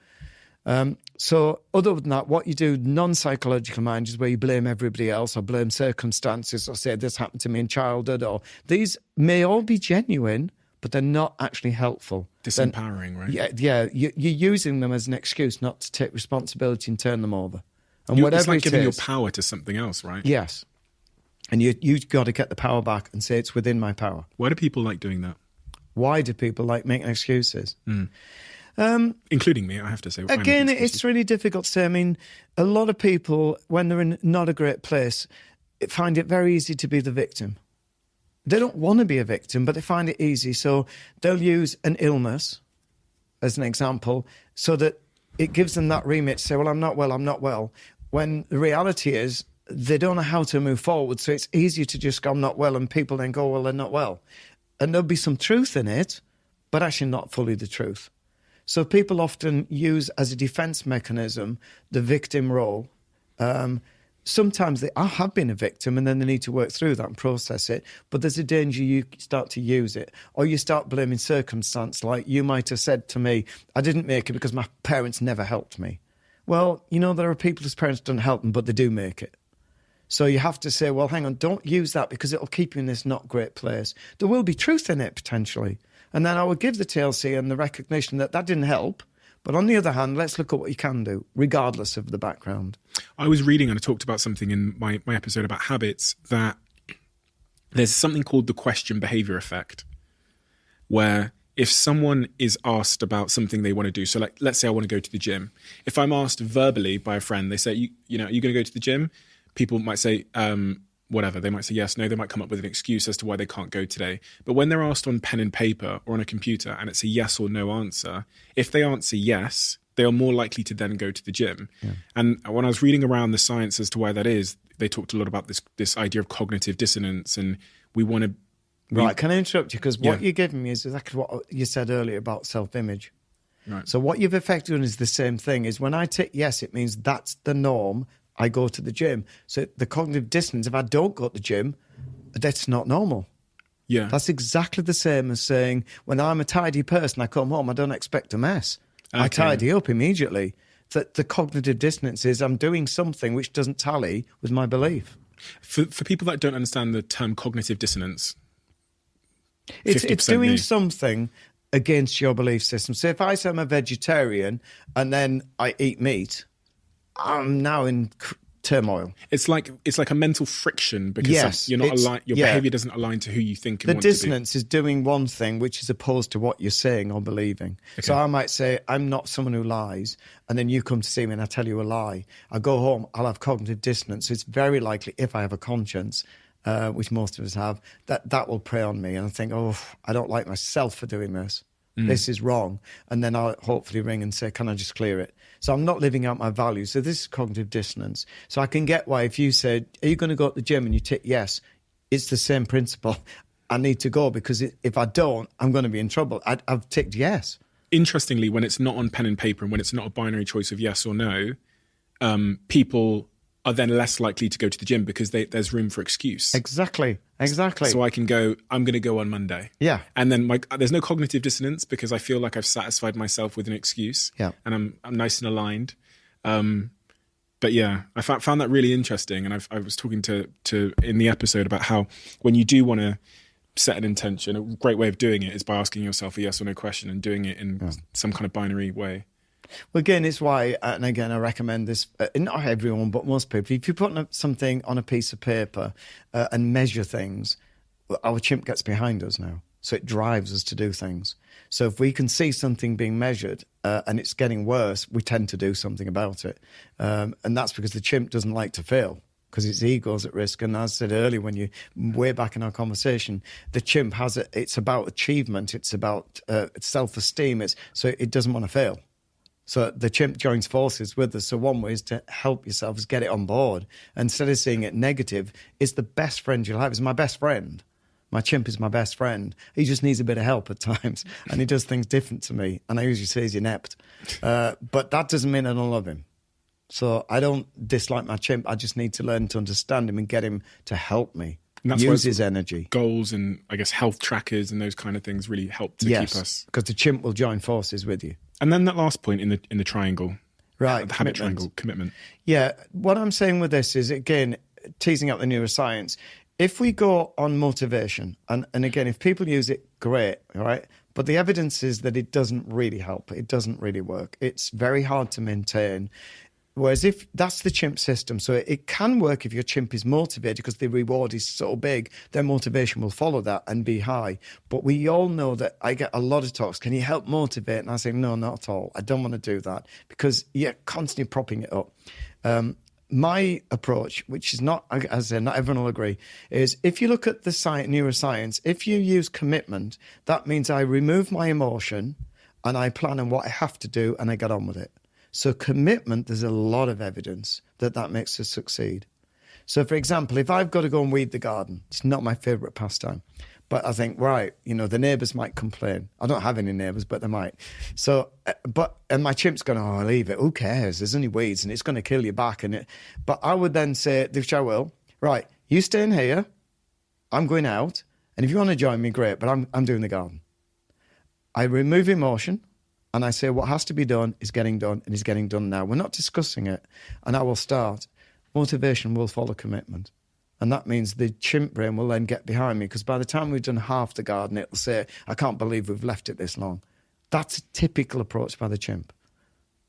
So other than that, what you do, non-psychological mind, is where you blame everybody else or blame circumstances or say this happened to me in childhood, or these may all be genuine, but they're not actually helpful. Disempowering, right? Yeah. You're using them as an excuse not to take responsibility and turn them over. And whatever it's like giving your power to something else, right? Yes. And you've got to get the power back and say it's within my power. Why do people like doing that? Why do people like making excuses? Including me, I have to say. Again, it's really difficult to say. I mean, a lot of people, when they're in not a great place, find it very easy to be the victim. They don't want to be a victim, but they find it easy. So they'll use an illness as an example so that it gives them that remit to say, well, I'm not well. When the reality is they don't know how to move forward. So it's easier to just go, I'm not well. And people then go, well, they're not well. And there'll be some truth in it. but actually not fully the truth. So people often use as a defense mechanism the victim role. Sometimes they have been a victim and then they need to work through that and process it. But there's a danger you start to use it, or you start blaming circumstance. Like you might have said to me, I didn't make it because my parents never helped me. Well, there are people whose parents don't help them, but they do make it. So you have to say, well, hang on, don't use that because it'll keep you in this not great place. There will be truth in it potentially. And then I would give the TLC and the recognition that didn't help. But on the other hand, let's look at what you can do, regardless of the background. I was reading, and I talked about something in my episode about habits, that there's something called the question behavior effect, where if someone is asked about something they want to do, so like, let's say I want to go to the gym. If I'm asked verbally by a friend, they say, you know, are you going to go to the gym? People might say, whatever. They might say yes, no. They might come up with an excuse as to why they can't go today. But when they're asked on pen and paper or on a computer and it's a yes or no answer, if they answer yes, they are more likely to then go to the gym. Yeah. And when I was reading around the science as to why that is, they talked a lot about this idea of cognitive dissonance, and we want to... Right, can I interrupt you? Because what you're giving me is exactly what you said earlier about self-image. Right. So what you've effectively done is the same thing, is when I tick yes, it means that's the norm. I go to the gym. So the cognitive dissonance, if I don't go to the gym, that's not normal. Yeah. That's exactly the same as saying, when I'm a tidy person, I come home, I don't expect a mess. Okay. I tidy up immediately. That the cognitive dissonance is I'm doing something which doesn't tally with my belief. For people that don't understand the term cognitive dissonance, it's doing me. something against your belief system. So if I say I'm a vegetarian and then I eat meat, I'm now in turmoil. It's like a mental friction because you're not aligned. Your behavior doesn't align to who you think and want to be. The dissonance is doing one thing which is opposed to what you're saying or believing. Okay. So I might say, I'm not someone who lies, and then you come to see me and I tell you a lie. I go home, I'll have cognitive dissonance. So it's very likely, if I have a conscience, which most of us have, that will prey on me. And I think, I don't like myself for doing this. This is wrong. And then I'll hopefully ring and say, can I just clear it? So I'm not living out my values. So this is cognitive dissonance. So I can get why if you said, are you going to go to the gym? And you tick yes, it's the same principle. I need to go because if I don't, I'm going to be in trouble. I've ticked yes. Interestingly, when it's not on pen and paper and when it's not a binary choice of yes or no, people are then less likely to go to the gym because there's room for excuse. Exactly. So I can go, I'm going to go on Monday. Yeah. And then there's no cognitive dissonance because I feel like I've satisfied myself with an excuse. Yeah. And I'm nice and aligned. But yeah, I found that really interesting. And I was talking to in the episode about how when you do want to set an intention, a great way of doing it is by asking yourself a yes or no question and doing it in some kind of binary way. Well, again, it's why, and again, I recommend this, not everyone, but most people, if you put something on a piece of paper and measure things, our chimp gets behind us now. So it drives us to do things. So if we can see something being measured and it's getting worse, we tend to do something about it. And that's because the chimp doesn't like to fail, because its ego's at risk. And as I said earlier, way back in our conversation, the chimp it's about achievement, it's about self-esteem, so it doesn't want to fail. So the chimp joins forces with us. So one way is to help yourself is get it on board. And instead of seeing it negative, it's the best friend you'll have. It's my best friend. My chimp is my best friend. He just needs a bit of help at times. And he does things different to me. And I usually say he's inept. But that doesn't mean I don't love him. So I don't dislike my chimp. I just need to learn to understand him and get him to help me. And that's use his energy. Goals and, I guess, health trackers and those kind of things really help to keep us. Because the chimp will join forces with you. And then that last point in the triangle, right? The habit triangle, commitment. Yeah, what I'm saying with this is, again, teasing out the neuroscience. If we go on motivation, and again, if people use it, great, all right? But the evidence is that it doesn't really help. It doesn't really work. It's very hard to maintain. Whereas if that's the chimp system, so it can work if your chimp is motivated because the reward is so big, their motivation will follow that and be high. But we all know that I get a lot of talks, can you help motivate? And I say, no, not at all. I don't want to do that because you're constantly propping it up. My approach, which is not, as I said, not everyone will agree, is if you look at the neuroscience, if you use commitment, that means I remove my emotion and I plan on what I have to do and I get on with it. So commitment, there's a lot of evidence that makes us succeed. So, for example, if I've got to go and weed the garden, it's not my favourite pastime, But I think, right, the neighbours might complain. I don't have any neighbours, but they might. So, and my chimp's going, oh, leave it. Who cares? There's only weeds and it's going to kill your back. But I would then say, which I will, right, you stay in here. I'm going out. And if you want to join me, great. But I'm doing the garden. I remove emotion and I say what has to be done is getting done and is getting done now. We're not discussing it. And I will start. Motivation will follow commitment. And that means the chimp brain will then get behind me because by the time we've done half the garden, it'll say, I can't believe we've left it this long. That's a typical approach by the chimp.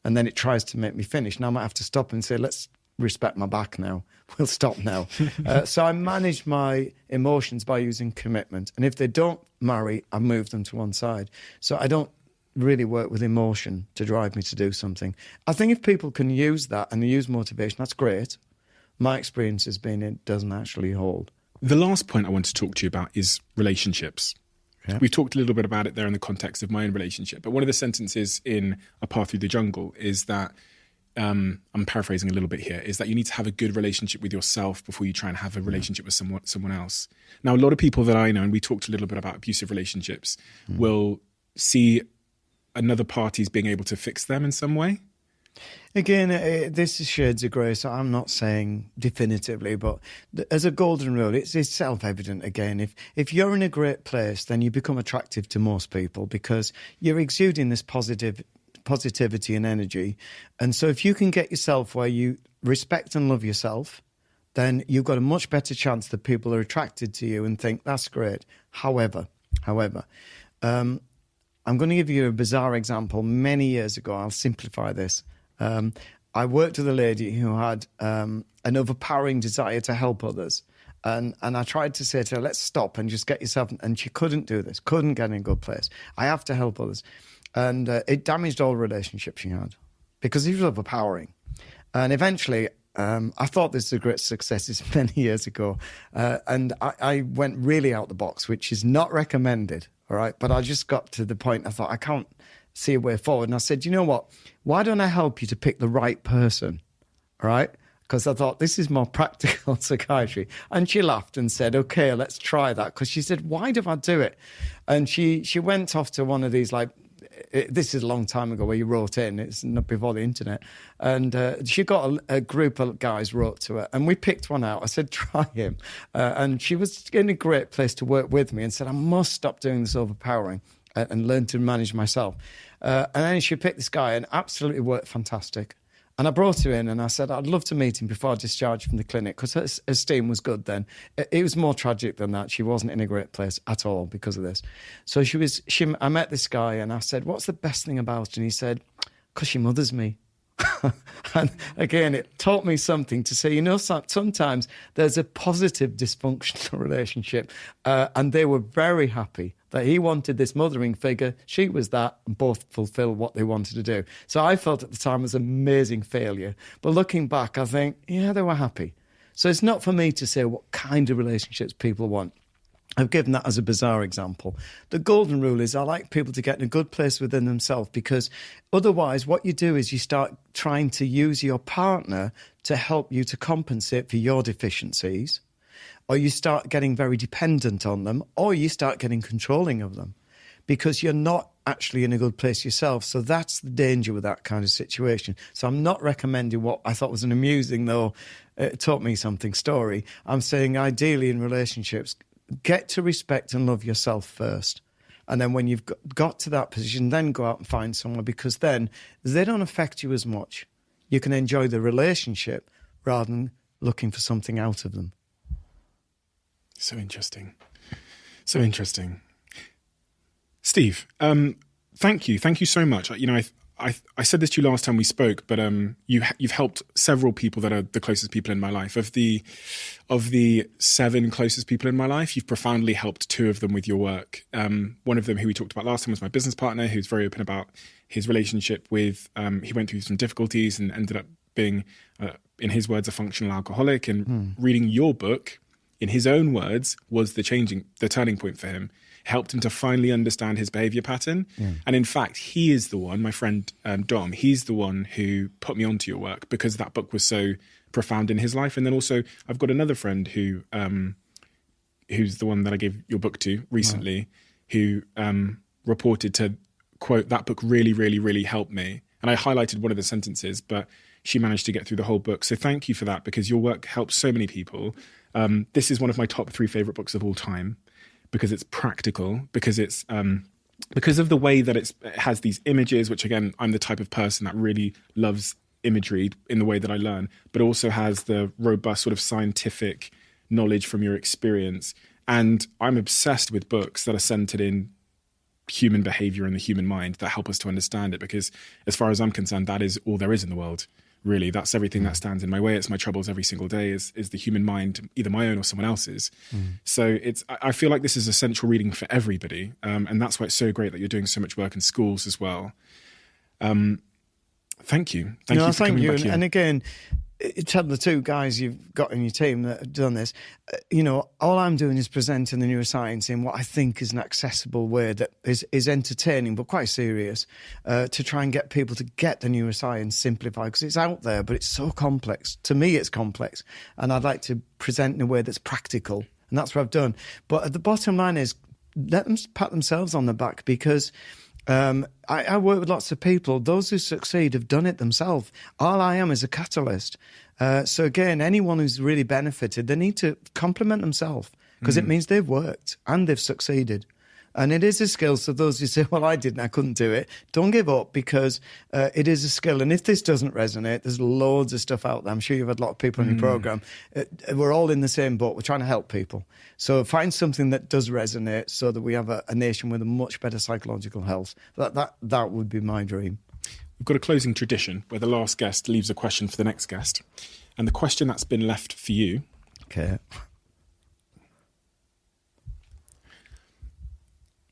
And then it tries to make me finish. Now I might have to stop and say, let's respect my back now. We'll stop now. So I manage my emotions by using commitment. And if they don't marry, I move them to one side. So I don't really work with emotion to drive me to do something. I think if people can use that and they use motivation, that's great. My experience has been it doesn't actually hold. The last point I want to talk to you about is relationships. Yeah. We've talked a little bit about it there in the context of my own relationship, but one of the sentences in A Path Through the Jungle is that, I'm paraphrasing a little bit here, is that you need to have a good relationship with yourself before you try and have a relationship with someone else. Now, a lot of people that I know, and we talked a little bit about abusive relationships, will see another party's being able to fix them in some way. Again, this is shades of grey, so I'm not saying definitively, but as a golden rule, it's self-evident again. If you're in a great place, then you become attractive to most people because you're exuding this positivity and energy. And so if you can get yourself where you respect and love yourself, then you've got a much better chance that people are attracted to you and think, that's great. However, I'm going to give you a bizarre example. Many years ago, I'll simplify this. I worked with a lady who had an overpowering desire to help others. And I tried to say to her, let's stop and just get yourself... And she couldn't do this, couldn't get in a good place. I have to help others. And it damaged all relationships she had because he was overpowering. And eventually, I thought this was a great success. This many years ago. And I went really out the box, which is not recommended, all right? But I just got to the point, I thought, I can't see a way forward. And I said, you know what? Why don't I help you to pick the right person, all right? Because I thought, this is more practical psychiatry. And she laughed and said, okay, let's try that. Because she said, why do I do it? And she went off to one of these, this is a long time ago where you wrote in, it's not before the internet. And she got a group of guys wrote to her and we picked one out. I said, try him. And she was in a great place to work with me and said, I must stop doing this overpowering and learn to manage myself. And then she picked this guy and absolutely worked fantastic. And I brought her in and I said, I'd love to meet him before I discharged from the clinic because her esteem was good then. It was more tragic than that. She wasn't in a great place at all because of this. So I met this guy and I said, what's the best thing about her? And he said, because she mothers me. And again, it taught me something to say, sometimes there's a positive dysfunctional relationship. And they were very happy that he wanted this mothering figure. She was that, and both fulfilled what they wanted to do. So I felt at the time it was an amazing failure. But looking back, I think, yeah, they were happy. So it's not for me to say what kind of relationships people want. I've given that as a bizarre example. The golden rule is I like people to get in a good place within themselves because otherwise what you do is you start trying to use your partner to help you to compensate for your deficiencies, or you start getting very dependent on them, or you start getting controlling of them because you're not actually in a good place yourself. So that's the danger with that kind of situation. So I'm not recommending what I thought was an amusing, though it taught me something, story. I'm saying ideally in relationships, get to respect and love yourself first. And then when you've got to that position, then go out and find someone because then they don't affect you as much. You can enjoy the relationship rather than looking for something out of them. So interesting. So interesting. Steve, thank you. Thank you so much. I said this to you last time we spoke, but you've helped several people that are the closest people in my life. Of the 7 closest people in my life, you've profoundly helped 2 of them with your work. One of them, who we talked about last time, was my business partner, who's very open about his relationship with, he went through some difficulties and ended up being, in his words, a functional alcoholic. And reading your book, in his own words, was the turning point for him. Helped him to finally understand his behavior pattern. Yeah. And in fact, he is the one, my friend Dom, he's the one who put me onto your work because that book was so profound in his life. And then also I've got another friend who who's the one that I gave your book to recently, who reported to, quote, that book really, really, really helped me. And I highlighted one of the sentences, but she managed to get through the whole book. So thank you for that, because your work helps so many people. This is one of my top 3 favorite books of all time, because it's practical, because it's because of the way that it has these images, which again, I'm the type of person that really loves imagery in the way that I learn, but also has the robust sort of scientific knowledge from your experience. And I'm obsessed with books that are centered in human behavior and the human mind that help us to understand it, because as far as I'm concerned, that is all there is in the world. Really, that's everything that stands in my way. It's my troubles every single day is the human mind, either my own or someone else's. So I feel like this is essential reading for everybody. And that's why it's so great that you're doing so much work in schools as well. Thank you. Thank you for coming back here. And again, tell the 2 guys you've got in your team that have done this, all I'm doing is presenting the neuroscience in what I think is an accessible way that is entertaining but quite serious, to try and get people to get the neuroscience simplified, because it's out there, but it's so complex. To me, it's complex. And I'd like to present in a way that's practical. And that's what I've done. But at the bottom line is, let them pat themselves on the back, because I work with lots of people. Those who succeed have done it themselves. All I am is a catalyst. So again, anyone who's really benefited, they need to compliment themselves, because it means they've worked and they've succeeded. And it is a skill. So those who say, well, I didn't, I couldn't do it, don't give up, because it is a skill. And if this doesn't resonate, there's loads of stuff out there. I'm sure you've had a lot of people in your program. We're all in the same boat. We're trying to help people. So find something that does resonate, so that we have a nation with a much better psychological health. That would be my dream. We've got a closing tradition where the last guest leaves a question for the next guest. And the question that's been left for you. Okay.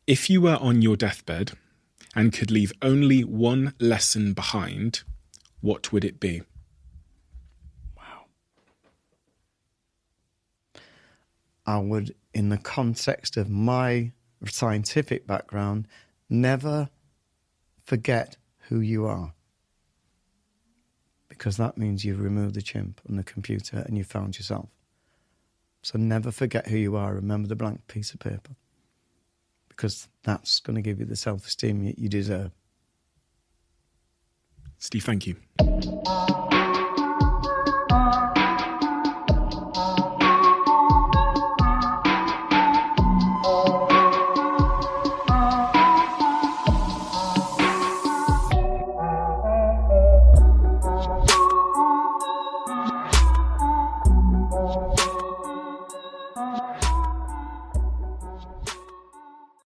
If you were on your deathbed and could leave only one lesson behind, what would it be? Wow. I would, in the context of my scientific background, never forget who you are. Because that means you've removed the chimp and the computer and you've found yourself. So never forget who you are. Remember the blank piece of paper. Because that's going to give you the self-esteem you deserve. Steve, thank you.